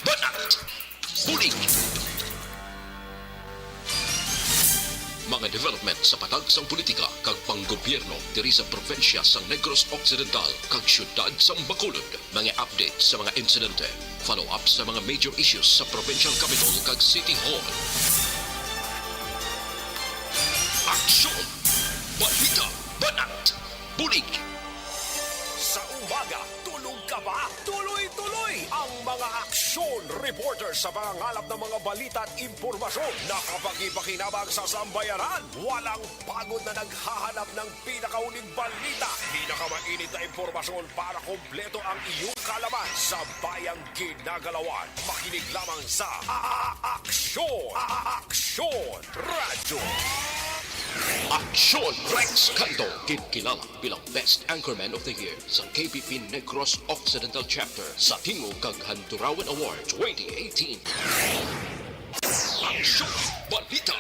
banat, bulig. Mga development sa patagsang politika kag panggobyerno diri sa probinsya sa Negros Occidental kag syudad sa Bacolod. Mga update sa mga insidente, follow-up sa mga major issues sa provincial capital kag City Hall. Aksyon! Balita! Banat! Bulig! Sa umaga, tulog ka ba? Tuloy-tuloy ang mga aksyon reporter sa mga ngalap ng mga balita at impormasyon na kapag-ipakinabang sa sambayanan. Walang pagod na naghahanap ng pinakauling balita. Pinakamainit na impormasyon para kompleto ang iyong kalaman sa bayang ginagalawan. Makinig lamang sa Aksyon! Aksyon! Radyo! Aksyon Rex Canto, kilala bilang Best Anchorman of the Year sa KBP Negros Occidental Chapter sa Tingog kag Handurawan Award 2018. Aksyon! Balita!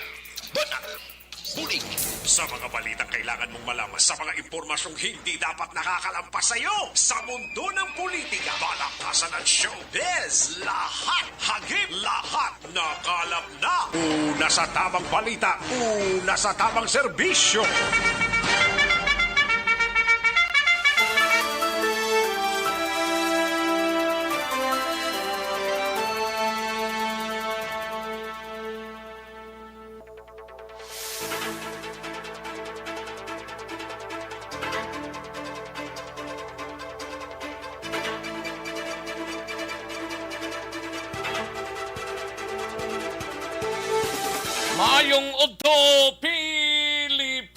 Banat! Bulig! Sa mga balitang kailangan mong malaman sa mga impormasyong hindi dapat nakakalampas sa iyo sa mundo ng politika, balakasan at showbiz, lahat hagip, lahat nakalap na. Una sa tamang balita, una sa tamang serbisyo. Maayong Udto, Pilipinas!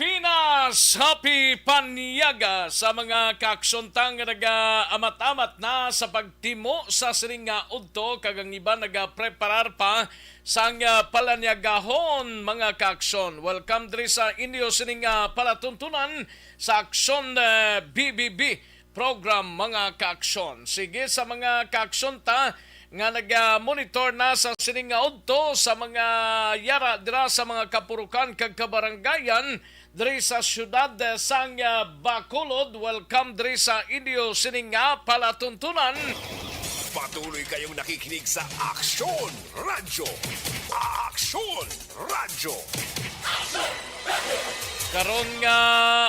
Happy Panyaga sa mga kaksontang nga naga-amat-amat na sa pagtimo sa sining nga Udto kag ang iba naga-preparar pa sa palanyagahon mga kakson. Welcome diri sa inyo sining palatuntunan sa Aksyon BBB program mga kakson. Sige sa mga kakson ta nga nag-monitor na sa sining nga Udto sa mga yara dira sa mga kapurukan kag kabaranggayan diri sa syudad sang Bacolod. Welcome diri sa inyo sining nga palatuntunan. Patuloy kayong nakikinig sa Aksyon Radyo. Aksyon Radyo. Karon nga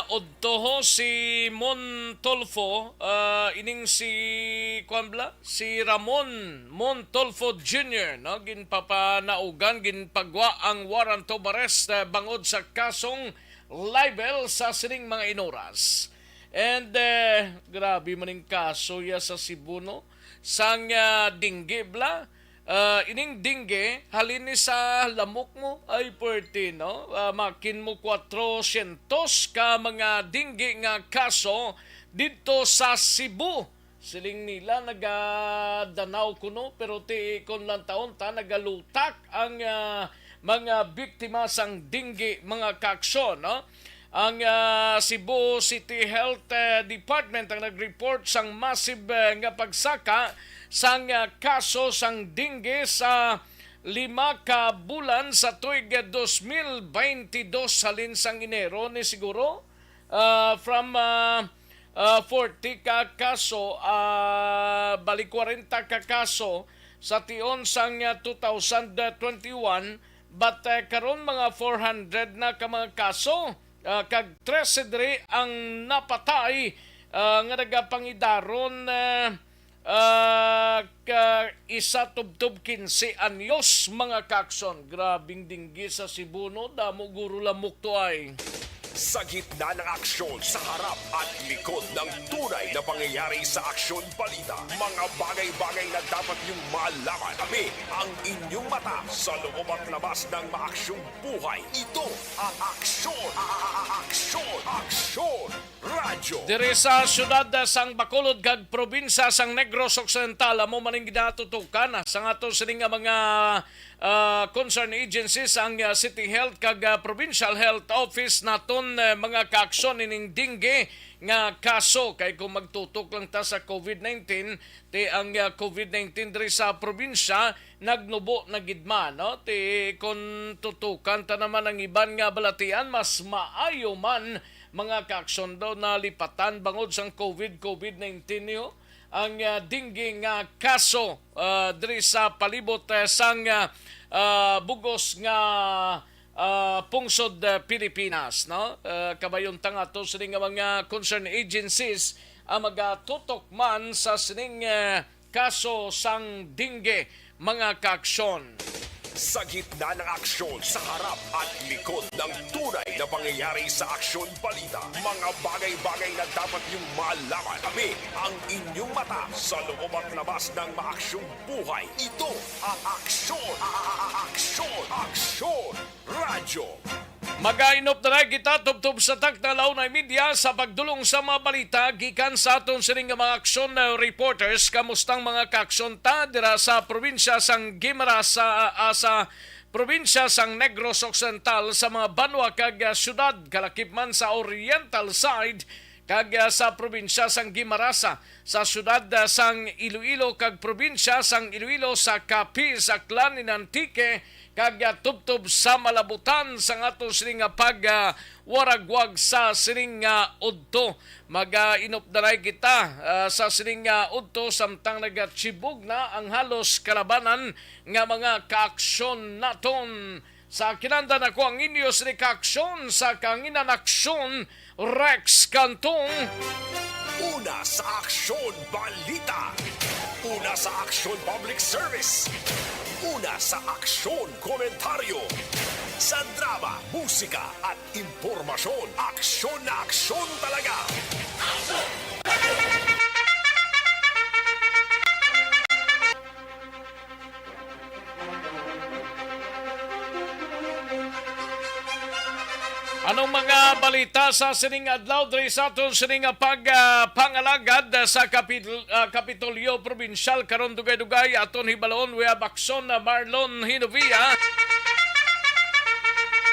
Udto si Montolfo, ining si si Ramon Montolfo Jr. no ginpapanaugan ginpagwa ang warrant of arrest bangod sa kasong libel sa sining mga inoras. And grabe maning kaso ya sa Cebu no sang dingge bla. Ining dingge halin ni sa lamok mo ay pwerte no makin mo 400 ka mga dingge nga kaso dito sa Cebu. Siling nila nagadanaw kuno pero ti kon lang taon ta nagalutak ang mga biktima sang dingge mga kakso no. Ang Cebu City Health Department ang nag-report sang massive nga pagsaka sang kaso sang dingge sa 5 ka bulan sa tuig 2022 halin sang Enero ni siguro from 40 ka kaso balik 40 ka kaso sa tion sang 2021 but karon mga 400 na ka mga kaso kag 13 diri ang napatay nga nagapangidaron isa tubtub 15 anyos mga kakson. Grabing dinggi sa Cebu no, damo guro lamok to ay. Sa gitna ng aksyon, sa harap at likod ng tunay na pangyayari sa Aksyon Balita, mga bagay-bagay na dapat niyong malaman. Kami ang inyong mata sa loob at labas ng maaksyong buhay. Ito ang Aksyon! Aksyon! Aksyon! Radyo! Diri sa syudad sang Bacolod kag probinsya sang Negros Occidental amo maning ginatutukan sa ato sining mga concerned agencies ang City Health kag Provincial Health Office naton mga kaaksyon ining dingge nga kaso kay kung magtutok lang ta sa COVID-19 ti ang COVID-19 diri sa probinsya nagnubo na gidma no ti kung tutukan ta naman ang iban nga balatian mas maayo man mga kaaksyon daw na lipatan bangod sang COVID-19 niyo ang dingging nga kaso diri sa palibot sang bugos nga pungsod Pilipinas, no? Kabayon tanga to sining nga mga concerned agencies ang magatutok man sa sining kaso sang dingge mga kaaksyon. Sa gitna ng aksyon, sa harap at likod ng tunay na pangyayari sa Aksyon Balita, mga bagay-bagay na dapat niyong malaman. Kami ang inyong mata sa loob at labas ng maaksyong buhay. Ito ang Aksyon! Aksyon! Aksyon! Radyo! Magainop na kita tubtob sa tak na launay media sa pagdulong sa mga balita gikan sa aton sining nga mga aksyon reporters. Kamustang mga kaaksyon ta dira sa probinsya sang Guimaras sa probinsya sang Negros Occidental sa mga banwa kag syudad kalakip man sa oriental side kag sa probinsya sang Guimaras sa syudad sang Iloilo kag probinsya sang Iloilo sa Capiz, Aklan, Antique kag tubtob sa malabutan sa ato sining pag waragwag sa sining udto. Mag-inopdaray kita sa sining udto samtang nagachibog na ang halos kalabanan nga mga kaaksyon naton. Sa kinanda na ko ang inyo sining kaaksyon sa kanginan aksyon Rex Cantong. Una sa Aksyon Balita. Una sa Aksyon Public Service. Una sa Aksyon Komentaryo. Sa drama, musika at impormasyon. Aksyon na aksyon talaga. Anong mga balita sa sining adlaw diri sa aton sining pangalagad sa Kapitolyo Provincial karon dugay-dugay aton hibalon we Bakson Marlon Hinovia.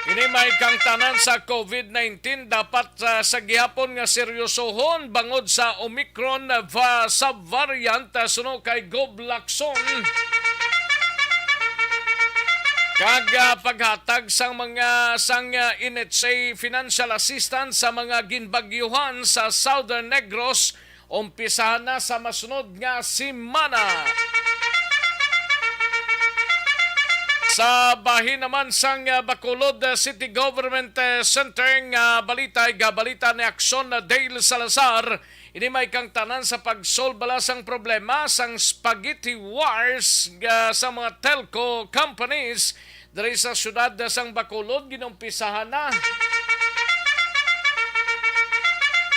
Ini may kang tanan sa COVID-19 dapat sa gihapon nga seryosohon bangod sa Omicron subvariant suno kay Goblakson. Kag paghatag sang mga NHA financial assistance sa mga ginbagyuhan sa Southern Negros umpisahan na sa masunod nga semana. Sa bahin naman sang Bacolod City Government Center nga balita ni Aksyon Dale Salazar. Ini may kang tanan sa pagsolbala sang problema sang spaghetti wars sa mga telco companies diri sa syudad sang Bacolod ginumpisahan na.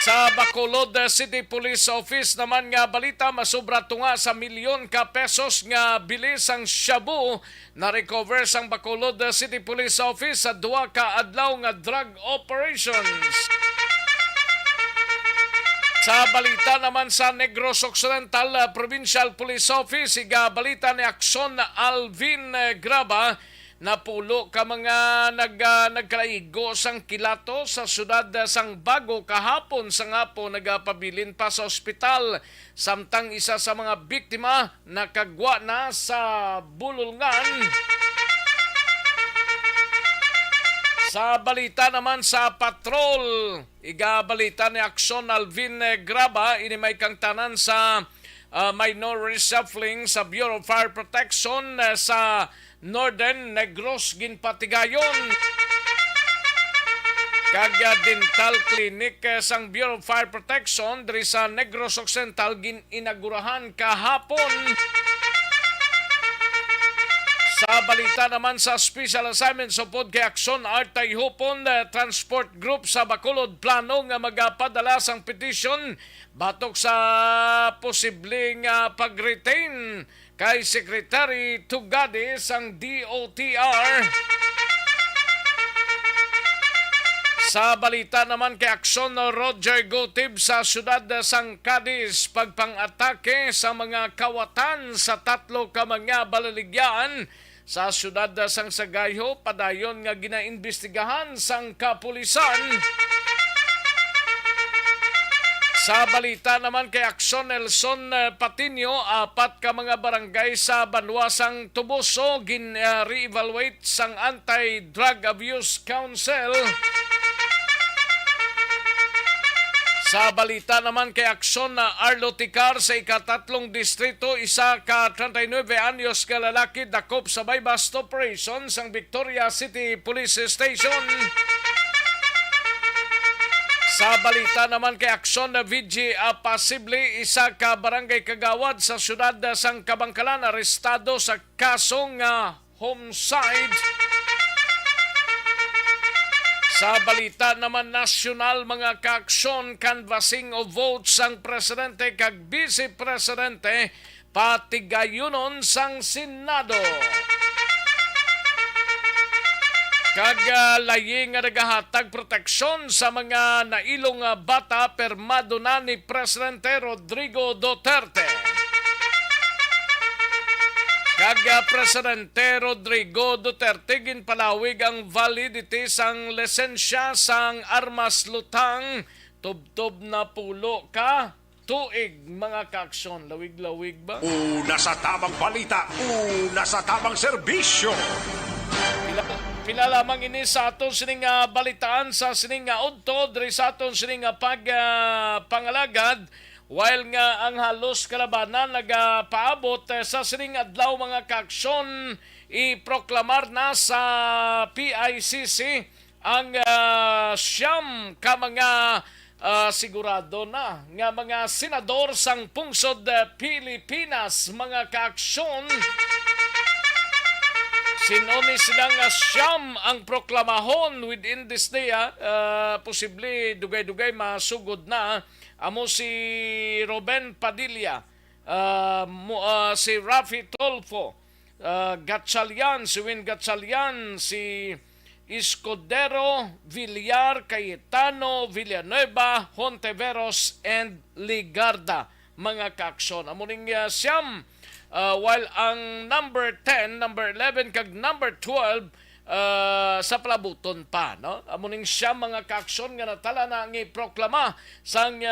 Sa Bacolod City Police Office naman nga balita masobra tunga sa milyon ka pesos nga bilis ang shabu na recover sang Bacolod City Police Office sa duwa ka adlaw nga drug operations. Sa balita naman sa Negros Occidental Provincial Police Office, balita ni Aksyon Alvin Graba na pulo ka mga nagkalaigo sang kilato sa syudad sang Bago kahapon sa ngapo nagapabilin pa sa ospital samtang isa sa mga biktima nakagwa na sa bululngan. Sa balita naman sa patrol, igabalita ni Aksyon Alvin Graba, ini may kang tanan sa minor reshuffling sa Bureau of Fire Protection sa Northern Negros Ginpatigayon. Kag dental clinic sang Bureau of Fire Protection diri sa Negros Occidental inagurahan kahapon. Sa balita naman sa special assignment supod kay Aksyon Artay Hupon Transport Group sa Bacolod plano nga magapadala sang petition batok sa posibleng pag-retain kay Secretary Tugade sang DOTR. Sa balita naman kay Aksyon Roger Gotib sa syudad sang Cadiz pagpang-atake sa mga kawatan sa tatlo ka mga balaligyan sa syudad sang Sagayho padayon nga ginaimbestigahan sang kapulisan. Sa balita naman kay Aksyon Nelson Patinio, 4 ka mga barangay sa Banwasang Tubuso re-evaluate sang Anti-Drug Abuse Council. Sa balita naman kay aksyon na Arlo Ticar sa ikatatlong distrito, isa ka 39 anyos ka lalaki dakop sa bypass operation sang Victoria City Police Station. Sa balita naman kay aksyon na VG Pasible, isa ka barangay kagawad sa syudad sang Kabangkalan arestado sa kasong homicide. Sa balita naman nasyonal, mga kaaksyon, canvassing of votes sang presidente kag vice-presidente patigayunon sang Senado. Kag laying nga nagahatag proteksyon sa mga nailong bata permado na ni Presidente Rodrigo Duterte. Kag Presidente Rodrigo Duterte ginpalawig ang validity sang lisensya sang armas lutang tubtob na pulo ka tuig, mga kaaksyon. Lawig-lawig ba? Una sa tamang balita, una sa tamang serbisyo. Pila lamang ini sa aton sining balitaan sa sining udto diri sa aton sining pangalagad. While nga ang halos kalabanan nagapaabot sa sining adlaw, mga kaaksyon, iproklamar na sa PICC ang siyam ka mga sigurado na nga mga senador sang pungsod Pilipinas, mga kaaksyon. Sinoni silang siyam ang proklamahon within this day. Posible dugay-dugay masugod na. Amo si Ruben Padilla, si Rafi Tolfo, Gatchalian, si Win Gatchalian, si Escudero, Villar, Cayetano, Villanueva, Hontiveros, and Ligarda, mga kaaksyon. Amo ning siyam. While ang number 10, number 11, kag number 12 sa palabuton pa, no? Amuning siya, mga kaaksyon, nga natala na ang iproklama sang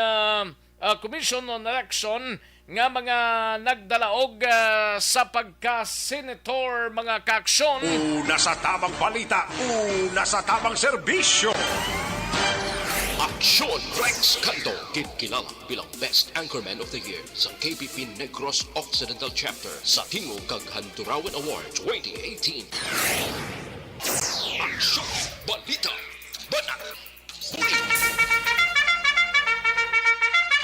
Commission on Election nga mga nagdalaog sa pagka-senator, mga kaaksyon. Una sa tamang balita, una sa tamang serbisyo. Aksyon Rex Canto, kilala bilang Best Anchorman of the Year sa KPP Negros Occidental Chapter sa Tingog kag Handurawan Award 2018. Aksyon Balita Banat Huli.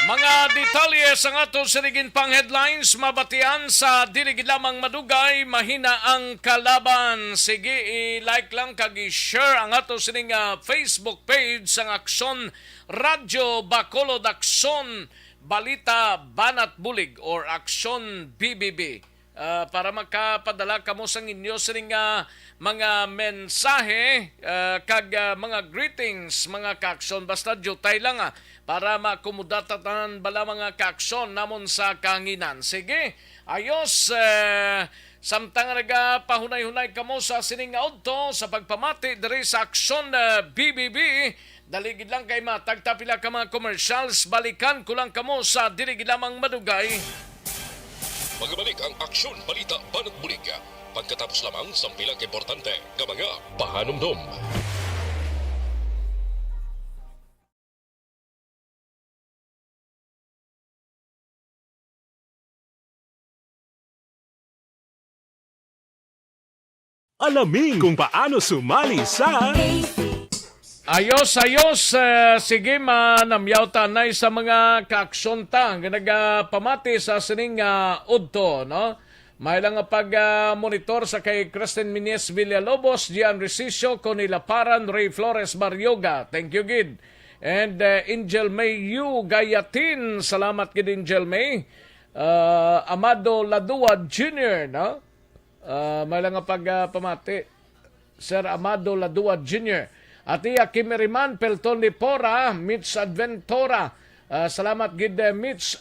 Mga detalye sa aton sinigin pang headlines, mabatian sa diligid lamang madugay, mahina ang kalaban. Sige, i-like lang kag i-share ang aton sining Facebook page sang Aksyon Radyo Bacolod, Aksyon Balita Banat Bulig or Aksyon BBB. Para makapadala kamo sang inyo sining mga mensahe kag mga greetings, mga kaaksyon. Basta jutay lang para makumudatan bala mga kaaksyon namon sa kanginan. Sige, ayos. Samtang nagapahunay-hunay kamo sa sining udto sa pagpamati diri sa Aksyon BBB, daligid lang kay matagtapila ka mga commercials. Balikan ko lang kamo sa diligid lamang madugay. Magbalik ang Aksyon Balita Banat Bulig pagkatapos lamang sa pilang importante nga mga pahanumdum. Alamin kung paano sumali sa Ayos. Sige, manamyaw tanay sa mga kaaksyon ta. Nagpamati sa sining udto, no? May lang pag-monitor sa kay Kristen Mines Villalobos, Gian Recicio, Conila Paran, Ray Flores Baryoga. Thank you, Gid. And Angel May Yu Gayatin. Salamat, Gid, Angel May. Amado Ladua Jr., no? May lang pag-pamati. Sir Amado Ladua Jr., Atia Kimeriman, Pelton Lipora, Mitch Adventora. Salamat, Gid, Mitch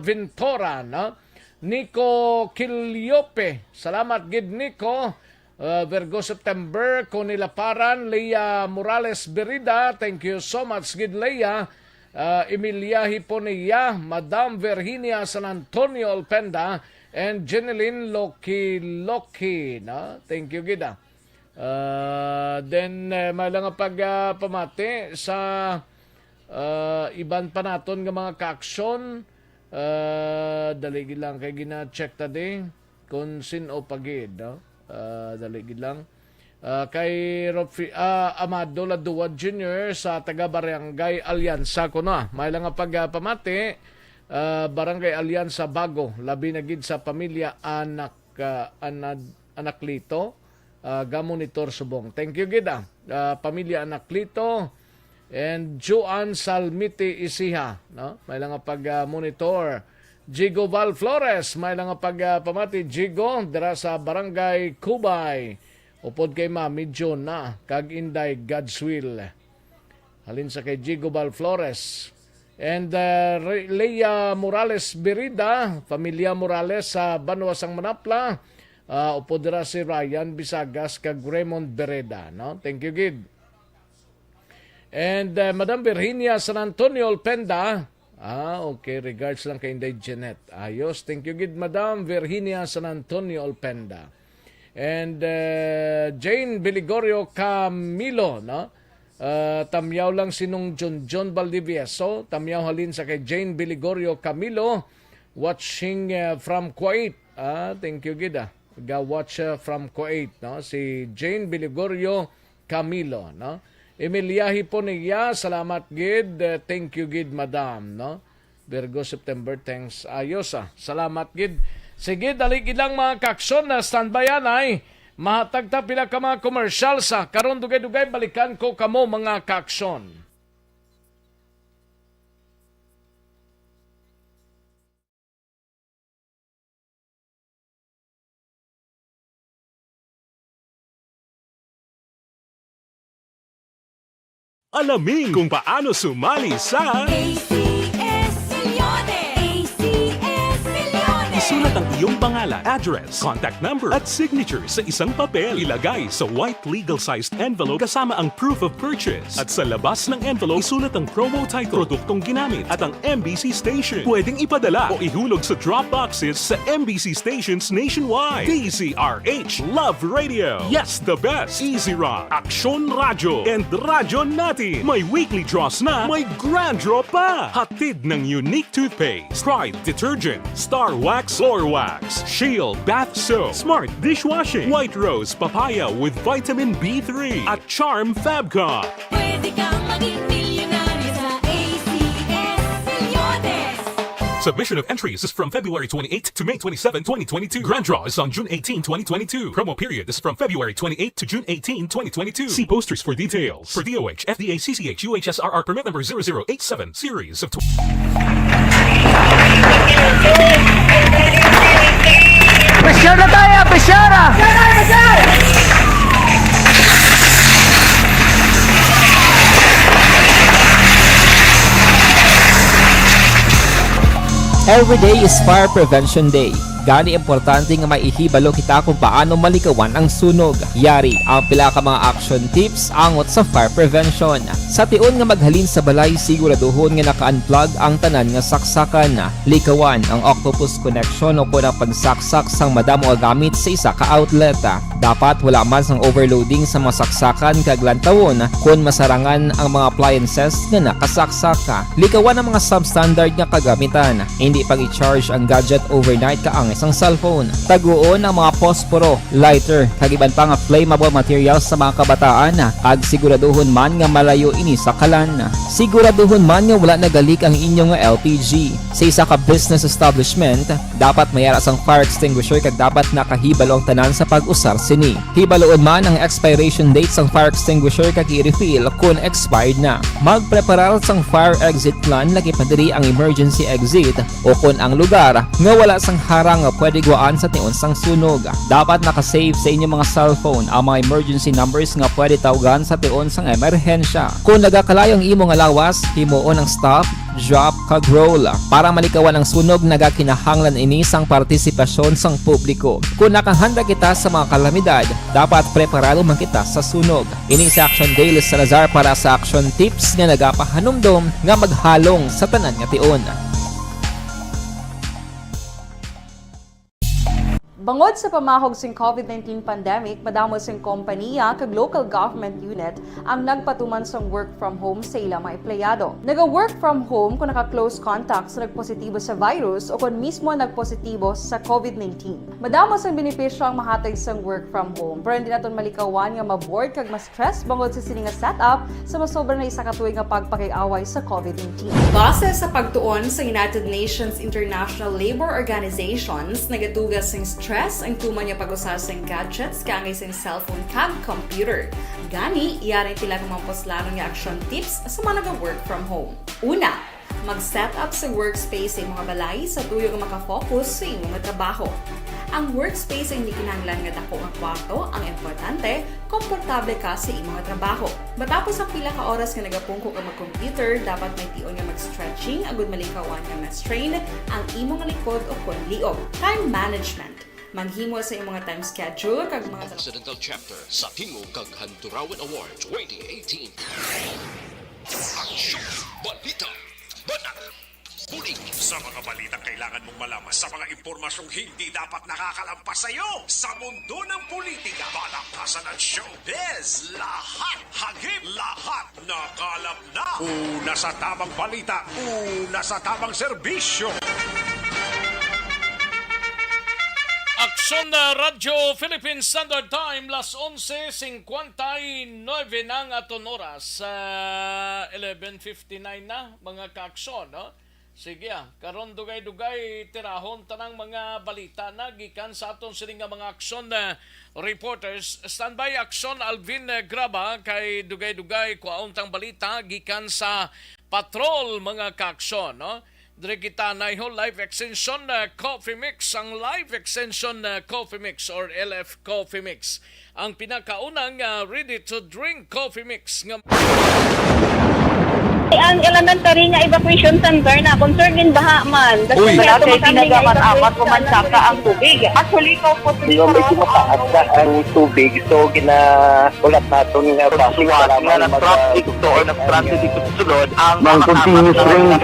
Ventura, no? Nico Kiliope. Salamat, Gid, Nico. Virgo September, Conilaparan, Leia Morales Berida. Thank you so much, Gid, Leia. Emilia Hiponia, Madam Virginia San Antonio Alpenda, and Jeneline Loki, no? Thank you, Gid. Then may lang pagpamati sa iban pa naton nga mga kaaksyon. Dali gid lang kay gina-check tadi kung sino pagid, no? Dali gid lang. Kay Amado Laduwa Jr. sa taga Barangay Alyansa ko na. May lang nga pagpamati, Barangay Alyansa Bago, labi na gid sa pamilya Anaklito, Gamonitor Subong. Thank you gid pamilya Anaklito. And Juan Salmiti Isiha, no? May lang nga pag-monitor. Jigo Val Flores, may lang nga pamati. Jigo, dira sa Barangay Kubay. Upod kay Mami John na, kag Inday God's will. Halin sa kay Jigo Val Flores. And Leia Morales Berida, Familia Morales sa Banwasang Manapla. Upod dira si Ryan Bisagas, kag Raymond Bereda, no? Thank you, Gid. And Madam Virginia San Antonio Olpenda. Okay. Regards lang kay Inday Jeanette. Ayos. Thank you, gid Madam Virginia San Antonio Olpenda. And Jane Biligorio Camilo, no? Tamyaw lang sinong John Valdivieso. Tamyaw halin sa kay Jane Biligorio Camilo. Watching from Kuwait. Thank you, gid Ga-watch from Kuwait, no? Si Jane Biligorio Camilo, no? Emiliahi po niya, salamat gid. Thank you gid madam, no? Virgo September, thanks. Ayos salamat gid. Sige, dali gid lang mga kakson na standbyan ay mahatag ta pila ka mga commercial sa karon dugay-dugay balikan ko kamo mga kakson. Alamin kung paano sumali sa ACS Millones! ACS Millones! Isulat ang iyong pangalan, address, contact number at signature sa isang papel. Ilagay sa white legal-sized envelope kasama ang proof of purchase. At sa labas ng envelope, isulat ang promo title, produktong ginamit at ang MBC station. Pwedeng ipadala o ihulog sa drop boxes sa MBC stations nationwide. DZRH Love Radio. Yes, the best. Easy Rock, Aksyon Radyo, and Radyo Natin. May weekly draws na, may grand draw pa. Hatid ng unique toothpaste, Pride Detergent, Star Wax Floor Wax, Shield Bath Soap, Smart Dishwashing, White Rose Papaya with Vitamin B3, at Charm Fabcon. Pwede kang maging milyonaryo sa ACS Millones! Submission of entries is from February 28 to May 27, 2022. Grand draw is on June 18, 2022. Promo period is from February 28 to June 18, 2022. See posters for details. For DOH, FDA, CCH, UHSRR permit number 0087, series of... Pressure na tayo! Pressure na! Every day is Fire Prevention Day. Gani importante nga maihibalo kita kung paano malikawan ang sunog. Yari ang pila ka mga action tips angot sa fire prevention. Sa tion nga maghalin sa balay, siguraduhon nga naka-unplug ang tanan nga saksakan. Likawan ang octopus connection o ang pagsaksak sang madamo gamit sa isa ka outlet. Dapat wala man sang overloading sa mga saksakan kag lantawon kung masarangan ang mga appliances nga nakasaksaka. Likawan ang mga substandard nga kagamitan. Hindi pag i-charge ang gadget overnight kaang isang cellphone. Taguon ang mga posporo, lighter, kag iban pa nga flammable materials sa mga kabataan. Ag siguraduhon man nga malayo ini sa kalan. Siguraduhon man nga wala nagalik ang inyong LPG. Sa isa ka business establishment, dapat mayara sang fire extinguisher kag dapat nakahibalo ang tanan sa pag-usar sini. Hibaloon man ang expiration date sang fire extinguisher kag i-refill kung expired na. Magpreparar sang fire exit plan lagi pa diri ang emergency exit o kung ang lugar nga wala sang harang nga pwede guwaan sa tion sang sunog. Dapat nakasave sa inyong mga cellphone ang mga emergency numbers nga pwede tawagan sa tion sang emerhensya. Kung nagakalayo ang imong lawas, himuon ang stop, drop, kag roll. Para malikawan ang sunog, nagakinahanglan ini sang partisipasyon sang publiko. Kung nakahanda kita sa mga kalamidad, dapat preparado man kita sa sunog. Ini si Action Daily Salazar para sa action tips nga nagapahanumdom nga maghalong sa tanan nga tion. Bangod sa pamahog sing COVID-19 pandemic, madamo sing kompanya kag local government unit ang nagpatuman sang work from home sa ilang mga empleyado. Naga-work from home kung naka-close contact sa nagpositibo sa virus o kung mismo nagpositibo sa COVID-19. Madamo sang benepisyo ang mahatag sang work from home, pero hindi naton malikawan nga maboard kag ma-stress bangod sa sini nga setup sa masobra na isa ka tuig nga pagpakiaway sa COVID-19. Base sa pagtuon sa United Nations International Labour Organizations, nagatugas sing stress ang tuman niya pag-usar sa gadgets kangay sa cellphone kag computer. Gani, iyaring tila ng mga poslanong nga action tips sa mga nag-work from home. Una, mag-set up sa workspace sa mga balay sa tuyo nga makafocus sa imong trabaho. Ang workspace ay hindi kinahanglan nga dako ang kwarto, ang importante, komportable ka sa imong trabaho. Matapos ang pila ka oras nga nagapungko ka mag-computer, dapat may tion nga mag-stretching agud malikawan nga ma-strain ang imong likod o kon liog. Time management. Manghimo sa imong time schedule kag mga Occidental Chapter sa Tingog kag Handurawan Award 2018. Aksyon! Balita! Banat! Puling! Sa mga balitang kailangan mong malaman, sa mga impormasyong hindi dapat nakakalampas sa iyo, sa mundo ng politika, balakasan at showbiz, lahat, hagip, lahat, nakalap na. Una sa tamang balita, una sa tamang serbisyo. Aksyon na Radyo Philippine Standard Time, las 11:59 ng aton oras. 11:59 na, mga kaaksyon, no? Sige, karon dugay-dugay tirahon tanang mga balita na gikan sa aton sining nga mga aksyon na reporters. Standby aksyon Alvin Graba kay dugay-dugay kuauntang balita gikan sa patrol, mga kaaksyon, no? Dire kita na live extension coffee mix, ang live extension coffee mix or LF coffee mix, ang pinakaunang ready to drink coffee mix nga ang elementary nga evacuation center na concern din baha man. Uy, kaya kasi tumakami nga pinagamat-amat kumansaka ang tubig. Actually, ikaw po Medyo mataas na ang tubig, so ulat natin nga traffic para nga nag-traffic to or nag-traffic dito sa sulod ang mga continuous rain ang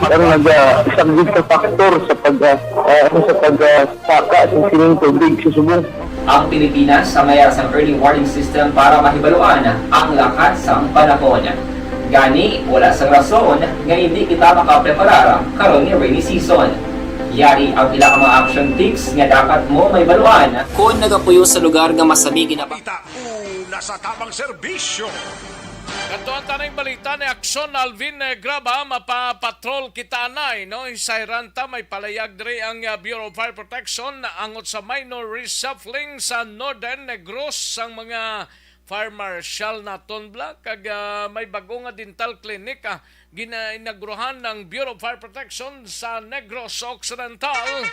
isang good sa factor sa pagsaka sa sining tubig sa subong. Ang Pilipinas sa mayroon sa early warning system para mahibaluan ang lakas sa panahon. Gani, wala sa rason nga hindi kita makapreparar karon ni rainy season. Yari ang ilang mga action tips nga dapat mo may baluan kung nagapuyo sa lugar nga masabi ginaba. Balita, una sa tamang serbisyo. Kantuan tanang balita ni Aksyon Alvin Graba, mapapatrol kita anay, no? Isayranta may palayag diri ang Bureau of Fire Protection angot sa minor reshuffling sa Northern Negros ang mga Fire Marshal na Tonbla kag may bago nga dental clinic ginainagruhan ng Bureau of Fire Protection sa Negros Occidental.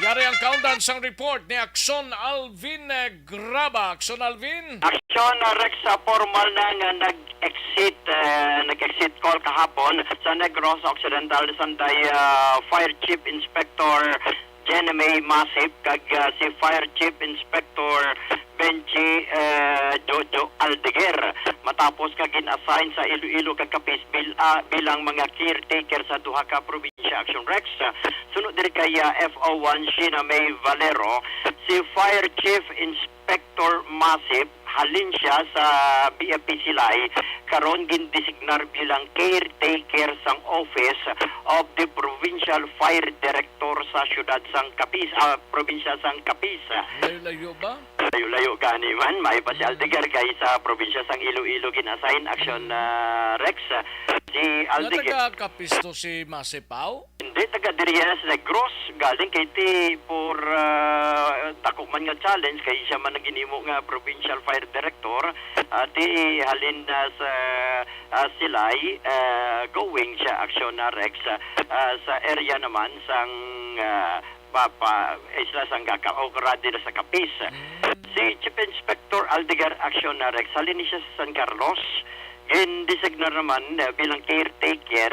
Yari ang countdown sang report ni Aksyon Alvin Graba. Aksyon Alvin? Aksyon Rex sa formal na nga nag-exit call kahapon sa Negros Occidental Santay Fire Chief Inspector Jeneme Masip kag si Fire Chief Inspector Benji Jojo Aldeguer matapos ka gin-assign sa Iloilo kag Capiz bilang mga caretaker sa duha ka probinsya. Action Rex sunod diri kay FO1 Sheena May Valero, si Fire Chief Inspector Masip halin siya sa BFP Silay karon gindesignar bilang caretaker sang office of the Provincial Fire Director sa siyudad sang Capiz, probinsya sang Capiz. Layo ba? Layo-layo gani man, may pa si Aldeguer kay sa probinsya sang Iloilo gin-assign. Action Rex. Si Aldeguer. Nataga-kapisto si Masipaw? Hindi, taga diriya sa Negros. Galing kay ti for dako man nga challenge kay siya man naginimo nga Provincial Fire Director. Ti halin sa Silay going siya. Action Rex. Sa area naman sang isla sang Gakaokradi na sa Capiz. Si Chief Inspector Aldeguer Action Rex halin siya sa San Carlos. Designar naman bilang caretaker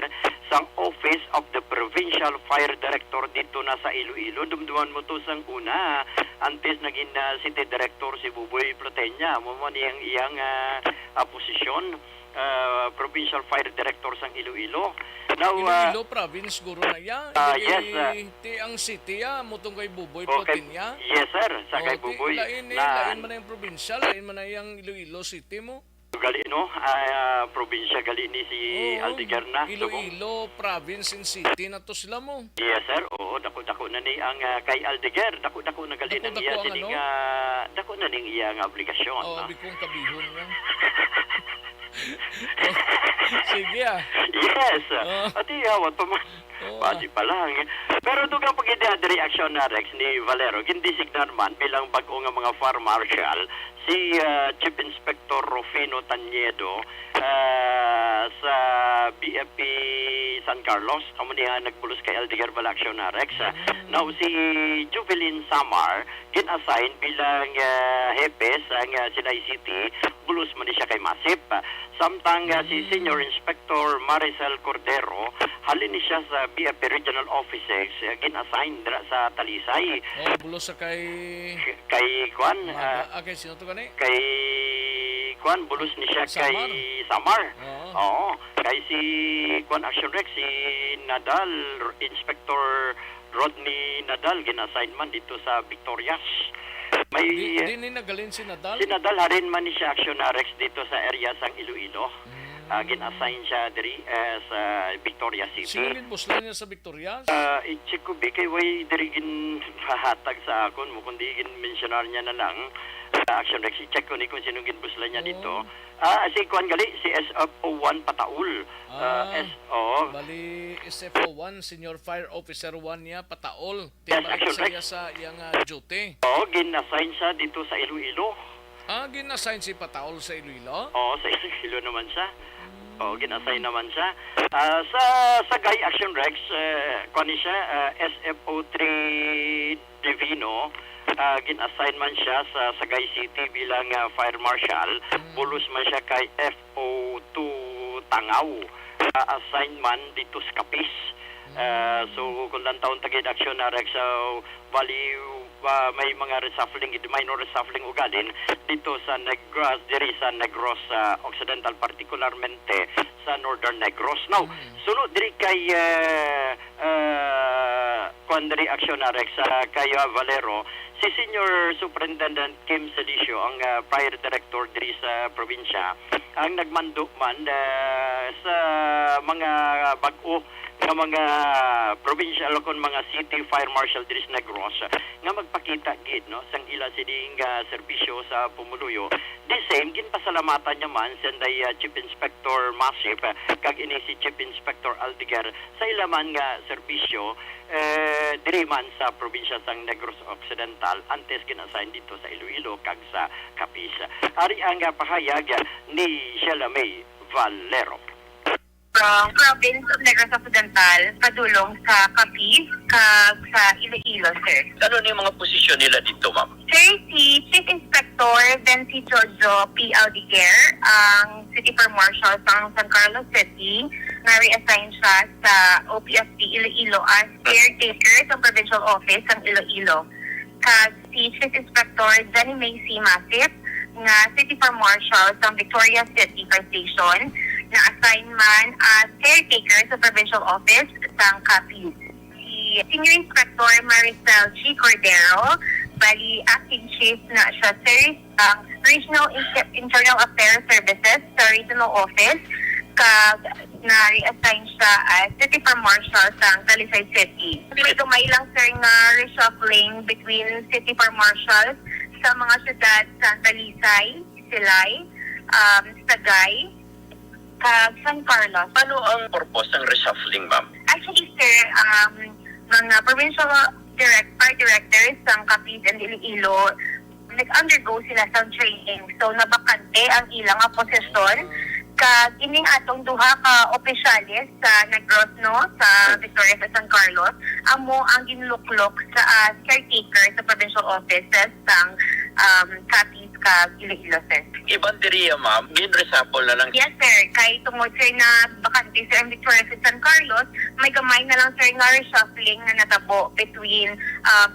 sang Office of the Provincial Fire Director dito na sa Iloilo. Dumduman mo to sang una antes naging City Director si Buboy Plotenya mo man iyang posisyon. Provincial Fire Director sang Iloilo. Now, Iloilo province guro na ya. yes, Ti ang city ya mutong kay Buboy okay. Potinya. Yes, sir. Sa kay ti Buboy. lain Na, man na yung probinsya, lain man na yung Iloilo City mo. gali, no? Probinsya gali ni si Aldeguer na. Iloilo province and city na to sila mo. Yes, sir. Oo, dako-dako na ni ang kay Aldeguer. Dako-dako na gali ng iya. Dako-dako ang Sining, dako na ning iya nga obligasyon. Oh, no? bikong kabihon nga. Sige ah. Yes. Oh. Ati awat pa man. Oh. Pati pa lang. Pero dugang pag-idead reaksyon na Rex ni Valero, gindisignar man bilang bago nga mga fire marshal si Chief Inspector Rufino Tanyedo sa BFP San Carlos. Amo niya nagbulos kay Aldeguer Balaksyon na Rex. Now si Juvelin Samar gin-assign bilang hepe sa Sinay City. Bulos man siya kay Masip. Samtang si Senior Inspector Maricel Cordero halin siya sa BFP Regional Offices gin-assign sa Talisay. Oh, bulos sa kay Kwan kay sino to kani? kay Kwan bulos ni siya Samar. kay Samar. Oo. Oo. Kay si Kwan Action Rex si Nadal Inspector Rodney Nadal gin-assign man dito sa Victorias. May Di ni nagalin si Nadal. si Nadal harin man ni siya Action Rex dito sa area sang Iloilo. Gin-assign siya diri sa Victoria City. Sinilin buslan niya sa Victorias. I-check ko kay way diri gin hahatag sa akon mo kundi gin mentionar niya na lang Action Rex i-check ko ni kung sino gin buslan niya dito. Si Kwan gali si SFO1 Pataul. Bali SFO1 Senior Fire Officer 1 niya Pataol. Yes, Tibalik Action siya sa iyang duty. Gin-assign siya dito sa Iloilo. Gin-assign si Pataol sa Iloilo. Sa Iloilo naman siya. Gin-assign naman siya. Sa Sagay Action Rex, kung siya, SFO3 Divino, gin-assign man siya sa Sagay City bilang Fire Marshal. Bulos man siya kay FO2 Tangaw. Assign man dito sa Capiz. So, kung lang taon tagid Action Rex, bali may mga reshuffling, minor reshuffling ugalin dito sa Negros, diri sa Negros Occidental, particularmente sa Northern Negros. Now, sunod diri kay Quandary Action Rex kay Valero, si Senior Superintendent Kim Celicio, ang Fire Director diri sa probinsya, ang nagmando man sa mga bag-o nga mga provincial kon mga city fire marshal diri sa Negros nga magpakita gid no sang ila sining serbisyo sa Pumuluyo. The same ginpasalamatan niya man sa Chief Inspector Masip kag ini si Chief Inspector Aldeguer sa ila man nga serbisyo diri man sa probinsya sang Negros Occidental antes gin-assign dito sa Iloilo kag sa Capiz. Ari ang pahayag ni Sheila May Valero. From province of Negros Occidental, padulong sa Capiz, kag sa Iloilo, sir. Ano ni mga posisyon nila dito, ma'am? Sir, si Chief Inspector Benci Jojo P. Aldeguer, ang City Fire Marshal sa San Carlos City, na-reassign siya sa OPFD Iloilo as caretaker sa Provincial Office ng Iloilo. Kag si Chief Inspector Jenny May C. Masip, nga City Fire Marshal sa Victoria City Fire Station, na-assign man as caretaker sa Provincial Office sa Capiz. Si Senior Inspector Maricel G. Cordero, bali acting chief na siya sa Regional Internal Affairs Services sa Regional Office, kag na-reassign siya as City Fire Marshal sa Talisay City. May gamay lang sir nga reshuffling between City Fire Marshals sa mga syudad sa Talisay, Silay, Sagay, San Carlos. Ano ang purpose ng reshuffling, ma'am? Actually, sir, mga provincial fire directors ng Capiz and Iloilo, nag-undergo sila sa training. So, nabakante ang ilang posisyon. Kag ining atong duha ka opisyalis sa Negros, no, sa Victoria sa San Carlos, amo ang ginluklok sa caretaker sa provincial offices ng Capiz kag Iloilo, sir. Ibang diriya, ma'am, gin-reshuffle na lang. Yes, sir. Kay tungod sir na bakante sir ang Victoria sa San Carlos, may gamay na lang sir nga reshuffling na natabo between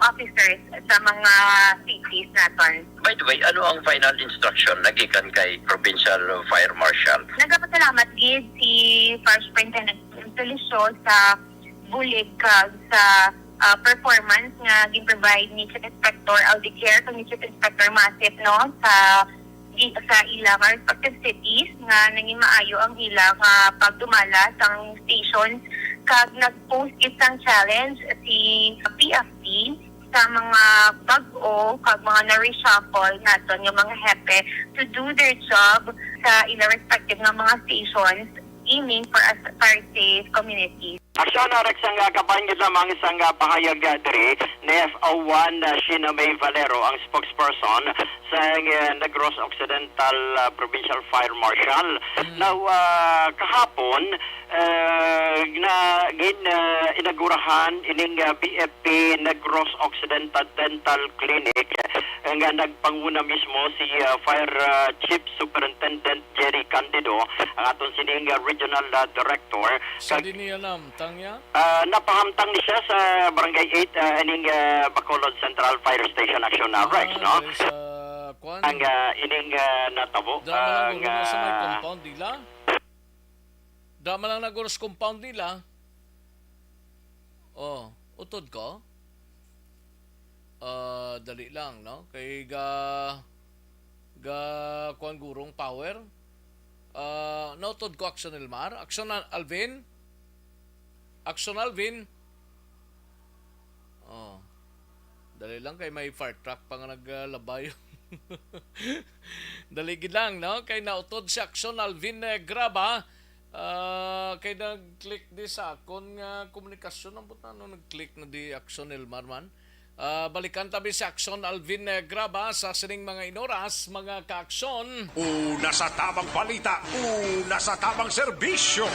officers sa mga cities naton. By the way, ano ang final instruction nagikan kay Provincial Fire Marshal? nagpasalamat gid si First Superintendent Solisyo sa bulig kag sa performance nga gin-provide ni Chief Inspector Aldiquer kag ni Chief Inspector Masip no sa ilang respective cities nga naging maayo ang ilang pagdumala sa stations kag nag-post isang challenge si PFD sa mga bag-o kag mga na-reshuffle naton yung mga hepe to do their job sa ilang respective nga mga stations aiming for a safe community. Aksyon na Rex ang kapanyod lamang isang pahayag diri ni FO1 Sheena May Valero ang spokesperson sa Negros Occidental Provincial Fire Marshal. Now, kahapon, inagurahan ining BFP Negros Occidental Dental Clinic nga nagpanguna mismo si Fire Chief Superintendent Jerry Candido, ang aton sining Regional Director. Sa di niya alam, tangya? Napahamtang ni siya sa Barangay 8 ining Bacolod Central Fire Station Action na Rex, no? Sa kwan? Ang ining natabo. Dama lang naguro sa may compound nila? Dama lang naguro sa compound nila? Oh, utod ko? Dali lang, no? Kay ga kwan gurong power. Nautod ko Action Elmar. Action Alvin. Action Alvin. Oh. Dali lang kay may fire truck pa nga naglabay. Daligid lang, no? Kay nautod si Action Alvin Graba. Kay nag-click di sa akon nga komunikasyon. Ang buta nag-click na di Action Elmar man. Balikan tabi si Action Alvin Graba sa sining mga inoras, mga kaaksyon. Una sa tamang balita, una sa tamang serbisyo.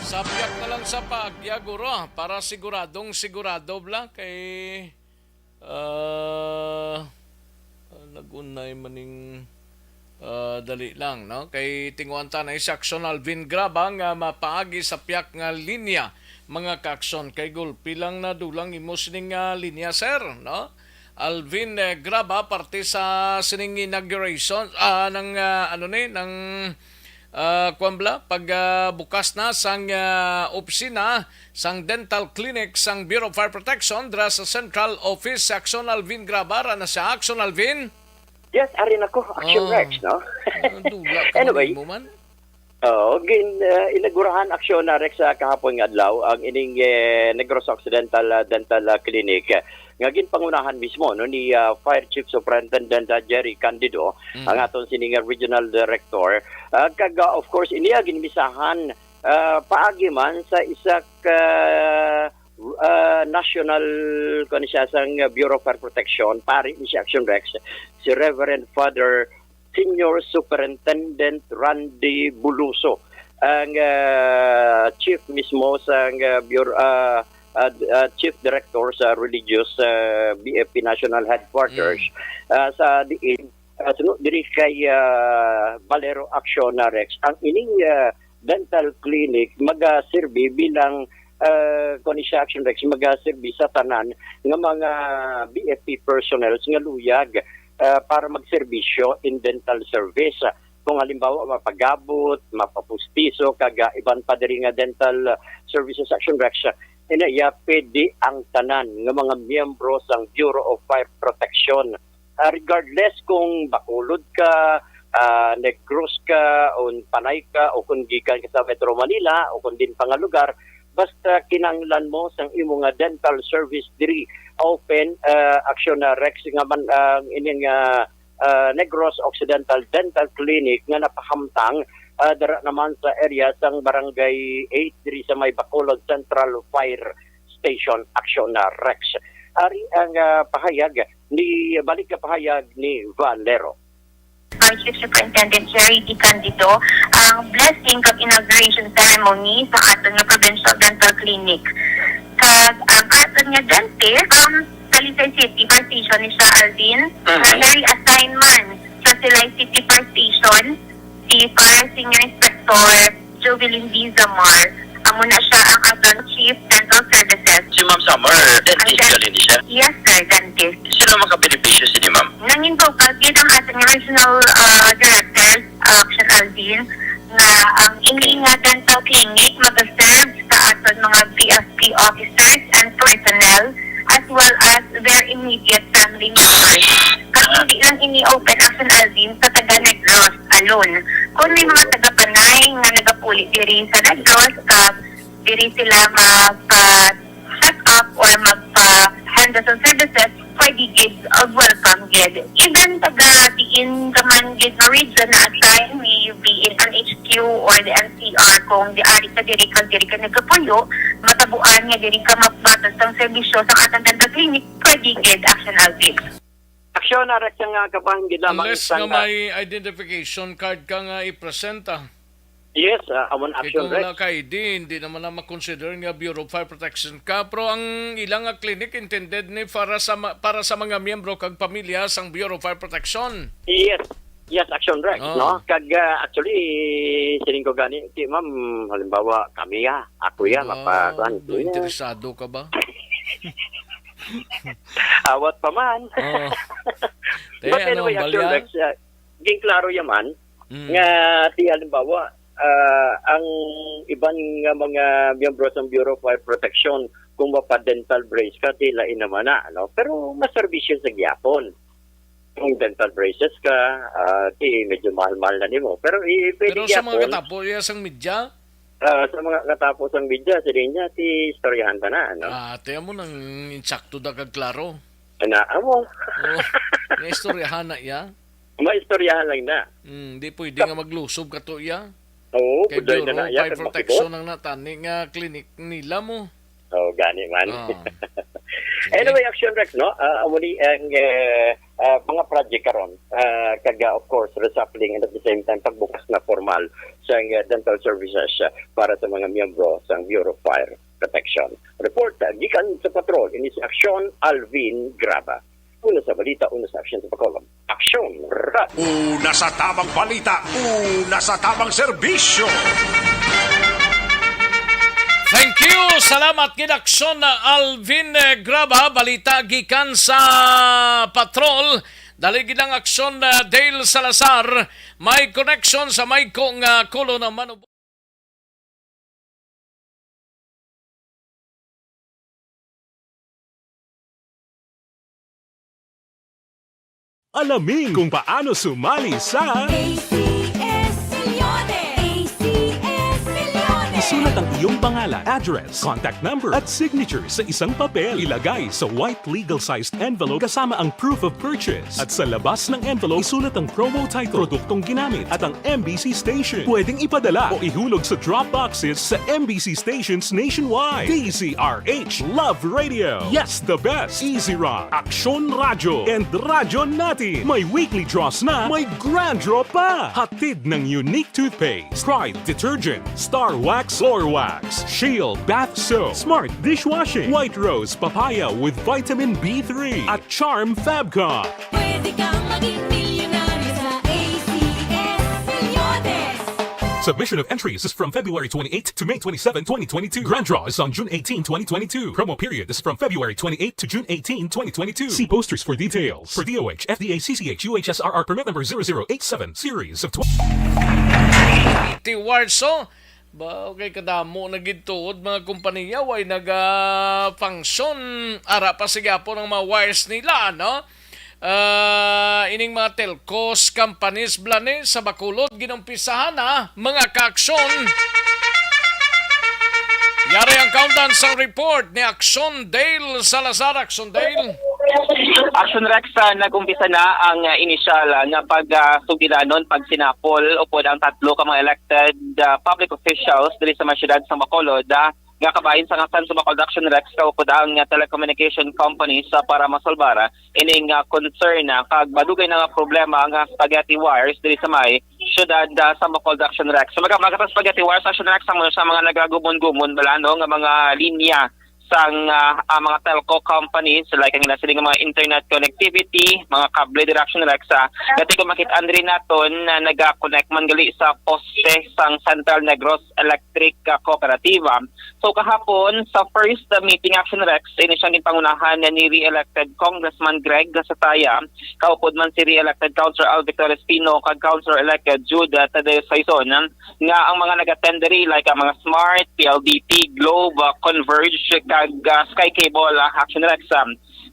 Sabiyak na lang sa pagyaguro para siguradong sigurado bla kay nagunay maning dali lang, no? Kay tinguan ta na si Action Alvin Graba nga mapaagi sa piyak nga linya mga kaaksyon kay gulpi lang na dulang imo sining linya sir, no? Alvin Graba parte sa sining inauguration ng ng kuambla pagbukas na sang opisina sang dental clinic sang Bureau of Fire Protection dra sa Central Office. Action Alvin Graba na sa Action Alvin. Yes, arin ako. Action Rex, no? Dula ka Anyway, mo man. Inagurahan aksyon na Rex sa kahapon nga adlaw ang ining Negros Occidental Dental Clinic nga ginpangunahan mismo no ni Fire Chief Superintendent Jerry Candido, ang aton sining Regional Director. Kag of course iniya ginbisahan paagi man sa isa national sang Bureau of Fire Protection pari ni si Action Rex si Reverend Father Senior Superintendent Randy Buluso, ang chief mismo sa chief director sa religious BFP National Headquarters sa diin sunod diri kay Valero Action na Rex. Ang ining dental clinic magaserbi bilang siya Action Rex magaserbi sa tanan nga mga BFP personnel nga luyag para magserbisyo in dental service. Kung halimbawa mapagabot, mapapustiso, kaga iban pa diri nga dental services Action Rex, inaya pwede ang tanan ng mga miyembro sang Bureau of Fire Protection. Regardless kung Bacolod ka, Negros ka, o Panay ka, o kung gikan ka sa Metro Manila, o kung din pang lugar, basta kinanglan mo sang imo nga dental service diri open Action Rex nga man ining Negros Occidental Dental Clinic nga napahamtang dara naman sa area sang Barangay 8 diri sa may Bacolod Central Fire Station Action Rex. Ari ang pahayag ni balik ka pahayag ni Valero. Fire Chief Superintendent Jerry D. Candido ang blessing kag inauguration ceremony sa aton nga Provincial Dental Clinic. Kag ang aton nga dentist Talisay City Fire Station ni siya Alvin na very-assign man sa Silay City Fire Station si Fire Senior Inspector Jovelyn D. Zamar. Amo na siya ang aton Chief Dental Services. Si Ma'am Summer, dentist gali ni siya. Yes sir, dentist. Sino makabenepisyo si ni Ma'am? Nangin po, pagkita ang ating regional director, Action Alvin, nga ang ini nga dental clinic mag-serve sa aton mga BFP officers and personnel as well as their immediate family members. Kaya hindi lang ini-open Action Alvin sa taga Negros alone. Kung may mga taga-Panay nga nagapuli diri sa Negros, diri sila magpa-check up or magpa-handle sa services, pwede gid welcome gid. Even taga-diin kaman gid na region na assign may be in an HQ or the NCR kung di ari ka diri ka nagkapuyo, matabuan nga diri ka magbatas ng serbisyo sa atang dental clinic, pwede gid Action Alvin. Aksyon na rin nga kapahingid lamang Unless nga may identification card ka nga i-presenta. Yes, amon Kaya action kung wala Rex. ka ID, hindi naman na makonsider nga Bureau of Fire Protection ka. Pero ang ilang nga clinic intended ni para sa mga miyembro kag pamilya sang Bureau of Fire Protection. Yes, action Rex, Oh. no? Kag actually sining ko gani, ti ma'am, halimbawa kami ako mapakuan. Do interesado ka ba? Awat pa man. Oh. But anyway, action Rex, ging klaro yaman nga ti halimbawa ang ibang nga mga miyembro sa Bureau of Fire Protection kung mapa-dental brace ka, tila naman na, no? Pero maservisyon sa gyapon. Kung dental braces ka, medyo mahal-mahal na nimo. Pero Pero pwede sa mga gyapon, katapo sang media, sa mga katapos ang video, sa niya, istoryahan ta na, no? tiyan mo nang insakto da kag klaro. Amo. Oh, nga istoryahan na iya. Maistoryahan lang na. Di pwede nga maglusob ka to iya. Oo, Kay budoy Bureau na of iya, Fire kag Protection makibot. ang natani nga clinic nila mo. Oo, gani man. Ah. Anyway, action Rex, no? Amuli ang mga project karon, kaga of course reshuffling and at the same time pagbukas na formal sa dental services para sa mga miyembro sa Bureau of Fire Protection. Report gikan sa patrol ini si Action Alvin Graba. Una sa balita, una sa action sa Bacolod. Action Rat. Una sa tamang balita, una sa tamang serbisyo. Thank you! Salamat kinaksyon na Alvin Graba. Balita gikan sa patrol. Dali ginang aksyon na Dale Salazar. May connection sa may kong kulo ng Manubo. Alamin kung paano sumali sa ACS-Milyones! ACS-Milyones! Isulat ang iyong pangalan, address, contact number at signature sa isang papel. Ilagay sa white legal-sized envelope kasama ang proof of purchase. At sa labas ng envelope, isulat ang promo title, produktong ginamit at ang MBC station. Pwedeng ipadala o ihulog sa drop boxes sa MBC stations nationwide. DZRH Love Radio. Yes, the best. Easy Rock, Aksyon Radyo, and Radyo Natin. May weekly draws na, may grand draw pa. Hatid ng unique toothpaste, Pride Detergent, Star Wax Floor Wax, Shield Bath Soap, Smart Dishwashing, White Rose Papaya with Vitamin B3, at Charm Fabcon. Pwede kang maging milyonaryo sa ACS-Milyones! Submission of entries is from February 28 to May 27, 2022. Grand draw is on June 18, 2022. Promo period is from February 28 to June 18, 2022. See posters for details. For DOH, FDA, CCH, UHSRR permit number 0087, series of 20. Warso, ba okay kadamo na gituod mga kompanya way function ara pa sigapo ng mga wires nila, no? Ining mga telcos companies blane sa Bacolod ginumpisahan na mga kaaksyon. Yari ang countdown sa report ni Action Dale Salazar. Action Dale. Action Rex, nag-umpisa na ang initial na pag-sugilanon, pag-sinapol upod ang tatlo ka mga elected public officials diri sa mga syudad sa Bacolod nga kabahin sa ngasan sa Bacolod. Action Rex upod ang telecommunication companies para masolbara ining concern kag madugay na nga problema nga spaghetti wires diri sa may syudad sa Bacolod. Action Rex. So mga spaghetti wires Action Rex sa mga nagagumon-gumon balano nga mga linya sang mga telco companies like ang ila sining mga internet connectivity, mga kable direction Rexa. Dati ko makita Andre naton na naga-connect man gali sa poste sang Central Negros Electric Cooperativa. So kahapon sa first meeting Action Rex, ini siyang pangunahan ni re-elected Congressman Greg Gasataya, kaupod man si re-elected Councilor Al Victor Espino kag Councilor-elect Jude Tadeo Saison nga ang mga nag-attenderi like ang mga Smart, PLDT, Globe, Converge kag Sky Cable Action Rex.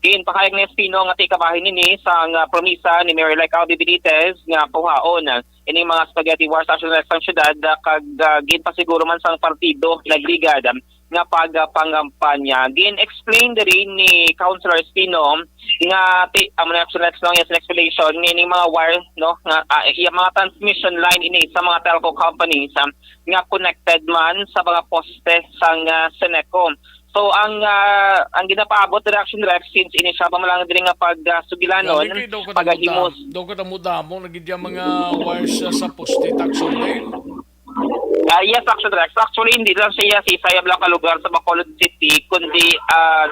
Kiin pakayag ni Espino nga ti kabahin nini sa promisa ni Mayor-elect Albi Benitez nga puhaon ini mga spaghetti wars Action Rex ang syudad kag gin pa siguro man sang partido nagligad nga pagpangampanya. Gin-explain rin ni Councilor Espino nga ang Action Rex lang yung explanation meaning mga wire no nga yung mga transmission line ini sa mga telco companies nga connected man sa mga poste sang Seneco. So ang ginapaabot ni Action Rex since ini siya pa malang diri nga pagsugilanon pagahimos do ko damo nagidya mga wires sa poste taxon lane. Yes, Action Rex. Actually, hindi lang siya si sayab lang ka lugar sa Bacolod City, kundi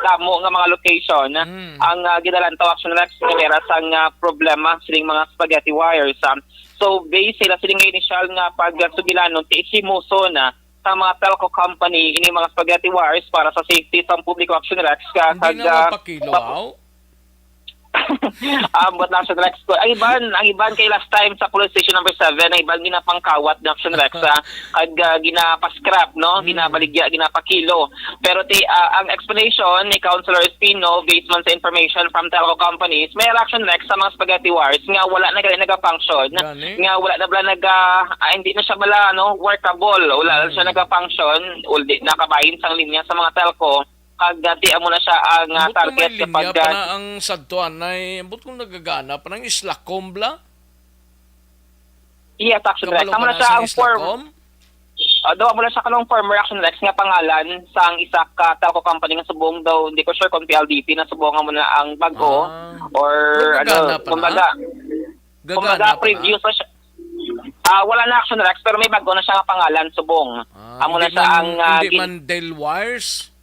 damo nga mga location ang ginalantaw Action Rex nga meron sang problema sining mga spaghetti wires. So, based sila sining initial nga pagsugilanon ti isimuso na sa mga telco company ini mga spaghetti wires para sa safety sa publiko Action Rex hindi na mapakilo but Action Rex ko ang iban kay last time sa police station number 7 ang iban ginapangkawat ng Action Rex kag ginapa-scrap no ginabaligya ginapakilo pero ang explanation ni Councilor Espino based man sa information from telco companies may Action Rex sa mga spaghetti wires nga wala na gali naga-function nga wala na bala hindi na siya bala workable wala na siya naga-function uldi nakabahin sang linya sa mga telco dati amo na siya ang target kapag pa na ang sadtuan ay but kung nagagana pa ng Islacom bla. Yes, Action Rex. Amo na siya ang form. Daw amo na siya kanang former Action Rex nga pangalan sa ang isa ka telco company nga subong daw hindi ko sure kung PLDT na subong mo na ang bago or kumbaga preview sa siya. Wala na Action Rex pero may bago na siya nga pangalan subong. Amo na siya ang hindi man Del Wires.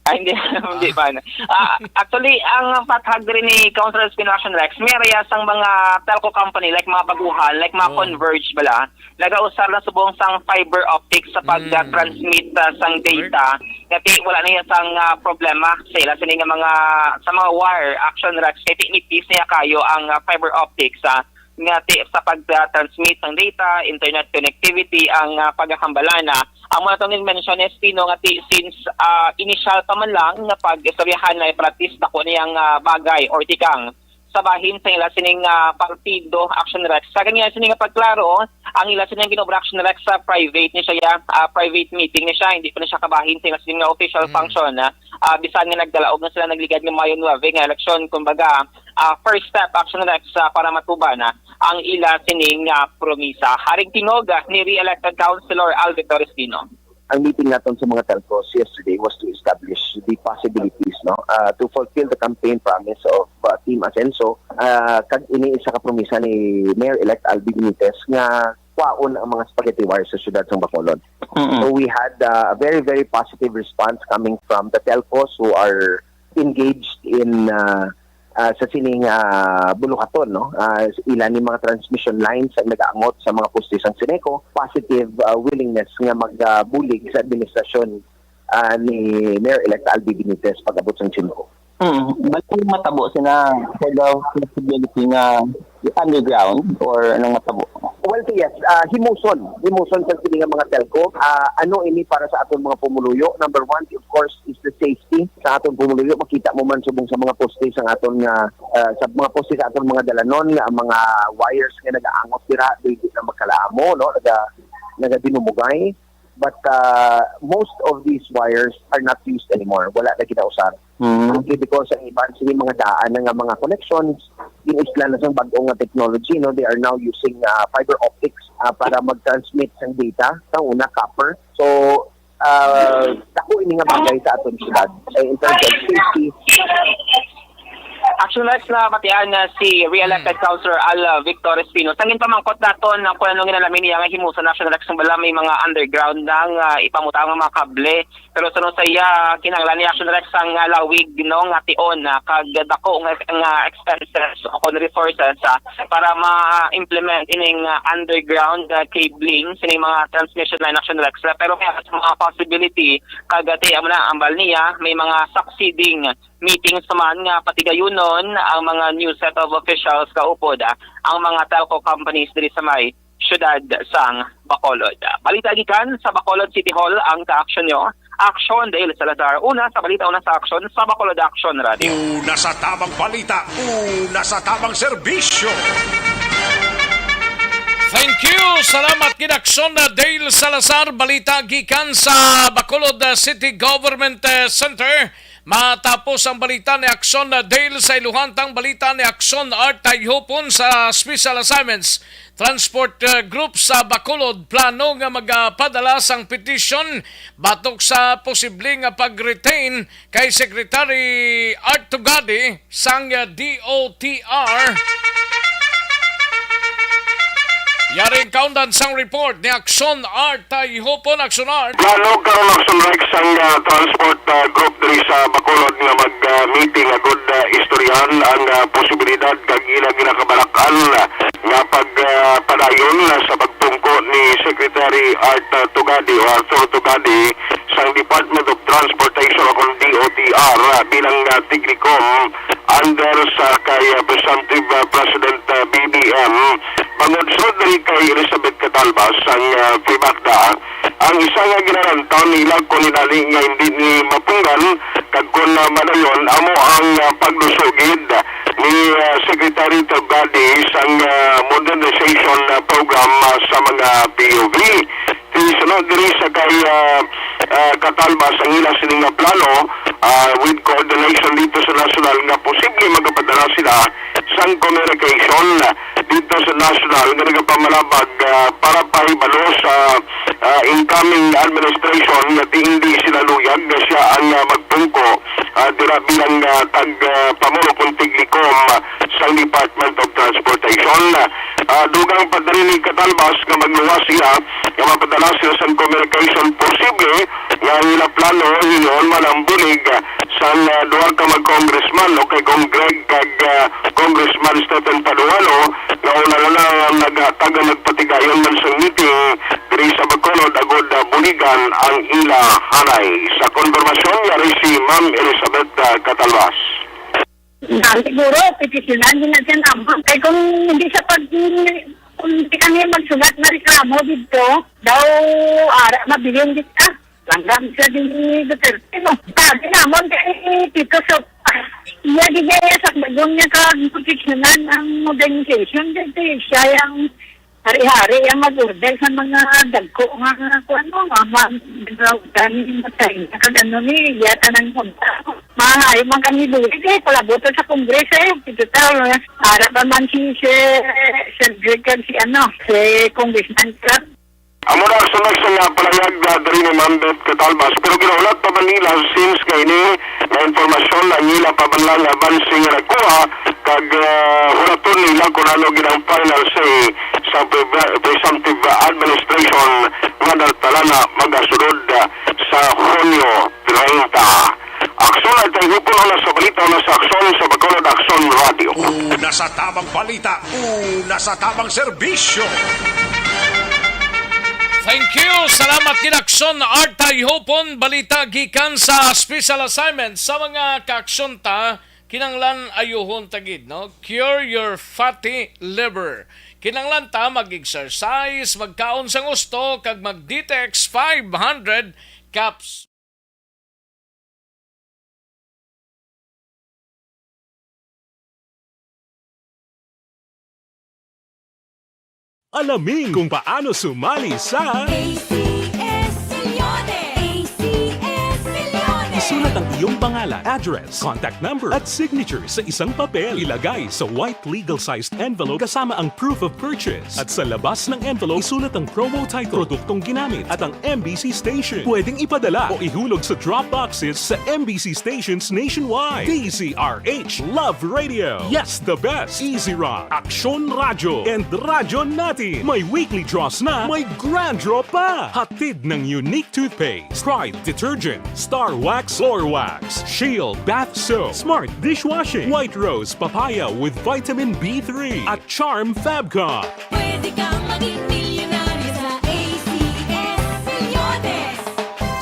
Hindi pa. Actually, ang pathag rin ni Councilor Espino Action Rex, may reyas ang mga telco company like mga baguhan, like mga Converge bala, nagausar na subong sang fiber optics sa pag-transmit sang data. Kasi wala na yan sang problema sila sa mga wire Action Rex. Kasi nipis niya kayo ang fiber optics nga sa pag-transmit ng data, internet connectivity, ang pagkakambalana. Ang mga itong mention ni Espino nga since initial pa man lang nga pag-istoryahan na practice na ko niyang bagay or tikang sabahin sa ila sining partido Action Rex. Sa kanya sining pagklaro, ang ila sining ginobra Action Rex sa private niya siya, private meeting niya siya, hindi pa na siya kabahin sa ila sining official function. Bisan nga nagdalaog na sila nagligad ng Mayo 9 nga eleksyon, kumbaga first step Action Rex para matuban ang ila sining promisa. Haring tinog ni re-elected Councilor Al Victor Espino. Ang meeting natin sa mga telcos yesterday was to establish the possibilities to fulfill the campaign promise of Team Asenso kag ini isa ka promisa ni Mayor-elect Albi Benitez nga kwaon ang mga spaghetti wires sa siyudad ng Bacolod. So we had a very, very positive response coming from the telcos who are engaged in sa sining bulukaton ilan ni mga transmission lines ang nagaangot sa mga poste sang Seneco, positive willingness nga magbulig sa administrasyon ni Mayor-elect Albi Benitez pag-abot sang Chinco. Bakit matabo sila for the flexibility nga underground or anong matabo? Well, yes, himuson sa sila nga mga telco. Ano ini para sa atong mga pumuluyo? Number one, of course, is the safety sa atong pumuluyo. Makita mo man subong sa mga poste sa atong sa mga poste sa atong mga dalanon nga ang mga wires nga nagaangot dira dili na magkalaamo nagadinumugay. But most of these wires are not used anymore. Wala na ginausar. Okay, because ang iban sila mga daan nga mga connections, yung isla na sa bagong technology, they are now using fiber optics para mag-transmit ng data. Ang una, copper. So, dako ini nga bagay sa atong syudad. In terms of safety, Action Rex na batian na si re-elected Councilor Al Victor Espino. Sangin pamangkot daton na kung anong ginalamin niya nga himusa na Action Rex ng bala may mga underground nang ipamutang mga kable. Pero sa iya kinanglan ni Action Rex ang lawig no nga tion kag dako nga expenses o kon resources para ma-implement ining underground cabling sining mga transmission line Action Rex. Pero may mga possibility kag amo na ambal niya may mga succeeding meetings naman nga patigayunon ang mga new set of officials kaupod ang mga telco companies diri sa may syudad sang Bacolod. Balita gikan sa Bacolod City Hall ang ka-action nyo. Action Dale Salazar. Una sa balita, una sa action sa Bacolod Action Radio. Una sa tamang balita, una sa tamang serbisyo. Thank you. Salamat kinaksyon na Dale Salazar. Balita gikan sa Bacolod City Government Center. Matapos ang balita ni Aksyon na Dale sa iluhantang balita ni Aksyon Art Tayhopon sa Special Assignments Transport Group sa Bacolod. Plano nga magpadala sang petition batok sa posibleng pag-retain kay Secretary Art Tugadi sang DOTR. Yaring kaundan sang report ni Aksyon Art Tayhopon. Aksyon Art. Plano karon Action Rex ang transport group diri sa Bacolod nga mag-meeting agud istoryahan ang posibilidad kag ila ginakabalak-an nga pagpadayon sa pagtungko ni Secretary Art Tugadi o Arthur Tugadi sang Department of Transportation o DOTR bilang Tiglicom under sa kay Presumptive President BBM. Pangudsunod rin kay Elizabeth Catalbas ang Fibakda, ang isa nga ginarantaw nila kung nidali nga hindi ni mapunggan kag kung madayon amo ang pagdusugid ni Secretary Tugadi sang modernization program sa mga POV. Sunod diri sa kay Catalbas ang ila sining plano with coordination dito sa national nga posible magapadala sila sang communication dito sa national nga nagapamalabag para pahibalo sa incoming administration nga hindi sila luyag nga siya ang magpungko dira bilang pamuno kung Tiglicom sa Department of Transportation. Dugang padali ni Catalbas nga magluwas siya nga mapadala sila sa communication posible nga nila plano hinon man ang bulig sa duha ka mag-congressman o kay Kong Greg kag Congressman Stephen Paduano na una na nagtaga nagpatigayon man sa meeting diri sa Bacolod agod buligan ang ila hanay. Sa konfirmasyon yari si Ma'am Elizabeth Catalbas. Siguro, petisyonan din natin naman. Kaya kung hindi sa kung hindi kami magsulat na reklamo dito, daw mabiling kita. Langgam siya din ni Duterte. Sabi naman kay Tito Sopa, iya din niya sa bagong niya ka-petisyonan ang modernization. Dito siya yung hari-hari ang mag-order sa mga dagko nga kung ano, dami matay. Nakagano ni, yata ng punta. Ayaw man kami lulit palaboto sa Kongreso Ito tao, harap naman si Sir Gregan si Congressman Clark. Amo na sa palayag dari ni Ma'am Beth Catalbas pero ginaulat pa man nila since kay ni na informasyon na nila pa man lang abansing nga nagkuha kag huraton nila kung ano ginang final say sa presumptive administration nga daltalana magasunod sa Hunyo 30. Aksyon ay tayhupon na sa balita na sa Aksyon sa Bacolod Aksyon Radio. Una sa tamang balita, una sa tamang serbisyo. Thank you. Salamat kinaksyon Art Tayhopon. Balita gikan sa Special Assignment sa mga kaaksyon ta kinanglan ayuhon tagid no. Cure your fatty liver. Kinanglan ta mag-exercise, magkaon sa gusto kag mag-detox 500 caps. Alamin kung paano sumali sa ACS Milyones! ACS Milyones! Isulat ang iyong pangalan, address, contact number at signature sa isang papel. Ilagay sa white legal-sized envelope kasama ang proof of purchase. At sa labas ng envelope, isulat ang promo title, produktong ginamit at ang MBC station. Pwedeng ipadala o ihulog sa drop boxes sa MBC stations nationwide. DZRH Love Radio. Yes, the best. Easy Rock, Aksyon Radyo, and Radyo Natin. May weekly draws na, may grand draw pa. Hatid ng unique toothpaste, Pride Detergent, Star Wax Floor Wax, Shield Bath Soap, Smart Dishwashing, White Rose Papaya with Vitamin B3, at Charm Fabcon. Pwede kang maging milyonaryo sa ACS Milyones.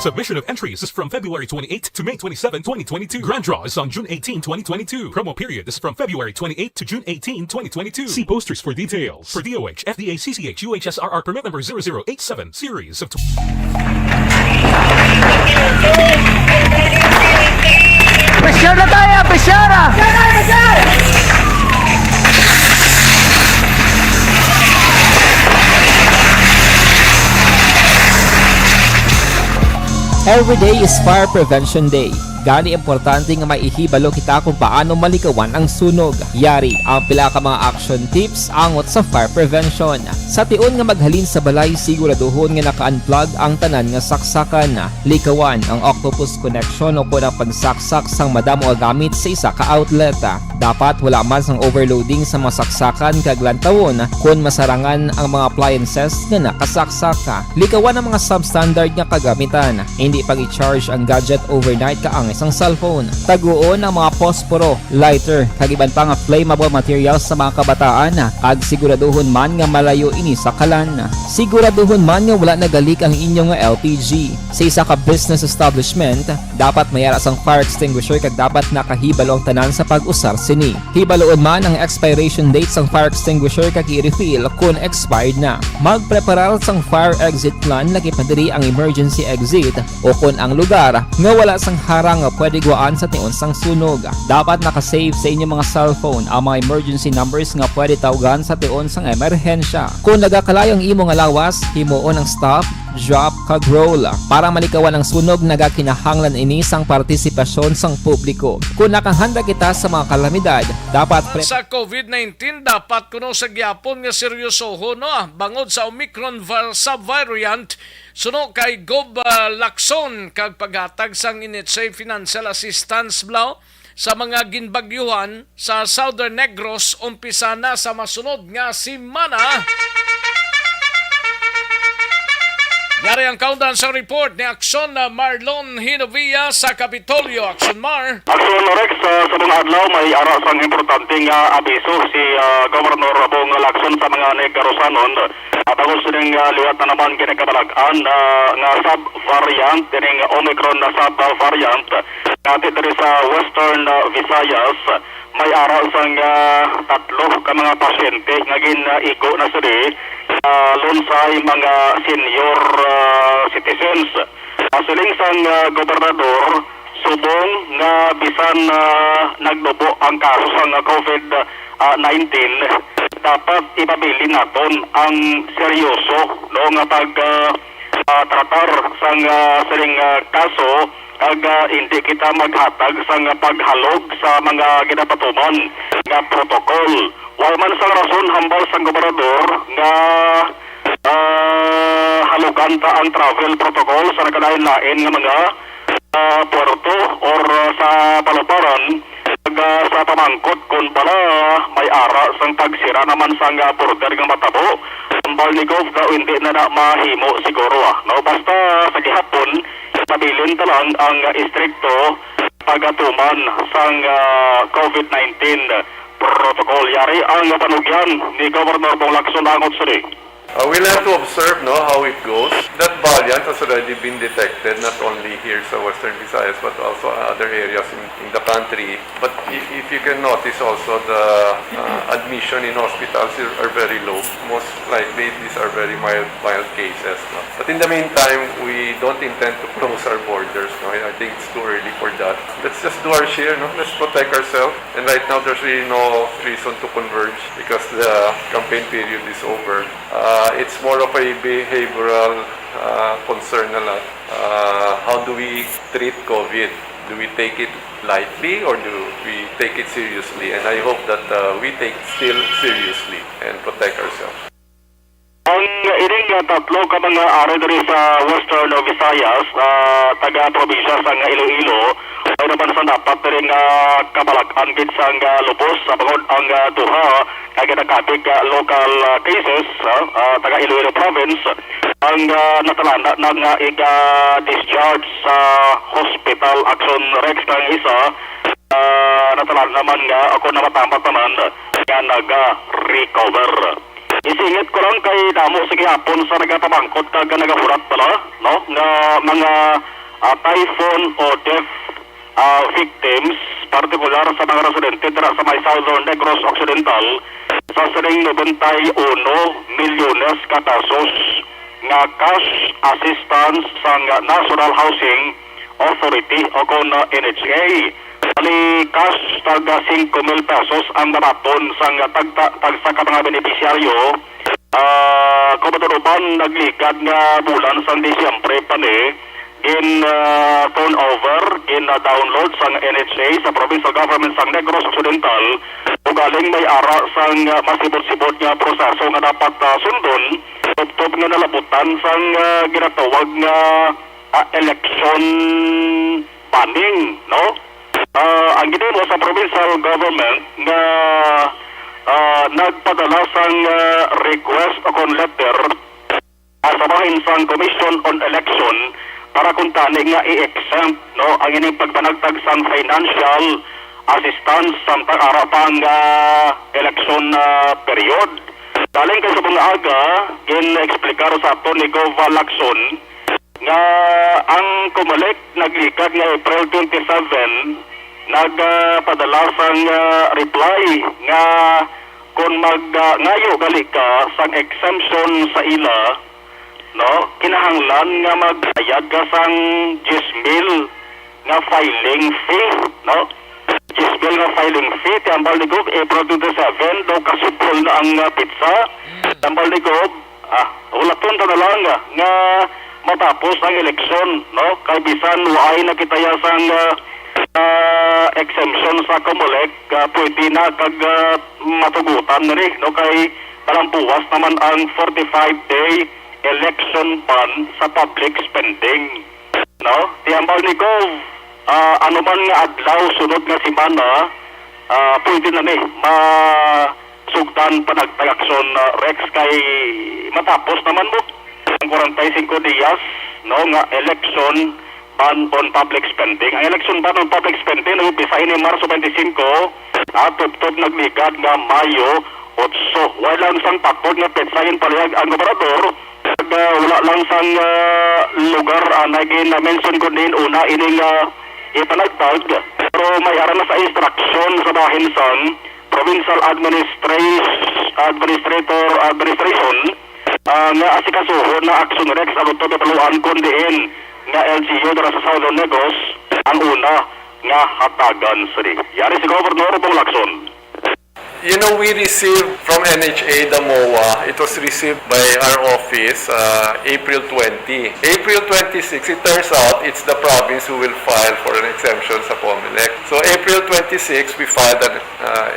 Submission of entries is from February 28 to May 27, 2022. Grand draw is on June 18, 2022. Promo period is from February 28 to June 18, 2022. See posters for details. For DOH, FDA, CCH, UHSRR permit number 0087, series of... Pressure na tayo! Pressure na! Every day is Fire Prevention Day. Gani importante nga maihibalo kita kung paano malikawan ang sunog. Yari ang pila ka mga action tips angot sa fire prevention. Sa tion nga maghalin sa balay, siguraduhon nga naka-unplug ang tanan nga saksakan. Likawan ang octopus connection o ang pagsaksak sang madamo gamit sa isa ka outlet. Dapat wala man sang overloading sa mga saksakan kag lantawon kung masarangan ang mga appliances nga nakasaksaka. Likawan ang mga substandard nga kagamitan. Hindi pag i-charge ang gadget overnight kaang isang cellphone. Taguon ang mga posporo, lighter, kag iban pa nga flammable materials sa mga kabataan. Ag siguraduhon man nga malayo ini sa kalan. Siguraduhon man nga wala nagalik ang inyong LPG. Sa isa ka business establishment, dapat mayara sang fire extinguisher kag dapat nakahibalo ang tanan sa pag-usar sini. Hibaloon man ang expiration date sang fire extinguisher kag i-refill kung expired na. Magpreparar sang fire exit plan lagi padiri ang emergency exit o kung ang lugar nga wala sang harang nga pwede guwaan sa tion sang sunog. Dapat nakasave sa inyong mga cellphone ang mga emergency numbers nga pwede tawagan sa tion sang emerhensya. Kung nagakalayo ang imo nga lawas, himuon ang stop, drop, kag roll. Para malikawan ang sunog, nagakinahanglan ini sang partisipasyon sang publiko. Kung nakahanda kita sa mga kalamidad, dapat sa COVID-19 dapat kuno sa gyapon nga seryosoho no bangod sa Omicron subvariant suno kay Gob Lacson kag paghatag sang initsay financial assistance blaw sa mga ginbagyuhan sa Southern Negros umpisa na sa masunod nga semana. Yari ang countdown sa report ni Aksyon na Marlon Hinovia sa Kapitolyo. Aksyon Mar. Aksyon Rex, sa mga adlaw may ara sang importanteng abiso si Governor Bong Lacson sa mga Negarosanon. At ako sining liwat na naman kinakabalagan nga sub-variant, tining Omicron na sub-variant. Ngati diri sa Western Visayas, may ara sang tatlo ka mga pasyente nga gin-igo na sila lunsay mga senior citizens. Asiling sang gobernador subong nga bisan nagdubo ang kaso sang COVID-19 dapat ipabili naton ang seryoso no nga pag tratar sang siling kaso kag hindi kita maghatag sang paghalog sa mga ginapatuman nga protocol. Wala man sang rason hambal sang gobernador nga halugan ta ang travel protocol sa nakalain-lain nga mga puerto or sa paluparan sa pamangkot kung pala may ara sang pagsira naman sang border nga matabo. Hambal ni Gov daw hindi na mahimo siguro no basta sa gihapon pabilin ta lang ang istrikto pagatuman sang COVID-19 protocol. Yari ang panugyan ni Governor Bong Lacson angot suri. We'll have to observe how it goes. That variant has already been detected not only here sa Western Visayas but also other areas in the country. But if you can notice also the admission in hospitals are very low. Most likely these are very mild cases. But in the meantime, we don't intend to close our borders. I think it's too early for that. Let's just do our share. Let's protect ourselves. And right now there's really no reason to converge because the campaign period is over. It's more of a behavioral concern na lang. How do we treat COVID? Do we take it lightly or do we take it seriously? And I hope that we take still seriously and protect ourselves. Ang ining tatlo ka mga ari diri sa Western Visayas, taga-probinsya sa Iloilo, ay naman sa dapat rin kabalak-an gid sa lubos sa bangod ang duha kay ginakapig local cases taga-Iloilo province ang natalanda ng discharge sa hospital Action Rex ng isa natalanda naman nga ako na matampat naman nga naga-recover. Isingit ko lang kay damo sa gihapon sa nagapamangkot kag nagahurat pala no nga mga typhoon o death victims partikular sa mga residente dira sa may Southern Negros Occidental sa siring 91 milyones ka pesos nga cash assistance sa National Housing Authority o kon NHA. Ali cash taga 5,000 pesos ang nabaton sa sa mga benepisyaryo. Kumaturuban naglikad nga bulan sa Disyembre pa ni in turnover, in download sa NHA sa provincial government sa Negros Occidental ug galing may ara sa masibot-sibot nga proseso nga dapat sundon tubtob nga nalabutan sa ginatawag nga election banning, no? Ang ginawa mo sa provincial government na nagpadala sang request o kon letter sa bahin sang Commission on Election para kung tani nga i-exempt no ang ining pagpanagtag sang financial assistance samtang ara pang election period. Daling kay sa mga aga gin-explikar sa ato ni Gova Lacson nga ang Comelec naglikad nga April 27 nagpadala sang reply nga kung ngayo gali ka sang exemption sa ila no kinahanglan nga magbayad ka sang 10,000 nga filing fee no 10,000 nga filing fee tambal ni Gob April 27 do kasupol na ang pizza tambal ni Gob ulaton ta na lang nga matapos ang eleksyon no kay bisan waay nakitaya sang exemption sa Comelec pwede na kag matugutan na rin no kay talampuwas naman ang 45-day election ban sa public spending no tiyambal ni Gov ano man nga adlaw sunod nga semana pwede na ni masugdan panagtag-aksyon Rex kay matapos naman mo ang 45 días no nga election ban on public spending. Ang election ban on public spending nag-umpisa ini Marso 25 at tubtob nagligad nga Mayo 8. Wala lang sang patod nga petsahin palihag ang gobernador wala lang sang lugar nagin-mention ko din una ining ipanagtag pero may ara na sa instruction sa bahin sang provincial administration nga asikasuhon na Action Rex ang ito paluan kundiin nga LGU dara sa Southern Negros ang una nga hatagan sri. Yari si Governor Bong Lacson. You know, we received from NHA, the MOA, it was received by our office April 20. April 26, it turns out it's the province who will file for an exemption sa COMELEC. So April 26, we filed an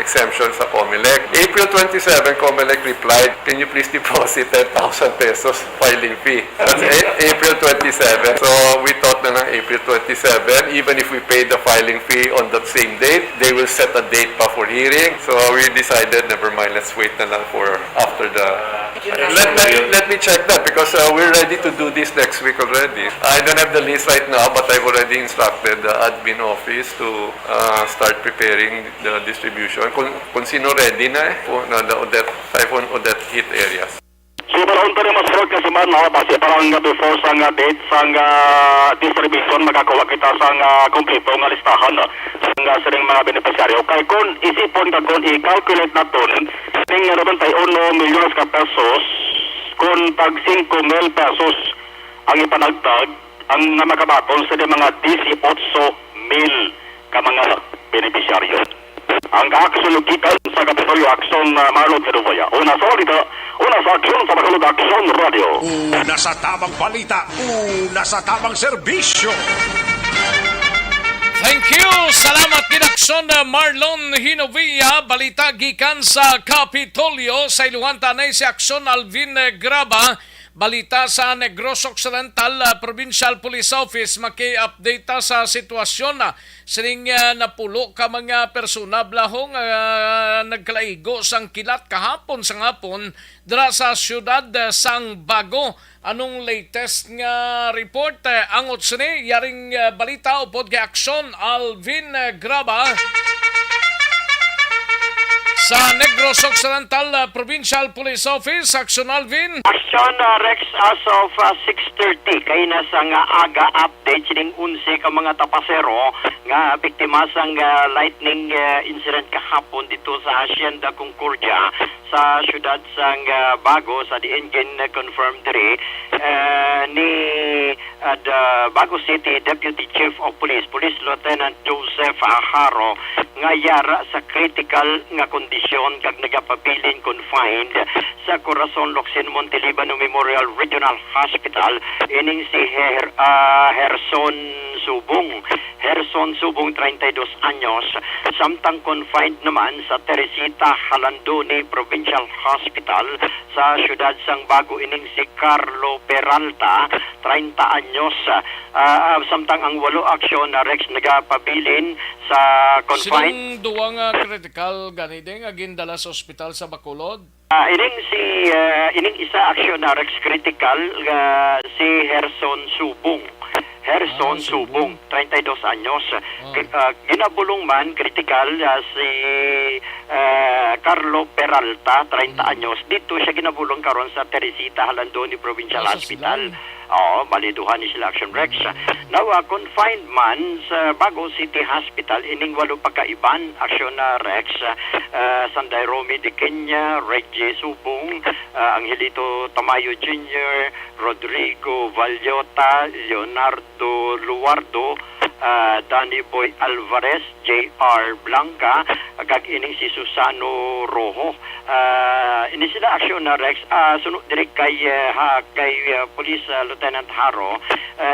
exemption sa COMELEC. April 27, COMELEC replied, can you please deposit 10,000 pesos filing fee? That's April 27. So we thought na ng April 27, even if we paid the filing fee on that same date, they will set a date pa for hearing. So we decided, never mind, let's wait na lang for after the... Let me check that because we're ready to do this next week already. I don't have the list right now, but I've already instructed the admin office to start preparing the distribution. Kung sino ready na the Typhoon Odette hit areas. So, parang ito rin mas kasi man, base parang before sa date sa distribution, magakuha kita sa kompleto nga listahan sa ring mga beneficiaryo. Kaya kung isipon ka kung i-calculate na ito, ning 91 milyones ka pesos, kung tag 5,000 pesos ang ipanagtag, ang makabaton sa mga 18,000 ka mga beneficiaryo. Ang kaaksyolugikan sa Kapitolyo Aksyon Marlon Heruboya. Una sa aksyon sa Bacolod Aksyon Radio. Una sa tamang balita, una sa tamang serbisyo. Thank you. Salamat ginaksyon Marlon Hinovia. Balita gikan sa Kapitolyo sa iluhan tanay si Aksyon Alvin Graba. Balita sa Negros Occidental Provincial Police Office maki-update sa sitwasyon na sining napulo ka mga persona blahong nagkalaigo sang kilat kahapon sang hapon dira sa siyudad sang Bago. Anong latest nga report? Angot sini yaring balita upod kay Aksyon Alvin Graba sa Negros Occidental Provincial Police Office. Aksyon Alvin. Aksyon Rex as of 6:30 kay nasa nga aga update sining 11 ka mga tapasero nga biktima sang lightning incident kahapon dito sa Hacienda Concordia sa syudad sang Bago sa diengin confirmed diri ni the Bago City Deputy Chief of Police Lieutenant Joseph Haro nga yara sa critical nga kondisyon kag nagapabilin confined sa Corazon Locsin Montelibano Memorial Regional Hospital ining si Herson Subong 32 anyos samtang confined naman sa Teresita Halandoni Provincial Hospital sa siyudad sang Bago ining si Carlo Peralta 30 anyos samtang ang walo aksyon na Rex nagapabilin sa confined. Sinong duwa nga critical ganide nga gindala sa ospital sa Bacolod? Ining isa aksyon na Rex critical si Herson Subong 32 anyos. Ginabulong man critical si Carlo Peralta 30 anyos. Dito siya ginabulong karon sa Teresita Halandoni Provincial Hospital. Baliduhan ni sila Action Rex. Now, confined man sa Bago City Hospital, ining walo pagkaiban, Action Rex, Sanday Romy de Kenya, Reggie Subong, Angelito Tamayo Jr., Rodrigo Valyota, Leonardo Luardo, Danny Boy Alvarez, J.R. Blanca, kag ining si Susano Rojo. Ini sila aksyon na Rex sunod direk kay Police Lieutenant Haro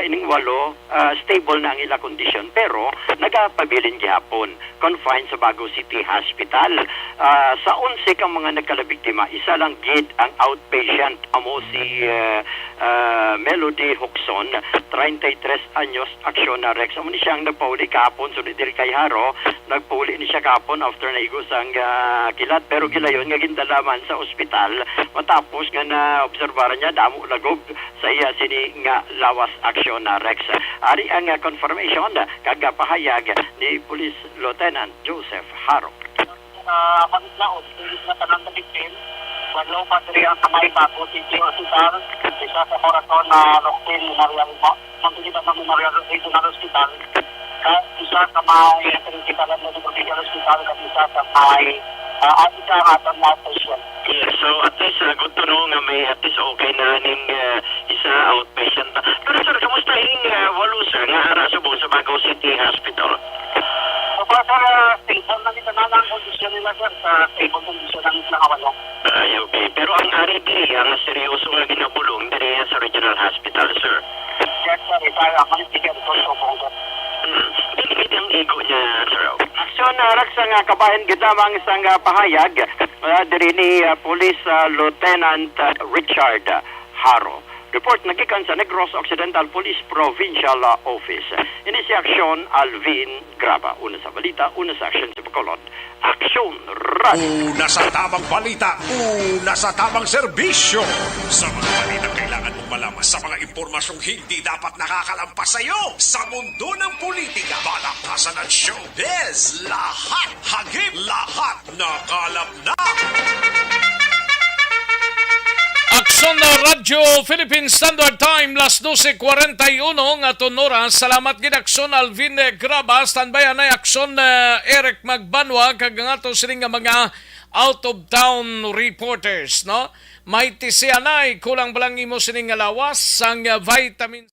ining walo stable na ang ila kondisyon pero nagapabilin gihapon confined sa Bago City Hospital. Sa 11 kang mga nagkalabiktima isa lang gid ang outpatient amo si Melody Huxon 33 anyos aksyon na Rex. Amo ni siyang nagpauli kahapon sunod direk kay Haro nagpauli ni siya kahapon after na igos ang kilat pero gilayon nga gindalaman sa ospital matapos nga na obserbaran niya damo lagog sa iya sini nga lawas aksyon na Rex. Ari ang confirmation kag pahayag ni Police Lieutenant Joseph Haro. Maglaot, hindi na tanang na victim. Maglaot pa rin ang kamay Bago City Hospital. Isa sa Corazon na Locsin Memorial Regional Hospital. Isa sa may Teresita Regional Hospital at isa sa may Atikaraton na patient. Yeah, so at least good to know nga may at least okay na ning isa outpatient. Pero sir, kamusta yung walo sir nga ara sa Bago City Hospital? So para stable na nila na ang kondisyon nila sir sa stable kondisyon ng isang awalo. Ay, okay. Pero ang ari diri, ang seryoso nga ginabulong diri sa Regional Hospital, sir. Yes sir, ito ang manitigan ko sa Bago. Diligid ang ego niya, sir. Aksyon na raksa nga kabayan gitamang isang pahayag diri ni Police Lieutenant Richard Haro. Report nagikan sa Negros Occidental Police Provincial Office. Ini si Aksyon Alvin Graba. Una sa balita, una sa aksyon sa Bacolod. Aksyon Radio. Una sa tamang balita, una sa tamang serbisyo. Sa mga balita kailangan mong malaman sa mga impormasyong hindi dapat nakakalampas sa iyo. Sa mundo ng politika, balakasan at showbiz, lahat hagip, lahat nakalap na. Aksyon na Radyo Philippine Standard Time, las 12:41 nga tonora. Salamat gid Aksyon Alvin Graba. Standby na Aksyon Eric Magbanwa kag nga to sining nga mga out of town reporters, no? May tisianay kulang balang imo sining nga lawas sang vitamin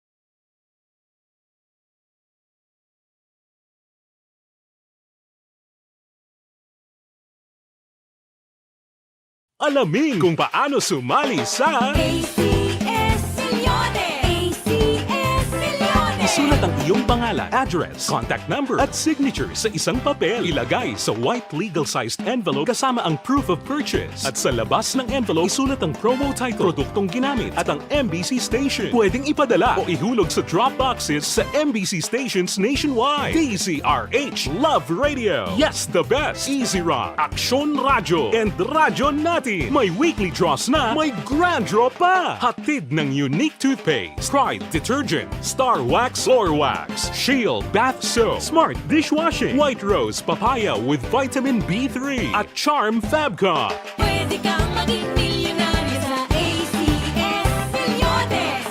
Alamin kung paano sumali sa ACS Milyones! ACS Milyones! Isulat ang iyong pangalan, address, contact number at signature sa isang papel. Ilagay sa white legal-sized envelope kasama ang proof of purchase. At sa labas ng envelope, isulat ang promo title, produktong ginamit at ang MBC station. Pwedeng ipadala o ihulog sa drop boxes sa MBC stations nationwide. DZRH Love Radio. Yes, the best. Easy Rock, Aksyon Radyo, and Radyo Natin. May weekly draws na, may grand draw pa. Hatid ng unique toothpaste, Pride Detergent, Star Wax Floor Wax, Shield Bath Soap, Smart Dishwashing, White Rose Papaya with Vitamin B3, at Charm Fabcon. Pwede kang maging milyonaryo sa ACS Milyones.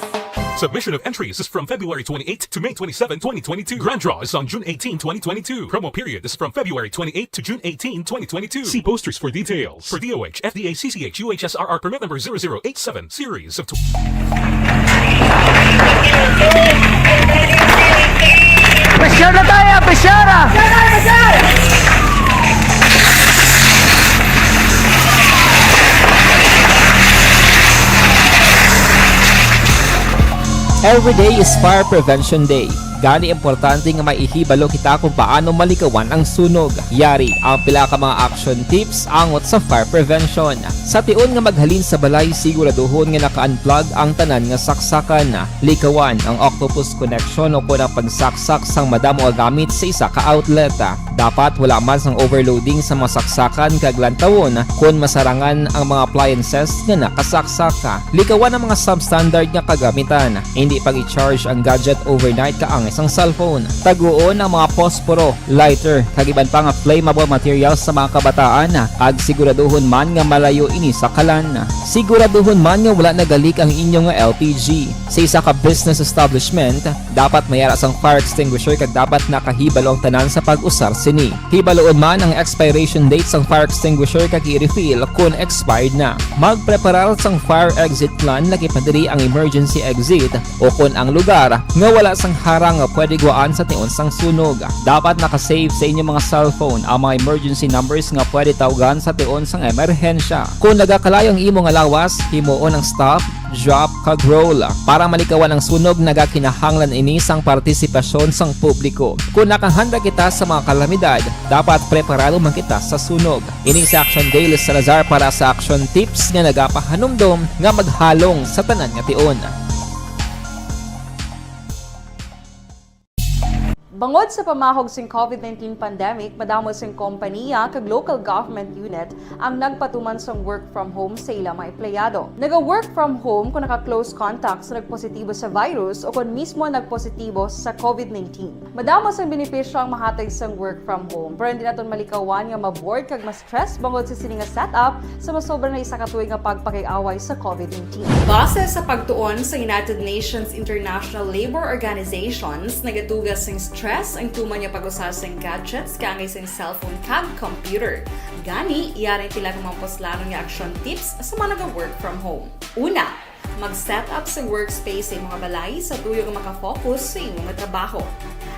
Submission of entries is from February 28 to May 27, 2022. Grand draw is on June 18, 2022. Promo period is from February 28 to June 18, 2022. See posters for details. For DOH, FDA, CCH, UHSRR permit number 0087, series of... Pressure na tayo, pressure! Every day is Fire Prevention Day. Gani importante nga maihibalo kita kung paano malikawan ang sunog. Yari ang pila ka mga action tips angot sa fire prevention. Sa tion nga maghalin sa balay, siguraduhon nga naka-unplug ang tanan nga saksakan. Likawan ang octopus connection o ang pagsaksak sang madamo nga gamit sa isa ka outlet. Dapat wala man sang overloading sa mga saksakan kag lantawon kung masarangan ang mga appliances nga nakasaksaka. Likawan ang mga substandard nga kagamitan. Hindi pag i-charge ang gadget overnight kaang isang cellphone. Taguon ang mga posporo, lighter, kag iban pa nga flammable materials sa mga kabataan. Ag siguraduhon man nga malayo ini sa kalan. Siguraduhon man nga wala nagalik ang inyong LPG. Sa isa ka business establishment, dapat mayara sang fire extinguisher kag dapat nakahibalo ang tanan sa pag-usar sini. Hibaloon man ang expiration date sang fire extinguisher kag i-refill kung expired na. Magpreparar sang fire exit plan lagi padiri ang emergency exit o kung ang lugar nga wala sang harang nga pwede guaan sa tion sang sunog. Dapat nakasave sa inyong mga cellphone ang mga emergency numbers nga pwede tawagan sa tion sang emerhensya. Kung nagakalayo ang imong alawas, himuon ang stop, drop, kag roll. Para malikawan ang sunog, nagakinahanglan ini sang partisipasyon sang publiko. Kung nakahanda kita sa mga kalamidad, dapat preparado man kita sa sunog. Ini sa Action Day Salazar para sa action tips nga nagapahanumdom nga maghalong sa tanan nga tion. Bangod sa pamahog sing COVID-19 pandemic, madamo sing kompanya kag local government unit ang nagpatuman sang work from home sa ilang mga empleyado. Naga-work from home kung naka-close contact sa nagpositibo sa virus o kung mismo nagpositibo sa COVID-19. Madamo sang benepisyo ang mahatag sang work from home, pero hindi naton malikawan nga maboard kag ma-stress bangod sa sini nga setup sa masobra na isa ka tuig nga pagpakiaway sa COVID-19. Base sa pagtuon sa United Nations International Labour Organizations, nagatugas sing stress ang tuman niya pag-usar sa gadgets kangay sa cellphone kag computer. Gani, iyaring pila ng mga poslanong nga action tips sa mga nag-work from home. Una, mag-set up sa workspace sa mga balay sa tuyo nga makafocus sa imong trabaho.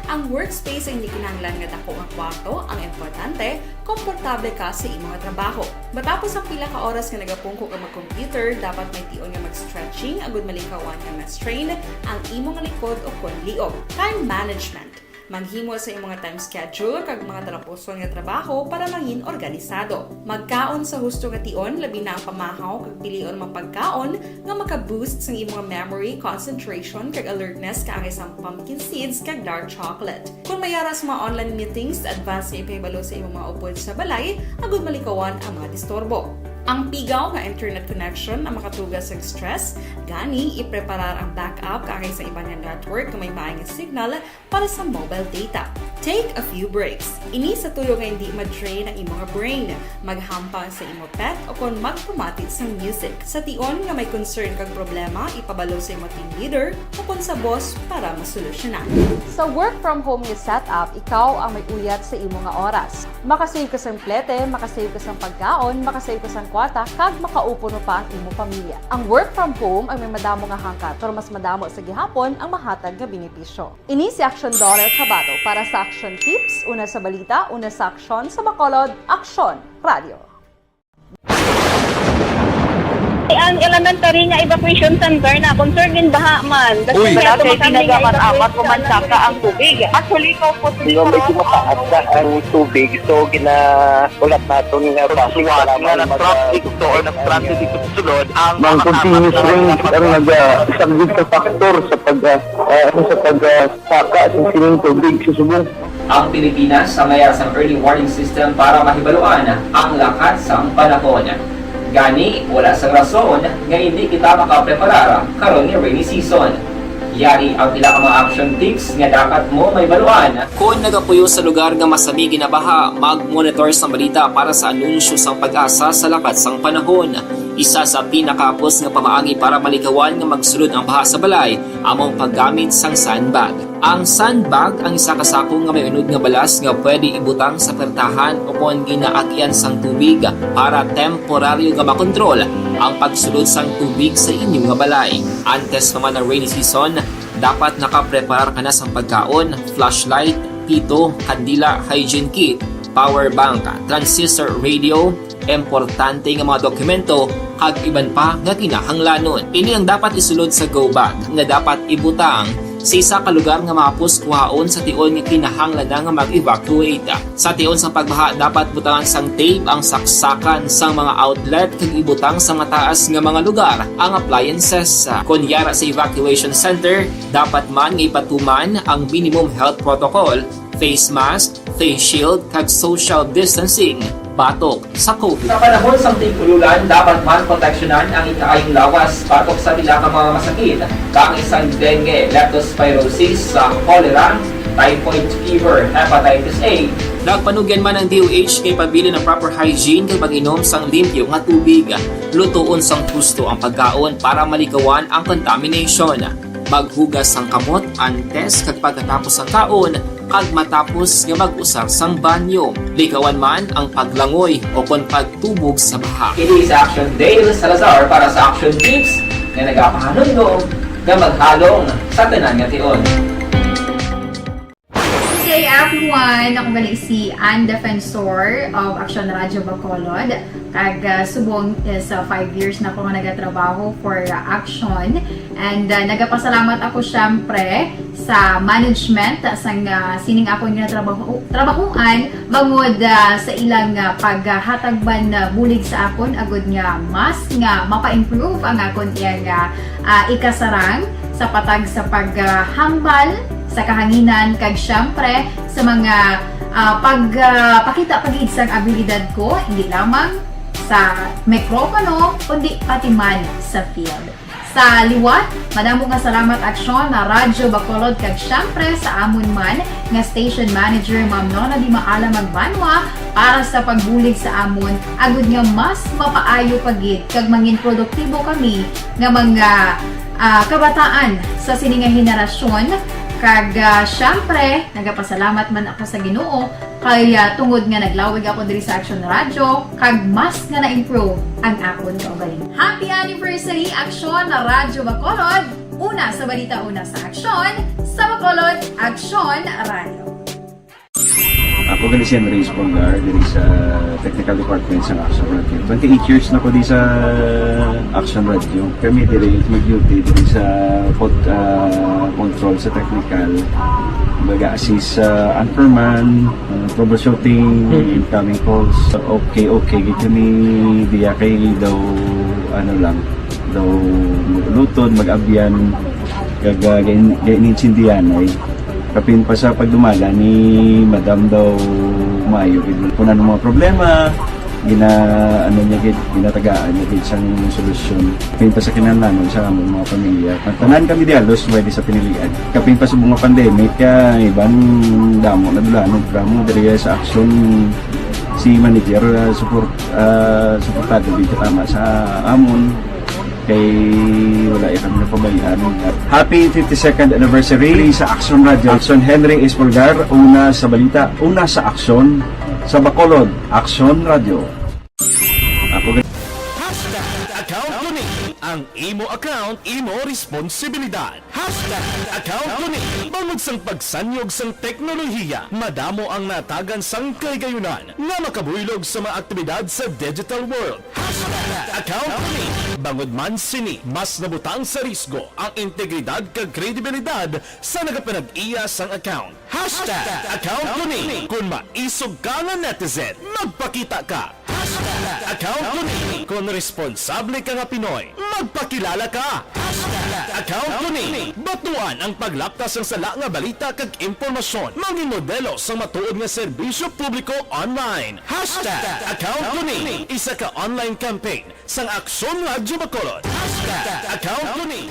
Ang workspace ay hindi kinahanglan nga dako ang kwarto, ang importante, komportable ka sa imong trabaho. Matapos ang pila ka oras nga nagapungko ka mag-computer, dapat may tion nga mag-stretching agud malikawan nga ma-strain ang imong likod o kon liog. Time management. Maghimo sa imong time schedule kag mga tarapuson nga trabaho para maging organisado. Magkaon sa husto nga tion, labi na ang pamahaw kag pilion mapagkaon nga maka-boost sa imong memory, concentration kag alertness kaangay sa pumpkin seeds kag dark chocolate. Kung mayaras mga online meetings, advance nga ipahibalo sa imong mga upod sa balay, agud malikawan ang mga disturbo. Ang pigaw nga internet connection ang makatugas sa stress, gani ipreparar ang backup kaangay sa ibang network kung may maayong signal para sa mobile data. Take a few breaks. Ini sa tuyo nga hindi ma-drain ang imong brain. Maghampang sa imong pet o kung magpumatit sa music. Sa tion nga may concern kag problema, ipabalo sa imong team leader o kung sa boss para masolusyonan. Sa work from home nga setup, ikaw ang may uyat sa imong nga oras. Makasave ka sa plete, makasave ka sa pagkaon, makasave ka sa kwarta, kag makaupo no pa ang imong pamilya. Ang work from home ay may madamo nga hangkat, pero mas madamo sa gihapon ang mahatag nga benepisyo. Ini si Action Dollar Cabato para sa Action Tips, una sa balita, una sa aksyon, sa Bacolod, Aksyon Radio. Ang elementary nga evacuation center na concern din baha man. Uy, kaya kay pinagamat-amat kumansaka ang tubig. Actually, ko po Hindi medyo mataas na ang tubig. So, ulat natin nga Pagsuwat nga ng traffic to or ng traffic dito sa sulod ang Mang continuous rain ang isang sa factor sa pagsaka sa sining tubig sa subong. Ang Pilipinas sa mayroon sa early warning system para mahibaluan ang lakas sa panahon. Gani, wala sa rason nga hindi kita makapreparar karon ni rainy season. Yari ang pila ka mga action tips nga dapat mo may baluan. Kung nagapuyo sa lugar nga masami ginabaha, mag-monitor sa balita para sa anunsyo sang pag-asa sa lakas sang panahon. Isa sa pinakapos nga pamaagi para malikawan nga magsulod ang baha sa balay, among paggamit sang sandbag. Ang sandbag ang isa ka sako nga may unod nga balas nga pwede ibutang sa pertahan upon ginaagyan sang tubig para temporaryo nga makontrol ang pagsulod sang tubig sa inyong nga balay. Antes naman ng rainy season, dapat nakapreparar ka na sang pagkaon, flashlight, pito, kandila, hygiene kit, power bank, transistor radio, importante nga mga dokumento kag iban pa nga kinahanglanon. Ini ang dapat isulod sa go bag nga dapat ibutang sa isa ka lugar nga mapus kuhaon sa tion nga kinahanglan nga mag-evacuate. Sa tion sa pagbaha dapat butangan sang tape ang saksakan sang mga outlet kag ibutang sa mataas nga mga lugar ang appliances. Kunyara sa evacuation center, dapat man nga ipatuman ang minimum health protocol, face mask, face shield kag social distancing batok sa COVID. Sa panahon sa tig-ululan, dapat man proteksyonan ang ikaayong lawas batok sa pila ka mga masakit, kang isang dengue, leptospirosis, cholera, typhoid fever, hepatitis A. Nagpanugyan man ang DOH kay pabili ng proper hygiene kay pag-inom sang limpyo nga tubig. Lutuon sang gusto ang pagkaon para malikawan ang contamination. Maghugas sang kamot antes kag pagkatapos ang kaon kag matapos nga mag-usar sang banyo. Likawan man ang paglangoy o kon pagtubog sa baha. Kini sa Action Dale Salazar para sa Action Tips nga nagapahanundong nga maghalong sa tanan nga tion. Good day everyone! Ako gali si Ann Defensor of Action Radio Bacolod. Kag subong sa 5 years na ako nga nagatrabaho for Action. And nagapasalamat ako syempre sa management sang sining ako nga trabahuan bangod sa ilang paghatagban bulig sa akon agud nga mas nga mapa-improve ang akon iyang ikasarang sa patag sa paghambal sa kahanginan kag syempre sa mga pagpakita pagid sang abilidad ko hindi lamang sa mikropono kundi pati man sa field. Sa liwat, madamo nga salamat Aksyon na Radyo Bacolod kag syempre sa amon man nga station manager Ma'am Nona Di Maala Magbanwa para sa pagbulig sa amon agud nga mas mapaayo pagid kag mangin produktibo kami nga mga kabataan sa sininga henerasyon. Kag syempre, nagapasalamat man ako sa Ginoo kay tungod nga naglawig ako diri sa Action Radio kag mas nga na-improve ang akon kaugaling. Happy anniversary Action na Radyo Bacolod! Una sa balita, una sa Action, sa Bacolod, Action Radio. Ako gali si Henry Espongar diri sa Technical Department sa Action Radio. 28 years na ko di sa Action Radio. Kami diri mag-duty diri sa control sa technical. Mag-assist sa anchorman, troubleshooting, incoming calls. Okay, gito ni diya kay daw lutod, mag-abyan, ganinsindihan ay kapin pa sa pagdumala ni Madam daw Mayo kung ano mga problema ginatagaan niya isang solusyon kapin pa sa kinananon sa among mga pamilya tanan kami dialos pwede sa pinilian kapin pa sa mga pandemic ibang damo na dulanon programo diri sa Action si manager suportado dito tama sa amon kay wala kami napabayaan. Happy 52nd anniversary sa Action Radio. Action Henry Espongar, una sa balita, una sa Action, sa Bacolod, Action Radio. Ako Ang imo account, imo responsibilidad. #account ko ni. Bangod sang pagsanyog sang teknolohiya, madamo ang natagan sang kaygayunan nga makabuylog sa mga aktibidad sa digital world. #account ko ni. Bangod man sini, mas nabutang sa risgo ang integridad kag kredibilidad sa nagapanag-iya sang account. #account ko ni. Kung maisog ka nga netizen, magpakita ka. #account ko ni. Kung responsable ka nga Pinoy, magpakilala ka. #account ko ni. Batuan ang paglaptas ng sala nga balita kag impormasyon. Mangin modelo sa matuod nga serbisyo publiko online. #account ko ni. Isa ka online campaign sang Aksyon Radyo Bacolod. #account ko ni.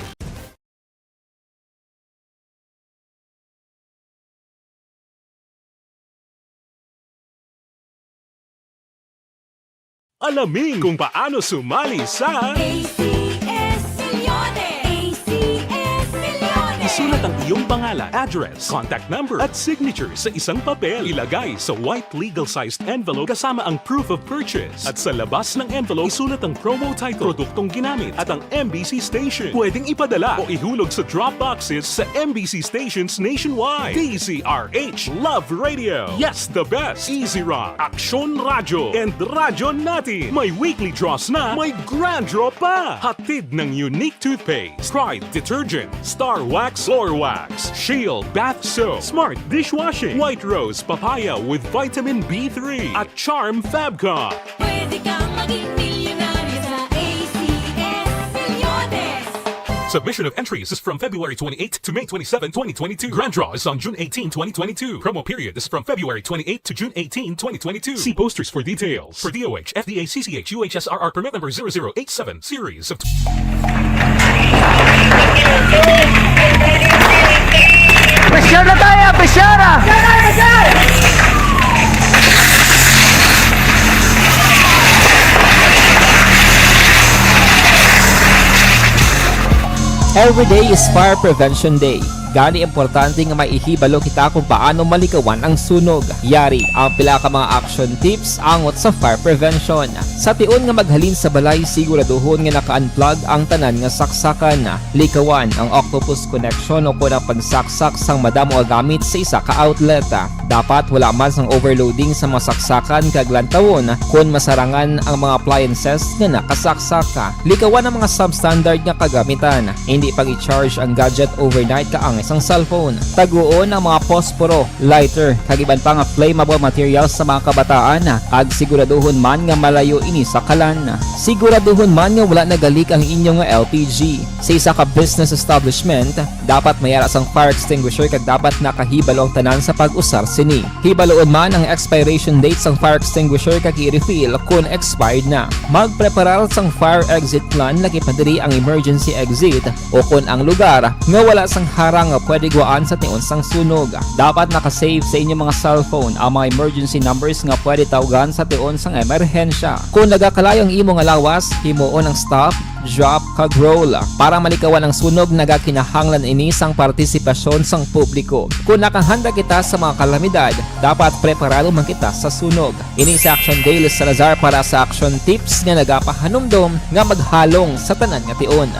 Alamin kung paano sumali sa ACS Milyones! ACS Milyones! Isulat ang iyong pangalan, address, contact number at signature sa isang papel. Ilagay sa white legal-sized envelope kasama ang proof of purchase. At sa labas ng envelope, isulat ang promo title, produktong ginamit at ang MBC station. Pwedeng ipadala o ihulog sa drop boxes sa MBC stations nationwide. DZRH Love Radio. Yes, the best. Easy Rock, Aksyon Radyo, and Radyo Natin. May weekly draws na, may grand draw pa. Hatid ng unique toothpaste, Pride Detergent, Star Wax Floor Wax, Shield Bath Soap, Smart Dishwashing, White Rose Papaya with Vitamin B3, at Charm Fabcon. Pwede kang maging milyonaryo sa ACS Milyones! Submission of entries is from February 28 to May 27, 2022. Grand draw is on June 18, 2022. Promo period is from February 28 to June 18, 2022. See posters for details. For DOH, FDA, CCH, UHSRR permit number 0087, series of... Pressure na tayo! Pressure na! Every day is Fire Prevention Day. Gani importante nga maihibalo kita kung paano malikawan ang sunog. Yari ang pila ka mga action tips angot sa fire prevention. Sa tion nga maghalin sa balay, siguraduhon nga naka-unplug ang tanan nga saksakan. Likawan ang octopus connection o ang pagsaksak sang madamo nga gamit sa isa ka outlet. Dapat wala man sang overloading sa mga saksakan kag lantawon kung masarangan ang mga appliances nga nakasaksaka. Likawan ang mga substandard nga kagamitan. Hindi pag i-charge ang gadget overnight kaang isang cellphone. Taguon ang mga posporo, lighter, kag iban pa nga flammable materials sa mga kabataan. Ag siguraduhon man nga malayo ini sa kalan. Siguraduhon man nga wala nagalik ang inyong LPG. Sa isa ka business establishment, dapat mayara sang fire extinguisher kag dapat nakahibalo ang tanan sa pag-usar sini. Hibaloon man ang expiration date sang fire extinguisher kag i-refill kung expired na. Magpreparar sang fire exit plan lagi pa diri ang emergency exit o kung ang lugar nga wala sang harang nga pwede guaan sa tion sang sunog. Dapat nakasave sa inyong mga cellphone ang mga emergency numbers nga pwede tawagan sa tion sang emerhensya. Kung nagakalayo ang imong lawas, himuon ang stop, drop, kag roll. Para malikawan ang sunog, nagakinahanglan ini sang partisipasyon sang publiko. Kung nakahanda kita sa mga kalamidad, dapat preparado man kita sa sunog. Ini sa Action Day Salazar para sa action tips nga nagapahanumdom nga maghalong sa tanan nga tion.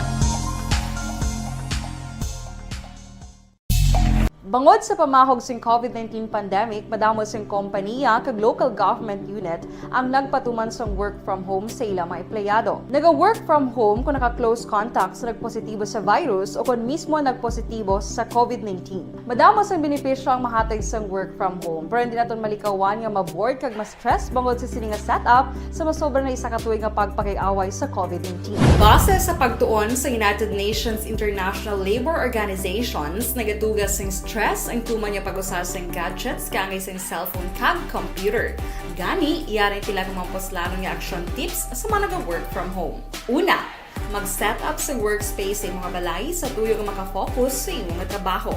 Bangod sa pamahog sing COVID-19 pandemic, madamo sing kompanya kag local government unit ang nagpatuman sang work from home sa ilang mga empleyado. Naga-work from home kung naka-close contact sa nagpositibo sa virus o kung mismo nagpositibo sa COVID-19. Madamo sang benepisyo ang mahatag sang work from home, pero hindi naton malikawan nga maboard kag ma-stress bangod sa sini nga setup sa masobra na isa ka tuig nga pagpakiaway sa COVID-19. Base sa pagtuon sa United Nations International Labour Organizations, nagatugas sing stress ang tuman niya pag-usar sa gadgets kangay sa cellphone kag computer. Gani, iyaring tila ng mga poslano nga action tips sa mga nag-work from home. Una, mag-set up sa workspace sa mga balay sa tuyo nga makafocus sa imong trabaho.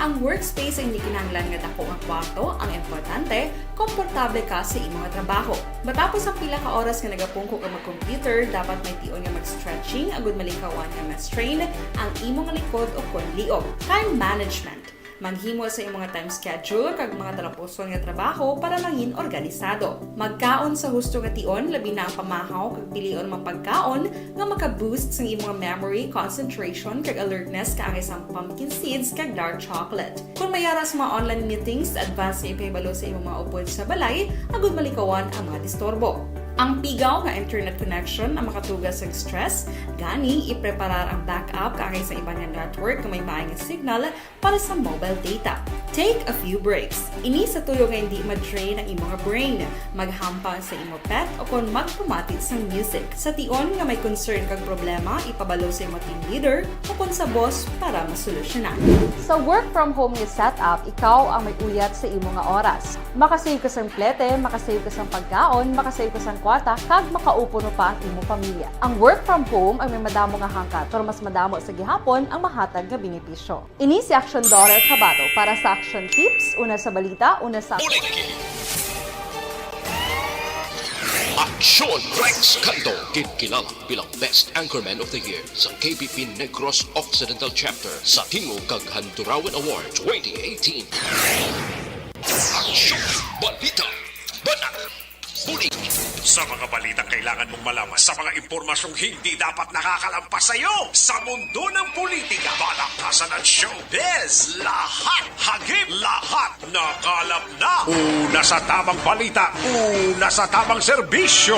Ang workspace ay hindi kinahanglan nga dako ang kwarto, ang importante, komportable ka sa imong trabaho. Matapos ang pila ka oras nga nagapungko ka mag-computer, dapat may tion nga mag-stretching agud malikawan nga ma-strain ang imong likod o kon liog. Time management. Manghimo sa imong mga time schedule kag mga talapuson nga trabaho para langin organisado. Magkaon sa husto nga tion, labi na ang pamahaw kag pilion mga pagkaon nga maka-boost sa imong memory, concentration kag alertness kaangay sa pumpkin seeds kag dark chocolate. Kung mayaras mga online meetings, advance nga ipahibalo sa imong mga upod sa balay, agud malikawan ang mga disturbo. Ang pigaw nga internet connection ang makatugas sa stress, gani ipreparar ang backup kaangay sa ibang nga network nga may maayong signal para sa mobile data. Take a few breaks. Ini sa tuyo nga hindi ma-drain ang imong brain, maghampang sa imong pet o kung magpumatit sa music. Sa tion nga may concern kag problema, ipabalo sa imong team leader o kung sa boss para masolusyonan. Sa work from home nga setup, ikaw ang may uyat sa imong nga oras. Makasave ka sa plete, makasave ka sa pagkaon, makasave ka sa kwata, kag makaupo no pa ang imong pamilya. Ang work from home ay may madamo nga hangkat, pero mas madamo sa gihapon ang mahatag nga benepisyo. Ini si Action Dollar Kabato para sa action tips, una sa balita, una sa Aksyon Rex Kanto, kilala bilang Best Anchorman of the Year sa KPP Negros Occidental Chapter sa Tingog kag Handurawan Award 2018. Aksyon Balita Banak Bulig. Sa mga balitang kailangan mong malaman, sa mga impormasyong hindi dapat nakakalampas sa iyo, sa mundo ng politika, balakasan ng showbiz, lahat hagip, lahat nakalap na. Una sa tamang balita, una sa tamang serbisyo.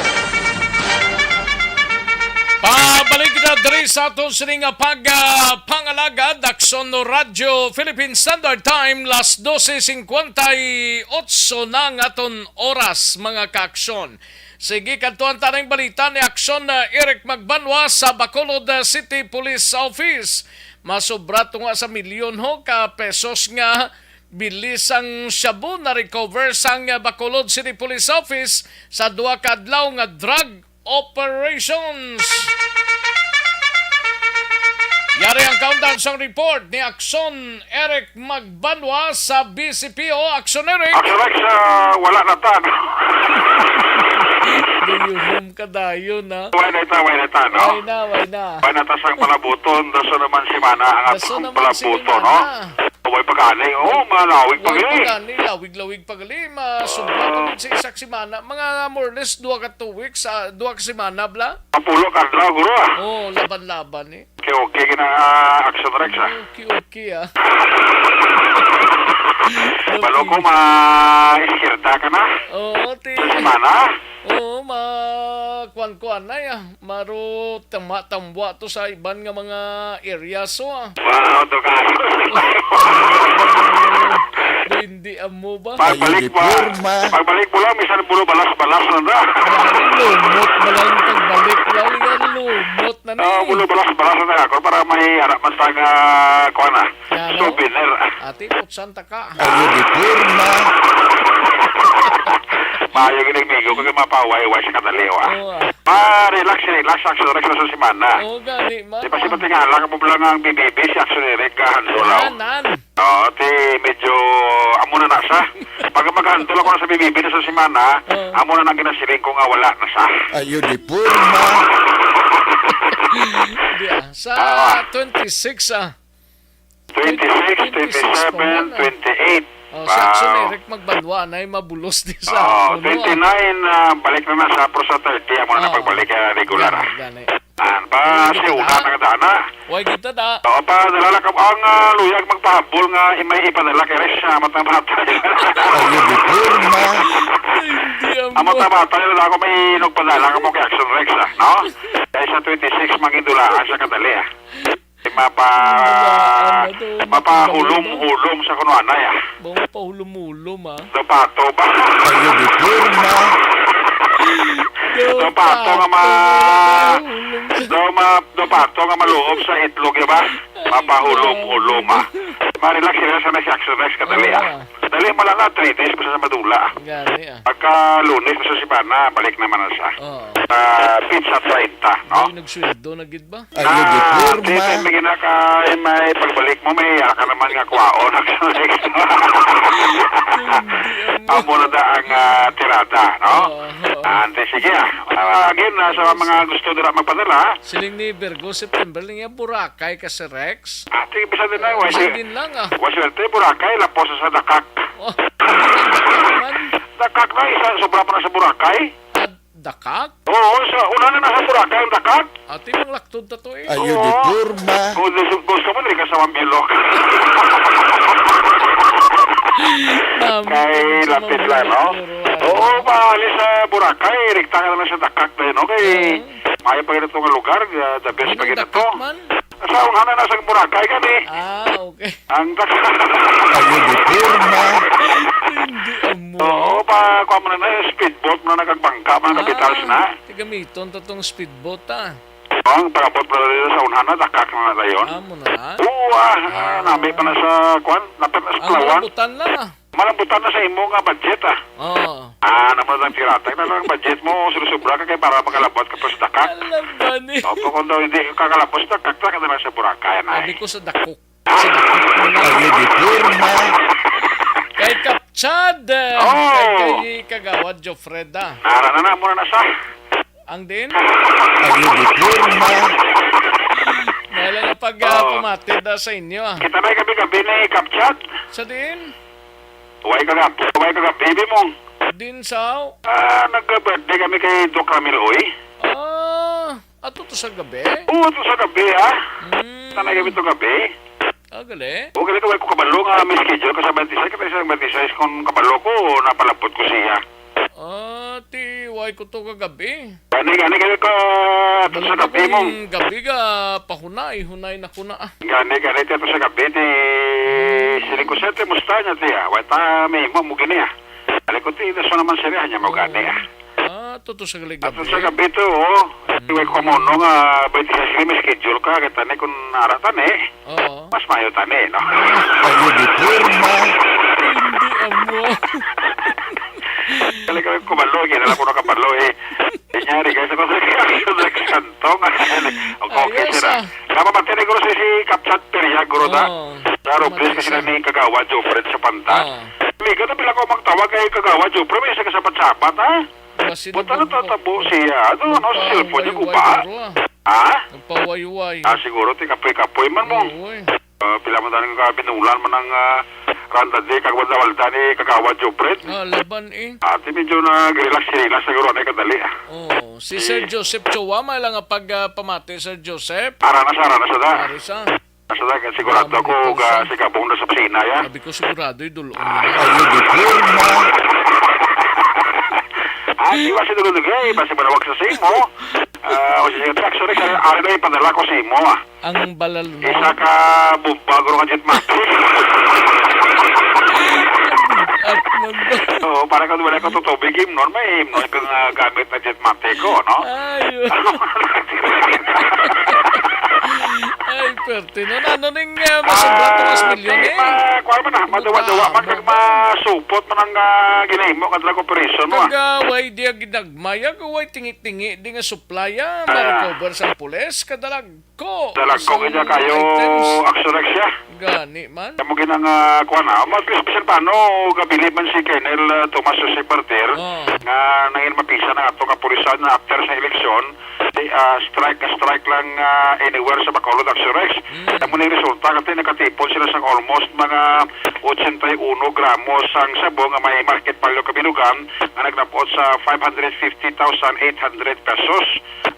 Pabalik na diri sa aton sining pangalaga Dakson no Radyo Philippine Standard Time las 12:58 na nga aton oras mga kaaksyon. Sige kantuan tanang balita ni aksyon na Eric Magbanwa sa Bacolod City Police Office. Masobra to nga sa milyon ho ka pesos nga bilis ang shabu na recover sang Bacolod City Police Office sa duha ka adlaw nga drug operations. Yari ang countdown sa report ni Akson Eric Magbanwa sa BCPO. Akson Eric! Akson Rex, wala na tan. Duyuhom ka dayo na. Way na ta, no? Way na. Way na ta sang palabuton, daso naman si Mana ang atong palabuton, no? Way pagani, malawig pagali. Lawig pagali. Masubra sa isak si Mana. Mga more or less, 2 ka 2 weeks, 2 ka si Mana, bla? Papulo ka na, guro, Oh, laban-laban eh. Okay, gina Akson Rex, Okay, Balo ko ma-iskirta ka na? Oo, Si Mana? Oo, kuan na ya. Maro tambwa to sa iban nga mga areas so Wow, to ka. Hindi amo ba? Pagbalik mo lang, misan bulo balas-balas na na. Lumot na lang pagbalik lang yan. Lumot na na. Bulo balas-balas na ako para may harap man sa kuan na. Souvenir. Ati, putsanta ka. Maayo ginigmigo kag mapaway-way sa kadaliwa. Relax Action Rex sa semana. Oo, gani ma. Di pa si patingala ka mo lang ang BBB si Action Rex ka handulaw. Ti medyo amo na sa. Pag maghandol ako na sa BBB na sa semana, amo na nang ginasiling ko nga wala na sa. Ayo di purma. Sa 26 26, 27, 28. Sa Action Eric Magbanwa na mabulos di sa 29, balik na sa Pro sa 30. Amo na pagbalik regular. Gani. Si una na kadana. Way kita da. O pa dalala ka ang luyag magpahabol nga imay ipadala kay Res sa mata-mata. Ayo di purma. Mata-mata na ako may nagpadala ka mo kay Action Rex, no? Kaya sa 26 mangindulaan sa kadali. Mapahulom-hulom sa kuno anay. Bang pahulom-hulom Dapato ba? Ayo di purma. Dapato nga maluob sa itlog, ba? Mapahulom-hulom Marelax sila sa may Action Rex kadali. Dali mo lang 3 days basta sa madula. Gani Pagka Lunes basta si Bana, balik naman na siya. Pizza 30, no? Ay, nagsueldo na gid ba? Ayo di purma. May pagbalik mo, may ka naman nga kwaon. Amo na da ang tirada, no? Ante, sige. Again, sa mga gusto nila magpadala, Siling ni Virgo, September lang yung Boracay ka si Rex. ate, bisa din na. Isa din lang Waswerte, Boracay, lapos sa Dakak. Dakak na, isa, sobra pa na sa Boracay. Dakak? Oo, una na nasa Boracay ang Dakak. Ati mong laktod na to eh. Ayo di Purma. Kung gusto mo, rin ka sa Mambilok. Kay lapis lang, no? Oo, maalis sa Boracay, rikta ka na sa Dakak na yun, okay? Maya pa ganito nga lugar, the best pa ganito. Sa unganan na sa Boracay gani. Okay. Ang Dakak. Ayo di Purma. Oo, pa kuha mo na na, speedboat mo na nagagbangka, mga kapitals na. Gamiton to tong speedboat Ang pagabot pa dito sa unhanan, Dakak na na yun. Amo na. Oo, nami pa na sa, kuhan, napit na sa Ang Palawan. malambutan lang Malambutan na sa imo nga budget Oo. Naman lang tiratay na lang budget mo, sulusubra ka kay para makalabot ka pa sa Dakak. Alam ba ni? Opo, kung daw hindi ka kakalabot sa Dakak, ka na lang sa Boracay na. Sabi ko sa dakok. Ayo di Purma. Kay Kapchad. Kay Kagawad Jofreda. Nara na muna na sa. Ang din? Ayo di Purma. Dahil na pag pumatid sa inyo Kita may gabi-gabi na Kapchad. Sa din? Huwag ka baby mo. Din sa? Nag-birthday kami kay Doc Ramiloy. Ato to sa gabi? Oo, to sa gabi ha. Tanay kami to gabi. Gali? O gali ko kabalo nga may schedule ko sa 26. Kasi sa 26 kung kabalo ko, napalapot ko siya. Why ko to kagabi? Gani kayo ka to sa gabi mo. Gabi ka pahunay na kuna Gani to sa gabi di siling ko sete musta niya tiya. Wata may mo gini Alikot ti so naman sila niya mo gani Toto sa gabi. Ato sa gabi to Iway ko mo no nga 26 may schedule ka kita ni kung aratan mas mayo tani no. Ayo di Purma. Hindi amo. Kali ko kabalo gina na ko na kabalo Inyari guys ako sa kantong. Okay sila. Kama matini ko si Kapsat Periag guro da. Daro please kasi na ni Kagawa Jofred sa panta. Liga na pila ko magtawag kay Kagawa Jofred may isa kasapat-sapat Buta na tatabo siya. Ano sa cellphone niya ko ba? Nagpawayway. Siguro ti kapoy-kapoy man mo. Pila mo tanig kapinulan man ang Randa di kagwad-walda ni Kagawa Jofred. Laban Ati medyo nag-relax siguro na kadali si Sir Joseph Chowama lang ang pagpamati, Sir Joseph. Arana sa da. Arisa. Nasa da, sigurado ako si Kabong na sa pisina yan. Sabi ko sigurado yung dulo. Ayo di Purma. Di ba si Dugay, basi malawag sa simo. Actually, ari na ipadala ko simo Ang balal mo. Isa ka bumba, guro ka jet mati. Oo, para ka wala ko tutubig himnon, may himnon kang gamit na jet mati ko, no? Ay, pertino na. Ano ning masubra ito mas milyon Kuha mo na, madawa-dawa man kag masupot man ang ginahimo kadlag operation mo Kagaway di ginagmaya, kaway tingi-tingi di nga suplaya, ma-recover sa pulis, kadalag ko. Dalag ko kanya kayo Axorex siya. Gani man. Kamu ginang kuha na, mag-special paano, gabilib man si Colonel Tomas Jose Parter, nga nangin mapisa na ato kapulisan na after sa eleksyon, strike lang anywhere sa Bacolod Axorex. Kamu na yung resulta, kasi nakatipon sila sa almost mga 81 gramos ang sabong nga may market value kabilugan nga nagnapot sa 550,800 pesos.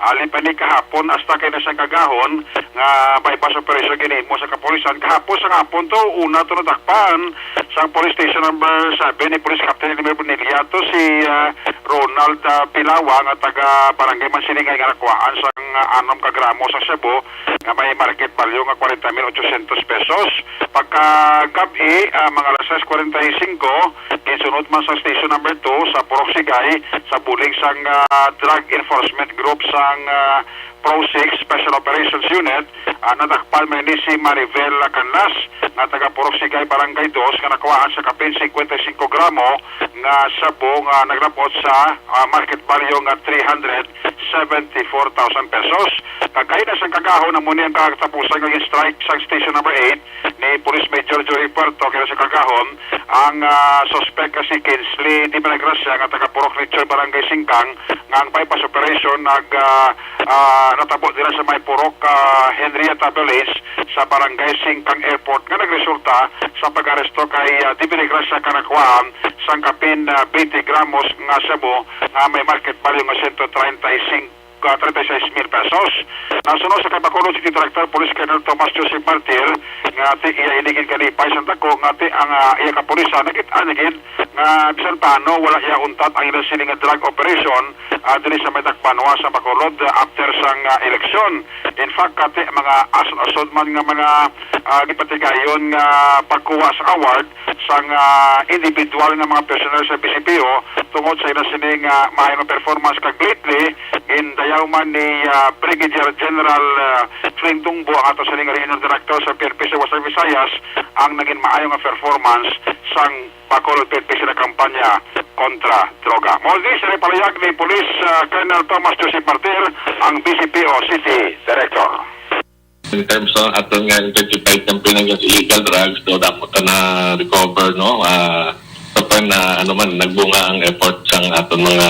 Alin pa ni kahapon hasta kay na siyang kagahon nga bypass operation ginimo sa kapulisan. Kahapon sa hapon to una to natakpan sa police station number 7 ni Police Captain Elimir Boniliato si Ronald Pilawa nga taga Barangay Mansiningay nga nakuhaan sa 6 ka gramos sa sabo nga may market value nga 40,800 pesos. Pagka-gabi, mga alas 6:45, gisunod man sa station number 2 sa Poroksigay sa buling sang Drug Enforcement Group sang Pro 6 Special Operations Unit, nadakpan man ni si Maribel Canlas nga taga Poroksigay Barangay 2 nga nakuhaan sa kapin 55 gramo nga sabong nagrapot sa market value nga 374,000 pesos. Kagaya na sa kagahon na muna ang katapusan ng strike sa station number 8 ni Police Major Joey Puerto kaya sa kagahon ang suspect kasi Kinsley Di Managracia nga taga Purok Richard Barangay Singkang nga ang bypass operation natabo nila sa may Purok Henrietta Village sa Barangay Singkang Airport nga nagresulta sa pag-aresto kay Di Managracia kanakuhaan sang kapin 20 gramos nga sabo nga may market value nga 36,000 pesos. Nasunod sa Bacolod City Director Police Colonel Thomas Joseph Martir nga ti iya iligid kalipay sa dako nga ti ang iya kapolisa nagit-anigid nga bisan paano wala iya untat ang ilang sining drug operation dili sa Medakpanwa sa Bacolod after sang eleksyon. In fact, kati mga asod-asod man nga mga gipatigayon nga pagkuha sa award sang individual nga mga personnel sa BCPO tungod sa ilang sining mahayang performance kag lately in dayaw man ni Brigadier General Fling Tungbo ang ato sa Regional Director sa PNP sa Western Visayas ang naging maayong nga performance sang Bacolod PNP na kampanya kontra droga. Muli sa palayag ni Police Colonel Thomas Joseph Martir, ang BCPO City Director. In terms of aton nga intensified campaign against illegal drugs, do dapat na recover no na nagbunga ang effort sang aton mga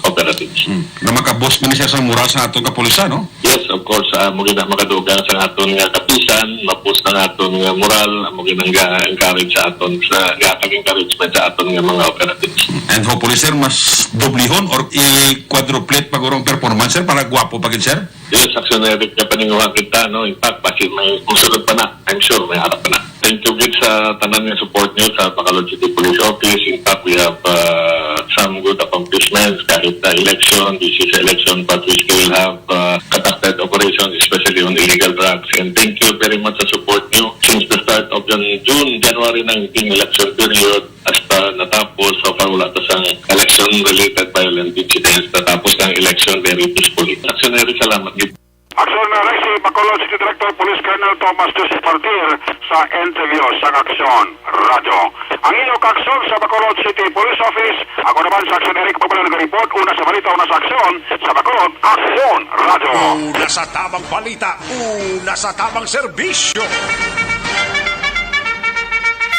cooperatives. Na makabos man siya sa moral sa aton kapulisan, no? Yes, of course, mo gina makadugang sa aton nga kapisan, mapus na aton nga moral, mo gina encourage sa aton sa encouragement sa aton nga mga operatives. And hopefully sir, mas doblihon or i-quadruplate pagurong performance sir para gwapo pagin sir? Yes, actionary ka paninguha kita, no? In fact, bakit may musulod pa na, I'm sure may harap pa na. Thank you good sa tanan nga support nyo sa Bacolod City Police Office. In fact, we have some good accomplishments kahit election, this is election, but we still have conducted operations, especially on illegal drugs. And thank you very much sa support nyo. Since the start of January ng election period, hasta natapos, so far wala to sang election-related violent incidents. Natapos ng election very peacefully. Actionary, salamat. Aksyon na rin si Bacolod City Director Police Colonel Thomas Joseph Martir sa interview sa Aksyon Radio. Ang inyong kaksyon sa Bacolod City Police Office, ako naman sa Aksyon Eric Pagpalan nag-report, una sa balita, una sa aksyon, sa Bacolod, Aksyon Radio. Una sa tamang balita, una sa tamang serbisyo.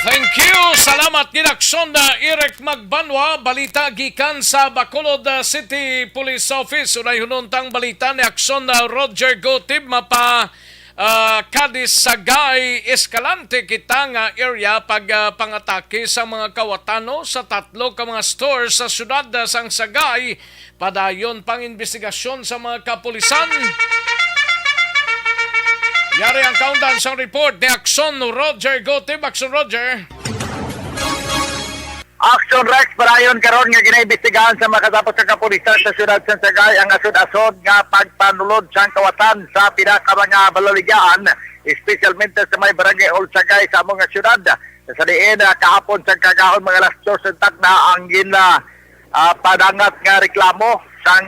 Thank you. Salamat Ginaksyon na Eric Magbanwa. Balita gikan sa Bacolod City Police Office. Unay hununtang balita ni Aksyon na Roger Gotib mapa Cadiz Sagay Escalante kita nga area pag pangatake sa mga kawatano sa 3 ka mga stores sa syudad sang Sagay. Padayon pang investigasyon sa mga kapulisan. Yari ang countdown sa report ni Aksyon Roger Gotib. Aksyon Roger. Action Rex parayon karon nga ginaimbestigahan sa makatapos sa kapulisan sa siyudad sa Sagay ang asod-asod nga pagpanulod sang kawatan sa pinaka mga balaligaan, especialmente sa may barangay Old Sagay sa among siyudad. Sa diin kahapon sa kagahon mga alas 2 na ang padangat nga reklamo sang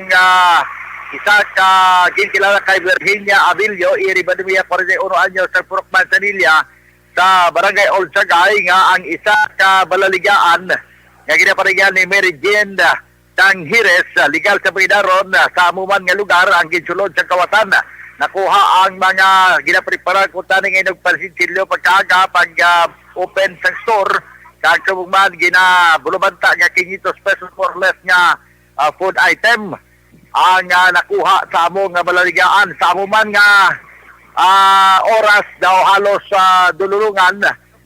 isa ka ginkilala kay Virginia Avilio, iribadumia 41 anyos sa Purok Manzanilla sa barangay Old Sagay nga ang isa ka balaligaan nga ginaparinggan ni Mary Jane Tanghires legal sa pagdaron sa amuman nga lugar ang ginsulod sa kawatan. Nakuha ang mga ginaprepara kung taning nagpansinsilyo pagkaaga pag open sa store kag kabugman ginabulubanta nga 500 pesos more or less nga food item ang nakuha sa among nga balaligaan sa amuman nga oras daw halos dululungan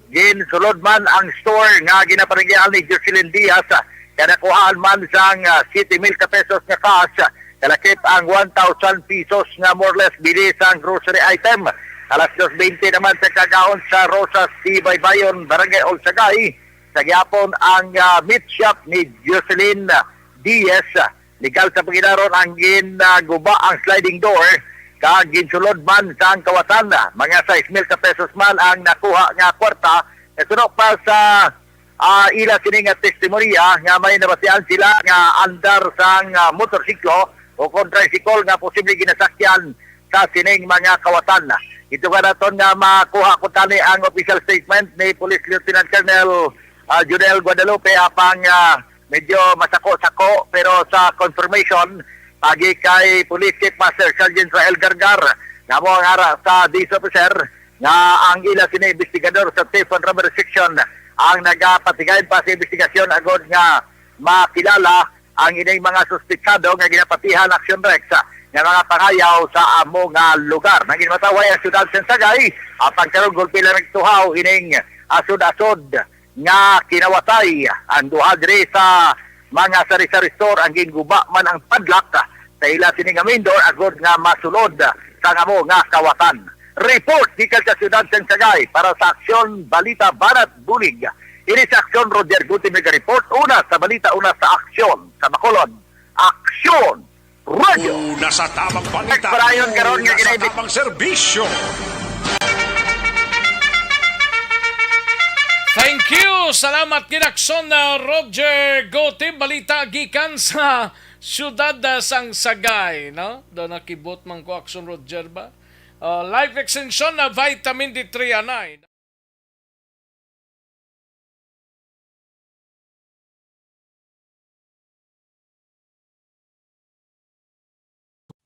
ginsulod man ang store nga ginaparigyan ni Jocelyn Diaz kanakuhaan man sang 7,000 pesos nga cash kalakip ang 1,000 pesos nga more or less bili sang grocery item. Alas 2:20 naman sa kagaon sa Rosas Baybayon Barangay Old Sagay sa gyapon ang meat shop ni Jocelyn Diaz legal sa paginaron ang ginaguba ang sliding door kag ginsulod man sa ang kawatan mga 6,000 pesos man ang nakuha nga kwarta. Ito pa sa ila sini nga testimonya nga may nabasihan sila nga andar sang motorsiklo o tricycle nga posible ginasakyan sa sining mga kawatan. Ito ka naton nga makuha ko tani ang official statement ni Police Lieutenant Colonel Junel Guadalupe apang medyo masako-sako pero sa confirmation pagi kay Police Chief Master Sergeant Rael Gargar nga mo ang ara sa this officer nga ang ila sina investigador sa safe and rubber section ang nagapatigayon pa sa investigasyon agad nga makilala ang ining mga suspitsado nga ginapatihan Action Rex nga mga pangayaw sa amo nga lugar. Naging mataway ang syudad Sensagay pagkaroon gulpi lang nagtuhaw ining asod-asod nga kinawatay ang duha diri sa mga sari-sari store ang ginguba man ang padlak sa ila sining amindor agad nga masulod sa amo nga kawatan. Report gikan sa syudad Sensagay para sa Aksyon Balita Banat Bulig. Ini sa Aksyon Roger Guti mega report una sa balita una sa Aksyon sa Bacolod. Aksyon Radio. Una sa tamang balita. Parayon karon nga Una sa tamang serbisyo. Thank you. Salamat kinakson na Roger Gotti. Balita gikan sa siyudad Sangsagay. No? Doon nakibot man ko Action Roger ba? Life extension na vitamin D3 anay.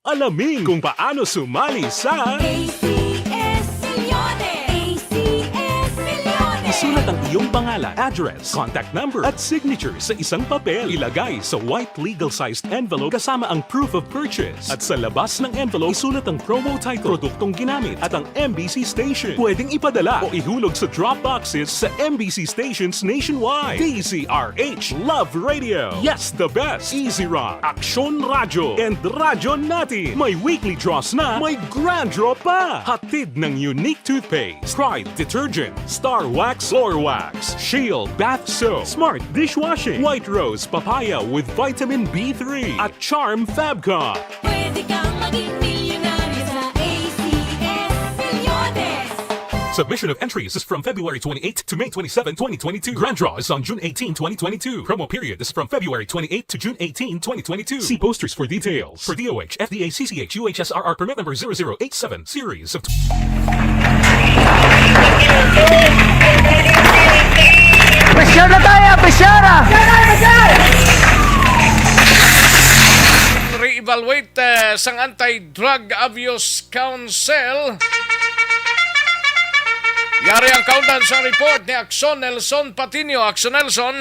Alamin kung paano sumali sa ACS Milyones! ACS Milyones! Isulat ang iyong pangalan, address, contact number at signature sa isang papel. Ilagay sa white legal-sized envelope kasama ang proof of purchase. At sa labas ng envelope, isulat ang promo title, produktong ginamit at ang MBC station. Pwedeng ipadala o ihulog sa drop boxes sa MBC stations nationwide. DZRH Love Radio. Yes, the best. Easy Rock, Aksyon Radio, and Radyo Natin. May weekly draws na, may grand draw pa. Hatid ng unique toothpaste, Pride Detergent, Star Wax Floor Wax, Shield Bath Soap, Smart Dishwashing, White Rose Papaya with Vitamin B3 at Charm Fabcon. Pwede kang maging milyonaryo sa ACS Milyones! Submission of entries is from February 28 to May 27, 2022. Grand draw is on June 18, 2022. Promo period is from February 28 to June 18, 2022. See posters for details. For DOH, FDA, CCH, UHSRR permit number 0087, series of... Pressure na tayo! Pressure! Re-evaluate sang Anti-Drug Abuse Council. Yari ang countdown sa report ni Aksyon Nelson Patinio. Aksyon Nelson.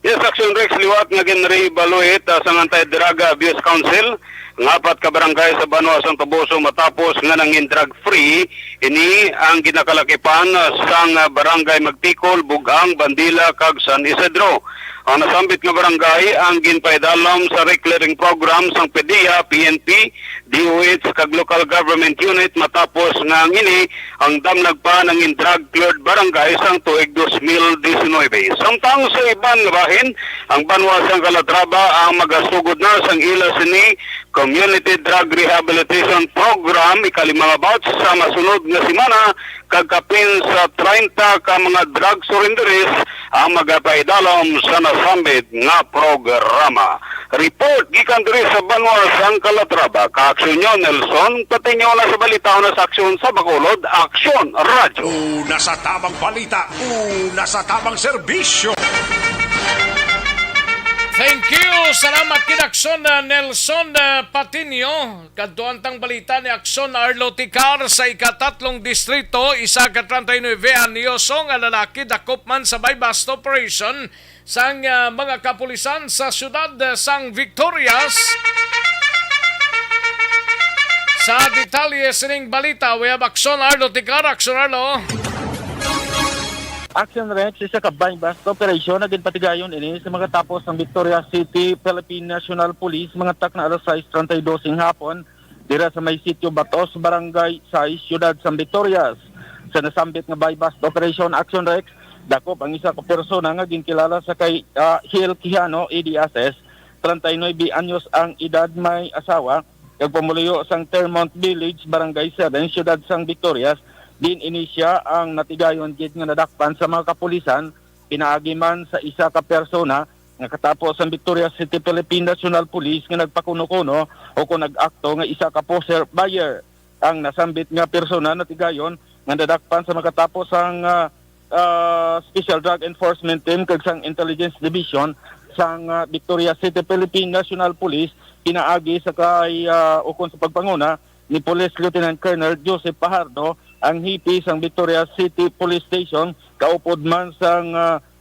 Yes, Action Rex liwat nga gin-re-evaluate sa Anti-Drug Abuse Council ng 4 ka barangay sa Banwa Santo Toboso matapos nga nangin drug-free ini ang ginakalakipan sang barangay Magtikol, Bugang, Bandila, kag San Isidro. Ang nasambit nga barangay ang ginpaidalam sa reclearing program sang PDEA, PNP, DOH kag local government unit matapos nga ngini ang damlag pa ng drug-cleared barangay sang tuig 2019. Samtang sa iban nga bahin, ang Banwa sang Calatrava ang magasugod na sang ila sini Community Drug Rehabilitation Program ikalimang batch sa masunod nga semana kagkapin sa 30 ka mga drug surrenderies ang magapaidalam sa nasambit nga programa. Report gikan diri sa Banwa sang Calatrava, Kaaksyon nyo Nelson Patinio na sa balita na sa Aksyon sa Bacolod, Aksyon Radio. Una sa tamang balita, una sa tamang serbisyo. Thank you. Salamat kinakson na Nelson Patinio. Kaduantang balita ni Akson Arlo Ticar sa ikatatlong distrito, isa ka 39 anyoso nga lalaki dakop man sa bypass operation sang mga kapulisan sa siyudad sang Victorias. Sa detalye sining balita, we have Akson Arlo Ticar. Akson Arlo. Action Rex isa ka bypass operation na ginpatigayon ini sa mga tapos ng Victoria City Philippine National Police mga tak na alas 6:32 hapon dira sa may sitio Batos, Barangay 6, Siyudad San Victorias. Sa nasambit nga bypass operation Action Rex, dakop ang isa ka persona nga ginkilala sa kay Hill Quijano, ADSS, 39 anyos ang edad, may asawa, kag pamuluyo sang Termont Village, Barangay 7, Siyudad San Victorias. Din inisya ang natigayon gid nga nadakpan sa mga kapulisan pinaagi man sa isa ka persona nga katapos ang Victoria City Philippine National Police nga nagpakuno-kuno o kung nag-akto nga isa ka poster buyer. Ang nasambit nga persona natigayon nga nadakpan sa mga katapos ang Special Drug Enforcement Team kag sang Intelligence Division sang Victoria City Philippine National Police pinaagi sa kay ukon sa pagpanguna ni Police Lieutenant Colonel Joseph Pajardo ang hipi sang Victoria City Police Station kaupod man sang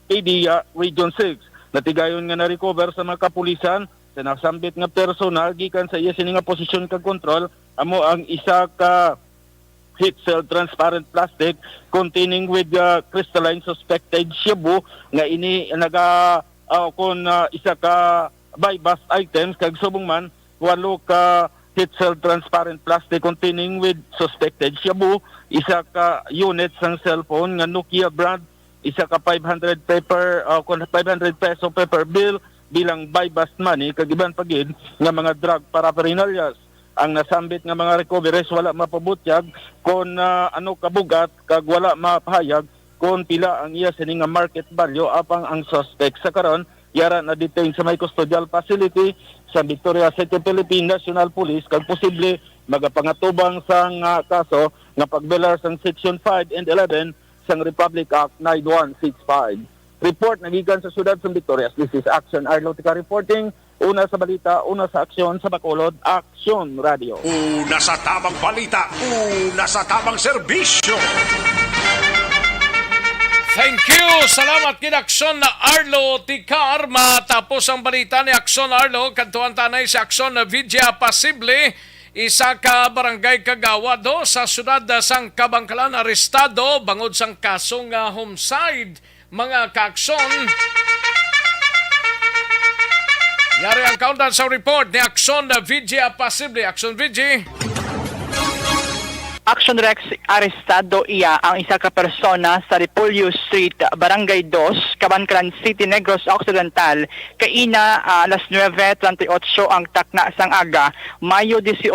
PD Region 6. Natigayon nga na-recover sa mga kapulisan sa nasambit nga personal gikan sa iya sini nga posisyon kag kontrol amo ang isa ka heat cell transparent plastic containing with crystalline suspected shabu nga ini isa ka buy bust items kag subong man 8 ka heat cell transparent plastic containing with suspected shabu, isa ka unit sang cellphone nga Nokia brand, isa ka 500 peso paper bill bilang buy bust money kag iban pagid nga mga drug paraphernalias. Ang nasambit nga mga recoveries wala mapabutyag kon ano kabugat kag wala mapahayag kon pila ang iya sini nga market value apang ang suspect sa karon yara na detain sa may custodial facility sa Victoria City Philippine National Police kag posible magapangatubang sang kaso nga pagbelar sang Section 5 and 11 sang Republic Act 9165. Report nagikan sa siyudad sa Victoria. This is Action Arlotica reporting. Una sa balita, una sa aksyon sa Bacolod, Action Radio. Una sa tamang balita, una sa tamang serbisyo. Thank you! Salamat kina Akson na Arlo Ticar. Matapos ang balita ni Akson Arlo, kantuan tanay si Akson na Vidya Pasible, isa ka barangay kagawado sa siyudad sang Kabangkalan, arestado bangod sang kasong homicide. Mga kaakson, yari ang countdown sa report ni Akson na Vidya Pasible. Akson Vidya. Action Rex, arestado iya ang isa ka persona sa Repolyo Street, Barangay 2, Cabancalan City, Negros Occidental. Kaina alas 9:38 ang takna sang aga, Mayo 18,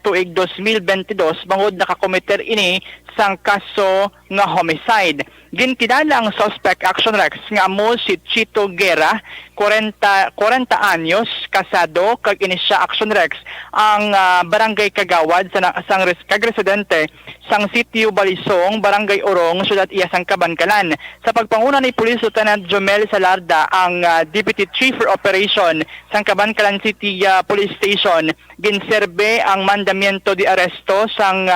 tuig 2022, bangod nakakomiter ini sang kaso nga homicide. Gintilala ang suspect Action Rex nga amo si Chito Guerra, 40 anyos, kasado, kag ini siya Action Rex ang barangay kagawad sang kagresidente sang sitio Balisong, Barangay Orong, siyudad iya sang Cabancalan. Sa pagpanguna ni Police Lieutenant Jomel Salarda, ang Deputy Chief for Operation sang Cabancalan City Police Station, ginserbe ang mandamiento di aresto sang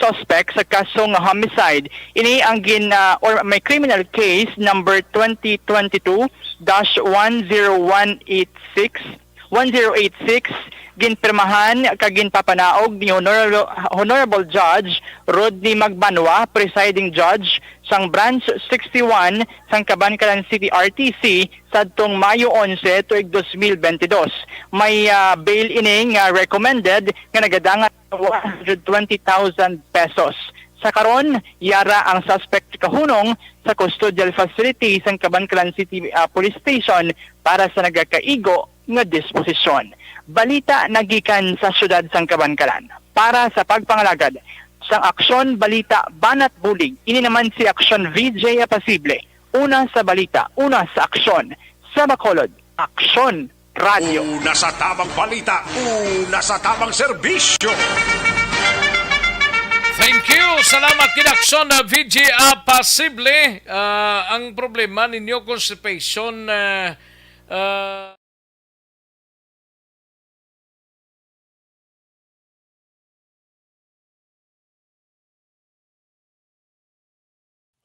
suspect sa kasong homicide. Ini ang may criminal case number 2022-10186 ginpirmahan kag ginpapanaog ni Honorable Judge Rodney Magbanwa, presiding judge sang Branch 61 sang Cabancalan City RTC sadtong Mayo 11 tuig 2022. May bail ining recommended nga nagadangan 120,000 pesos. Sa karon, yara ang suspect kahunong sa custodial facility sang Cabancalan City Police Station para sa nagakaigo nga disposisyon. Balita nagikan sa siyudad sang Cabancalan. Para sa pagpangalagad sang Aksyon Balita Banat Bulig, ini naman si Aksyon VJ Pasible. Una sa balita, una sa aksyon. Sa Bacolod, Aksyon Radio. Una sa tamang balita, una sa tamang serbisyo. Thank you! Salamat kina Akson na VJ Pasible. Ang problema ninyo, constipation,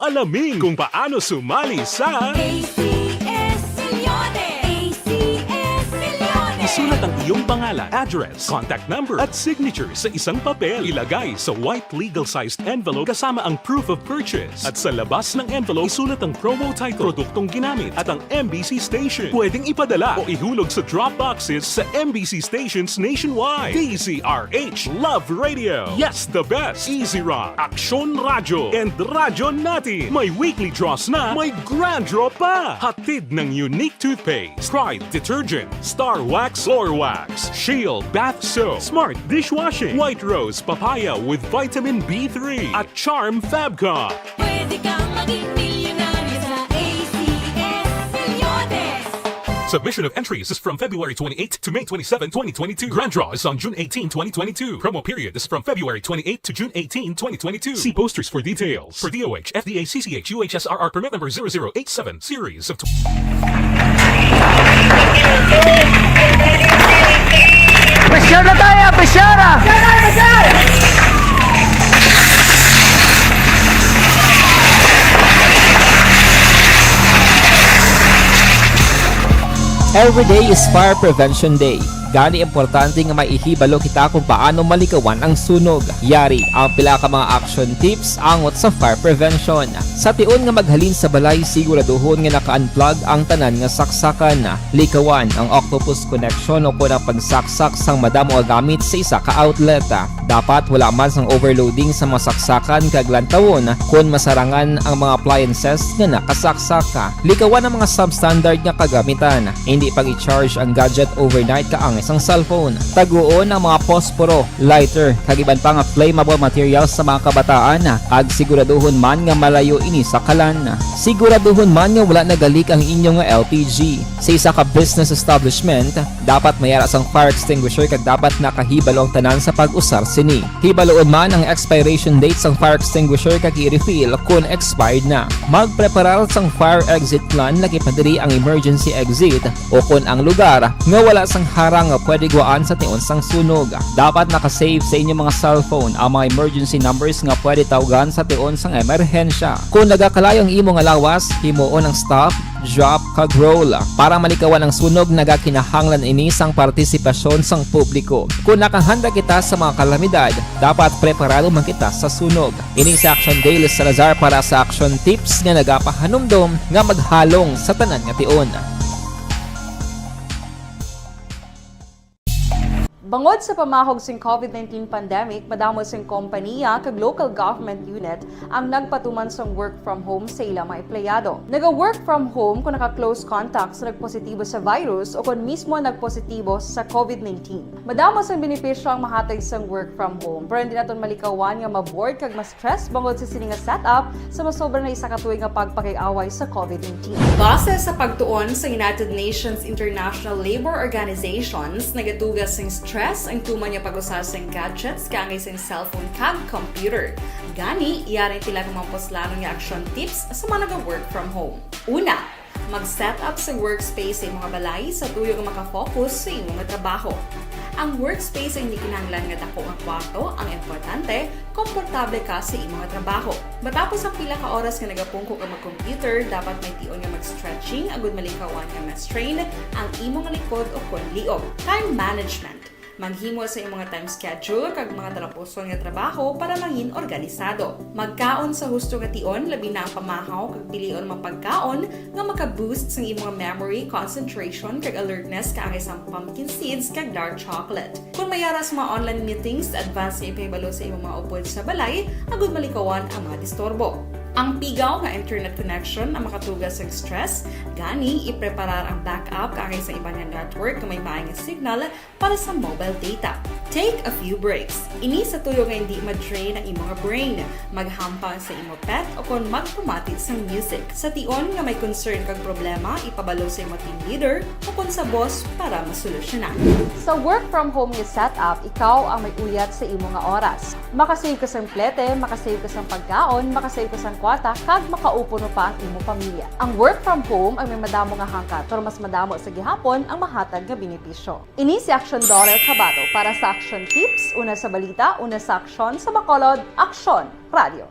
Alamin kung paano sumali sa ACS Milyones! ACS Milyones! Isulat ang iyong pangalan, address, contact number at signature sa isang papel. Ilagay sa white legal-sized envelope kasama ang proof of purchase. At sa labas ng envelope, isulat ang promo title, produktong ginamit at ang MBC station. Pwedeng ipadala o ihulog sa drop boxes sa MBC stations nationwide. DZRH Love Radio. Yes, the best. Easy Rock, Aksyon Radio, and Radyo Natin. May weekly draws na, may grand draw pa. Hatid ng unique toothpaste, Pride Detergent, Star Wax Floor Wax, Shield Bath Soap, Smart Dishwashing, White Rose Papaya with Vitamin B3, at Charm Fabcon. Pwede kang maging milyonaryo sa ACS Milyones! Submission of entries is from February 28 to May 27, 2022. Grand draw is on June 18, 2022. Promo period is from February 28 to June 18, 2022. See posters for details. For DOH, FDA, CCH, UHSRR permit number 0087, series of Pressure na tayo, pressure! Every day is Fire Prevention Day. Gani importante nga maihibalo kita kung paano malikawan ang sunog. Yari ang pila ka mga action tips angot sa fire prevention. Sa tion nga maghalin sa balay, siguraduhon nga naka-unplug ang tanan nga saksakan. Likawan ang octopus connection o ang pagsaksak sang madamo nga gamit sa isa ka outlet. Dapat wala man sang overloading sa mga saksakan kag lantawon kung masarangan ang mga appliances nga nakasaksaka. Likawan ang mga substandard nga kagamitan. Hindi pag i-charge ang gadget overnight kaang isang cellphone. Taguon ang mga posporo, lighter, kag iban pa nga flammable materials sa mga kabataan. Ag siguraduhon man nga malayo ini sa kalan. Siguraduhon man nga wala nagalik ang inyong LPG. Sa isa ka business establishment, dapat mayara sang fire extinguisher kag dapat nakahibalo ang tanan sa pag-usar sini. Hibaloon man ang expiration date sang fire extinguisher kag i-refill kung expired na. Magpreparar sang fire exit plan lagi padiri ang emergency exit o kung ang lugar nga wala sang harang nga pwede guwaan sa tion sang sunog. Dapat nakasave sa inyong mga cellphone ang mga emergency numbers nga pwede tawagan sa tion sang emerhensya. Kung nagakalayo ang imong alawas, himuon ang stop, drop, kag roll. Para malikawan ang sunog, nagakinahanglan ini sang partisipasyon sang publiko. Kung nakahanda kita sa mga kalamidad, dapat preparado man kita sa sunog. Ini sa Action Day Salazar para sa action tips nga nagapahanumdom nga maghalong sa tanan nga tion. Bangod sa pamahog sing COVID-19 pandemic, madamo sing kompanya kag local government unit ang nagpatuman sang work from home sa ilang mga empleyado. Naga-work from home kung naka-close contact sa nagpositibo sa virus o kung mismo nagpositibo sa COVID-19. Madamo sang benepisyo ang mahatag sang work from home, pero hindi naton malikawan nga ma-bored kag ma-stress bangod sa sini nga setup sa masobra na isa ka tuig nga pagpakiaway sa COVID-19. Base sa pagtuon sa United Nations International Labor Organizations, nagatugas sing stress ang tuman niya pag-usar sa gadgets kaangay sa cellphone kag computer. Gani, iyaring tila ng mga poslanong nga action tips sa mga nag-work from home. Una, mag-set up sa workspace sa mga balay sa tuyo nga makafocus sa imong trabaho. Ang workspace ay hindi kinahanglan nga dako ang kwarto, ang importante, komportable ka sa imong trabaho. Matapos ang pila ka oras nga nagapungko ka mag-computer, dapat may tion nga mag-stretching agud malikawan nga ma-strain ang imong likod o kon liog. Time management. Maghimo sa imong time schedule kag mga talapuson nga trabaho para maging organisado. Magkaon sa husto nga tion, labi na ang pamahaw kag pilion mga pagkaon nga maka-boost sa imong memory, concentration kag alertness kaangay sa pumpkin seeds kag dark chocolate. Kung mayara sa mga online meetings, advance nga ipahibalo sa imong mga upod sa balay, agud malikawan ang mga disturbo. Ang pigaw nga internet connection ang makatugas sa stress, gani ipreparar ang backup kaangay sa ibang network kung may maayong signal para sa mobile data. Take a few breaks. Ini sa tuyo nga hindi ma-drain ang imong brain, maghampang sa imong pet o kung magpumatit sa music. Sa tion nga may concern kag problema, ipabalo sa imong team leader o kung sa boss para masolusyonan. Sa work from home nga setup, ikaw ang may uyat sa imong nga oras. Makasave ka sa plete, makasave ka sa pagkaon, makasave ka sa kwata, kag makaupo no pa ang imong pamilya. Ang work from home ay may madamo nga hangkat, pero mas madamo sa gihapon ang mahatag nga benepisyo. Ini si Action Dorel Cabato para sa Action Tips, una sa balita, una sa aksyon sa Bacolod, Aksyon Radio.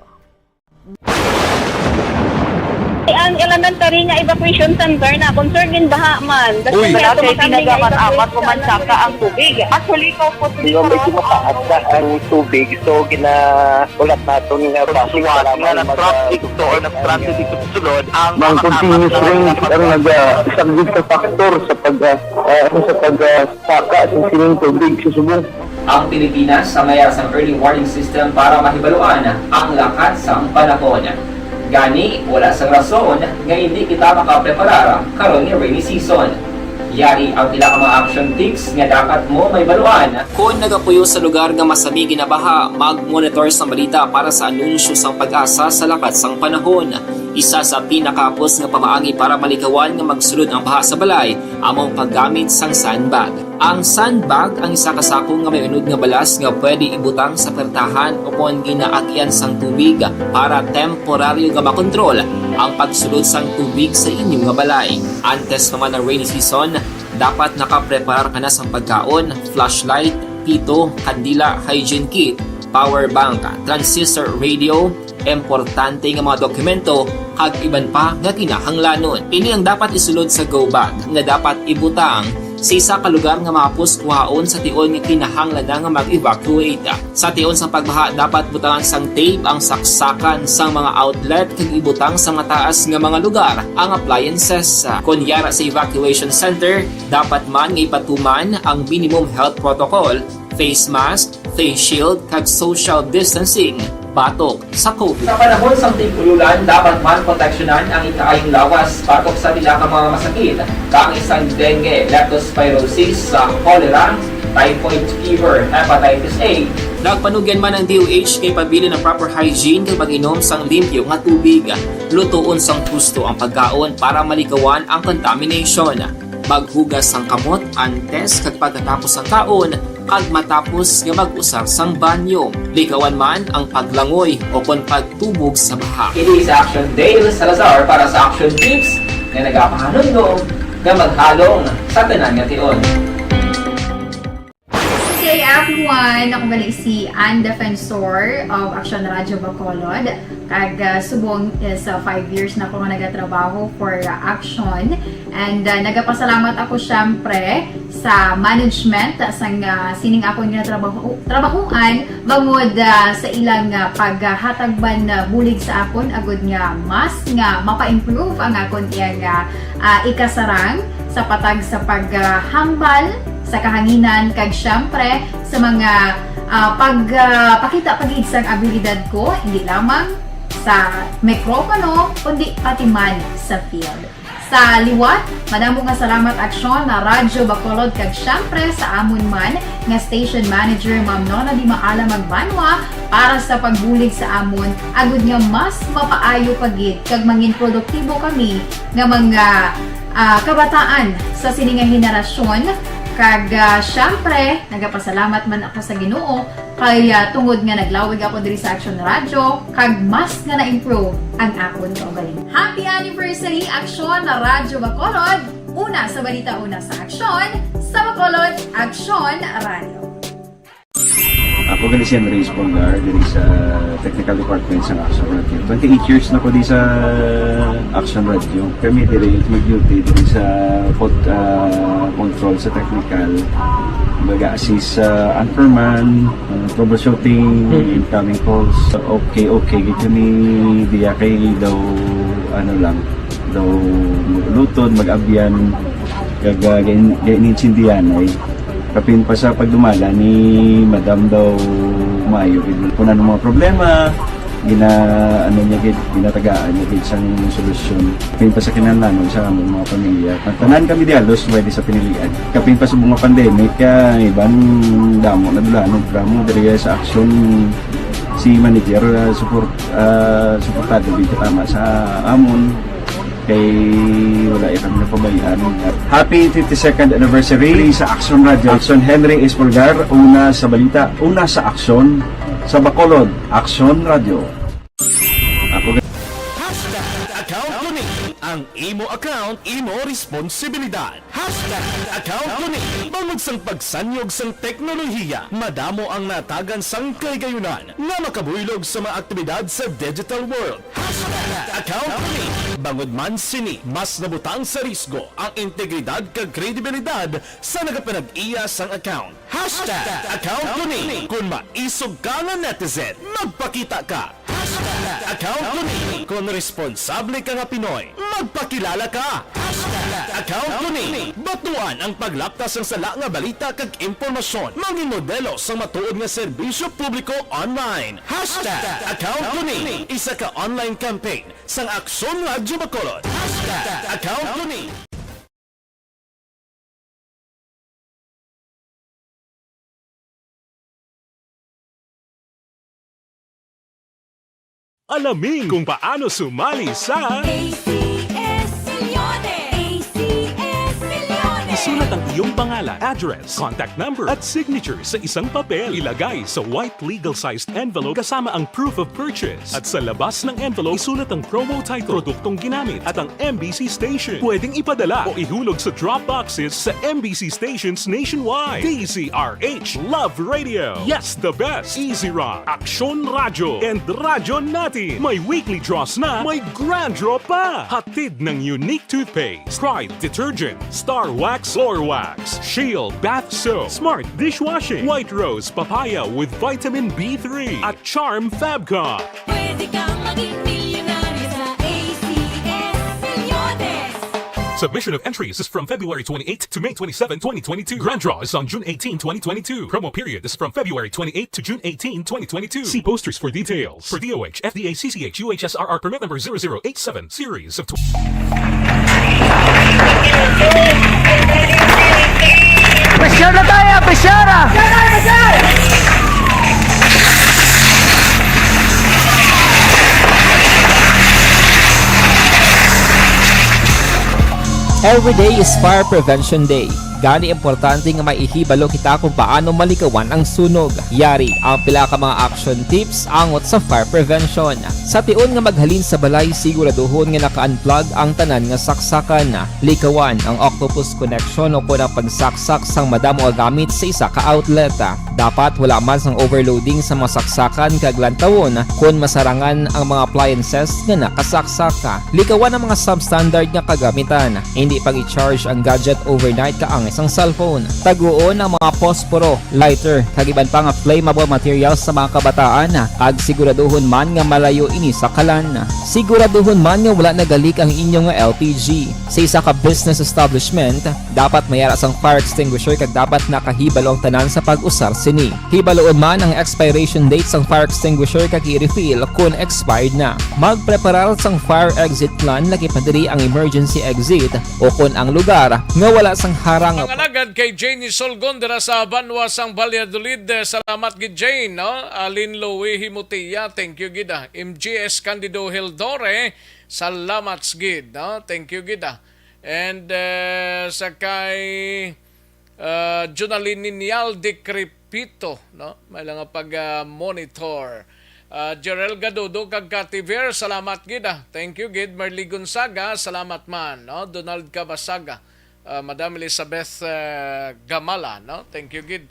Ang elementary nga evacuation center na concern din baha man. Uy, kasi tinagaman-amat kumansaka ang tubig. Actually, ko po Medyo mataas na ang tubig. So, ulat natin nga pasuwag nga ng traffic to or nag-traffic dito sa sulod. Ang continuous rain ang isang good factor sa pagsaka sa sining tubig sa subong. Ang Pilipinas sa mayar sa early warning system para mahibaluan ang lakas sa panahon. Gani, wala sang rason nga hindi kita makapreparar karon nga rainy season. Yari ang pila ka mga action tips nga dapat mo may baluan. Kung nagapuyo sa lugar nga masabi ginabaha, mag-monitor sa balita para sa anunsyo sang pag-asa sa lakat sang panahon. Isa sa pinakapos nga pamaagi para malikawan nga magsulod ang baha sa balay, among paggamit sang sandbag. Ang sandbag ang isa ka sako nga may unod nga balas nga pwede ibutang sa pertahan o kung ginaagyan sang tubig para temporaryo nga makontrol ang pagsulod sang tubig sa inyong nga balay. Antes naman ng rainy season, dapat nakaprepare ka na sa pagkaon, flashlight, pito, kandila, hygiene kit, power bank, transistor radio, importante nga mga dokumento kag iban pa nga kinahanglanon. Ini ang dapat isulod sa go bag nga dapat ibutang sa isa ka lugar nga mapos kuhaon sa tion nga kinahanglan nga mag-evacuate. Sa tion sa pagbaha dapat butangan sang tape ang saksakan sang mga outlet kag ibutang sa mga taas nga mga lugar ang appliances. Kunyara sa evacuation center, dapat man nga ipatuman ang minimum health protocol, face mask, face shield kag social distancing batok sa COVID. Sa panahon sa tig-ululan, dapat man proteksyonan ang ikaayong lawas batok sa tila ka mga masakit, kang isang dengue, leptospirosis, cholera, typhoid fever, hepatitis A. Nagpanugyan man ang DOH kay pabili ng proper hygiene kay pag-inom sang limpyo nga tubig. Lutuon sang husto ang pagkaon para malikawan ang contamination. Maghugas sang kamot antes kag pagkatapos ang kaon kag matapos nga mag-usar sang banyo. Likawan man ang paglangoy o kon pagtubog sa baha. It is Action Dale Salazar para sa Action Tips nga nagapahanundong nga maghalong sa tanan nga tion. Hey everyone! Ako gali si Ann Defensor of Action Radio Bacolod. Kag subong is 5 years na ako nga nagatrabaho for Action. And nagapasalamat ako syempre sa management sang sining ako nga trabahuan bangod sa ilang paghatagban bulig sa akon agud nga mas nga mapa-improve ang akon iyang ikasarang sa patag sa paghambal sa kahanginan kag syempre sa mga pagpakita pagid sang abilidad ko hindi lamang sa mikropono kundi pati man sa field. Sa liwat, madamo nga salamat Aksyon na Radyo Bacolod kag syempre sa amon man nga station manager Ma'am Nona Di Maala Magbanwa para sa pagbulig sa amon agud nga mas mapaayo pagid kag mangin produktibo kami nga mga kabataan sa sining nga henerasyon. Kag syempre, nagapasalamat man ako sa Ginoo kay tungod nga naglawig ako diri sa Action Radio kag mas nga na-improve ang akon kaugalingon. Happy anniversary Action na Radyo Bacolod! Una sa balita, una sa Action, sa Bacolod, Action Radio. Ako gali si Andres Polgar diri sa Technical Department sa Action Radio. 28 years na ko di sa Action Radio. Kami diri mag-duty diri sa control sa technical. Mag-assist sa anchorman, troubleshooting, incoming calls. Okay, gito ni diya kay daw daw lutod, mag-abyan, ganinsindihan ay kapin pa sa pagdumala ni Madam daw Mayo kung ano mga problema ginatagaan niya sang solusyon kapin pa sa kinahanglan sa among mga pamilya tanan kami dialos pwede sa pinilian kapin pa sa mga pandemic kaya ibang damo na dulanog dramo diri sa Action si manager suportado dito tama sa amon kay wala kami napabayaan. Happy 52nd anniversary sa Action Radio. Action Henry Espolgar, una sa balita, una sa Action, sa Bacolod, Action Radio. Ako Account Kuning. Ang imo account, imo responsibilidad. Account Kuning. Bangod sang pagsanyog sang teknolohiya, madamo ang natagan sang kaygayunan nga makabuylog sa mga aktibidad sa digital world. Account Kuning. Bangod man sini, mas nabutang sa risgo ang integridad kag kredibilidad sa nagapanag-iya sang account. Account Kuning. Kung maisog ka nga netizen, magpakita ka. Account Kuning. Kung responsable ka nga Pinoy, magpakilala ka. Account Kuning. Batuan ang paglaptas ng sala nga balita kag impormasyon. Manging modelo sa matuod nga serbisyo publiko online. Account Kuning. Isa ka online campaign sang Aksyon Radyo Bacolod. Account Kuning. Alamin kung paano sumali sa ACS Milyones! ACS Milyones! Isulat ang iyong pangalan, address, contact number at signature sa isang papel. Ilagay sa white legal-sized envelope kasama ang proof of purchase. At sa labas ng envelope, isulat ang promo title, produktong ginamit at ang MBC station. Pwedeng ipadala o ihulog sa drop boxes sa MBC stations nationwide. DZRH Love Radio. Yes, the best. Easy Rock, Aksyon Radyo, and Radyo Natin. May weekly draws na, may grand draw pa. Hatid ng unique toothpaste, Pride Detergent, Star Wax Floor Wax, Shield Bath Soap, Smart Dishwashing, White Rose Papaya with Vitamin B3, at Charm Fabcon. Pwede kang maging milyonaryo sa ACS Milyones. Submission of entries is from February 28 to May 27, 2022. Grand draw is on June 18, 2022. Promo period is from February 28 to June 18, 2022. See posters for details. For DOH, FDA, CCH, UHSRR permit number 0087, series of... Pressure na tayo! Pressure! Every day is Fire Prevention Day. Gani importante nga maihibalo kita kung paano malikawan ang sunog. Yari ang pila ka mga action tips angot sa fire prevention. Sa tion nga maghalin sa balay, siguraduhon nga naka-unplug ang tanan nga saksakan. Likawan ang octopus connection o kung ang pagsaksak sang madamo gamit sa isa ka outlet. Dapat wala man sang overloading sa mga saksakan kag lantawon kung masarangan ang mga appliances nga nakasaksaka. Likawan ang mga substandard nga kagamitan. Hindi pag i-charge ang gadget overnight kaang isang cellphone. Taguon ang mga posporo, lighter, kag iban pa nga flammable materials sa mga kabataan. Ag siguraduhon man nga malayo ini sa kalan. Siguraduhon man nga wala nagalik ang inyong LPG. Sa isa ka business establishment, dapat mayara sang fire extinguisher kag dapat nakahibalo ang tanan sa pag-usar sini. Hibaloon man ang expiration date sang fire extinguisher kag i-refill kung expired na. Magpreparar sang fire exit plan lagi pa diri ang emergency exit o kung ang lugar nga wala sang harang. Pangalagad kay Janie Solgon dira sa Banwa sang Valladolid. Salamat gid Jane, no? Alin Lowe Himutia, thank you gid. MGS Candido Hildore, salamat gid, no? Thank you gid. And sa kay Jonalyn Ninial de Crepito, no? May lang pag monitor. Jerel Gadodo kag Kativer, salamat gid. Thank you gid. Marley Gonzaga, salamat man, no? Donald Cabasaga. Madam Elizabeth Gamala, no? Thank you gid.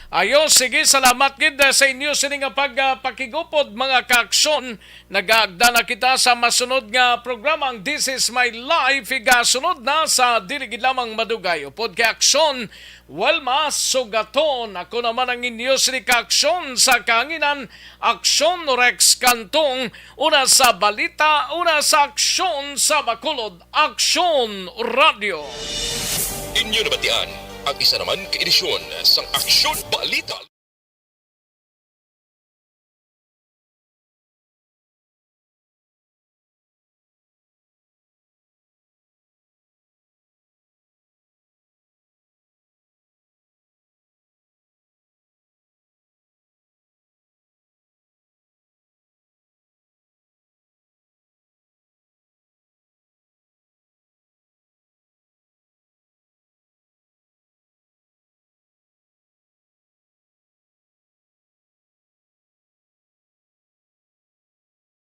Ayo, sige, salamat gid sa inyo sini nga pagpakigupod mga kaaksyon. Nagaagda na kita sa masunod nga programang This is My Life. Igasunod na sa dili gid lamang madugay. Upod kay aksyon, Welma Sugaton. Ako naman ang inyo sini kaaksyon sa kanginan. Aksyon Rex Kantong. Una sa balita, una sa aksyon sa Bacolod. Aksyon Radio. Inyo nabatian ang isa naman ka edisyon sang Aksyon Balita.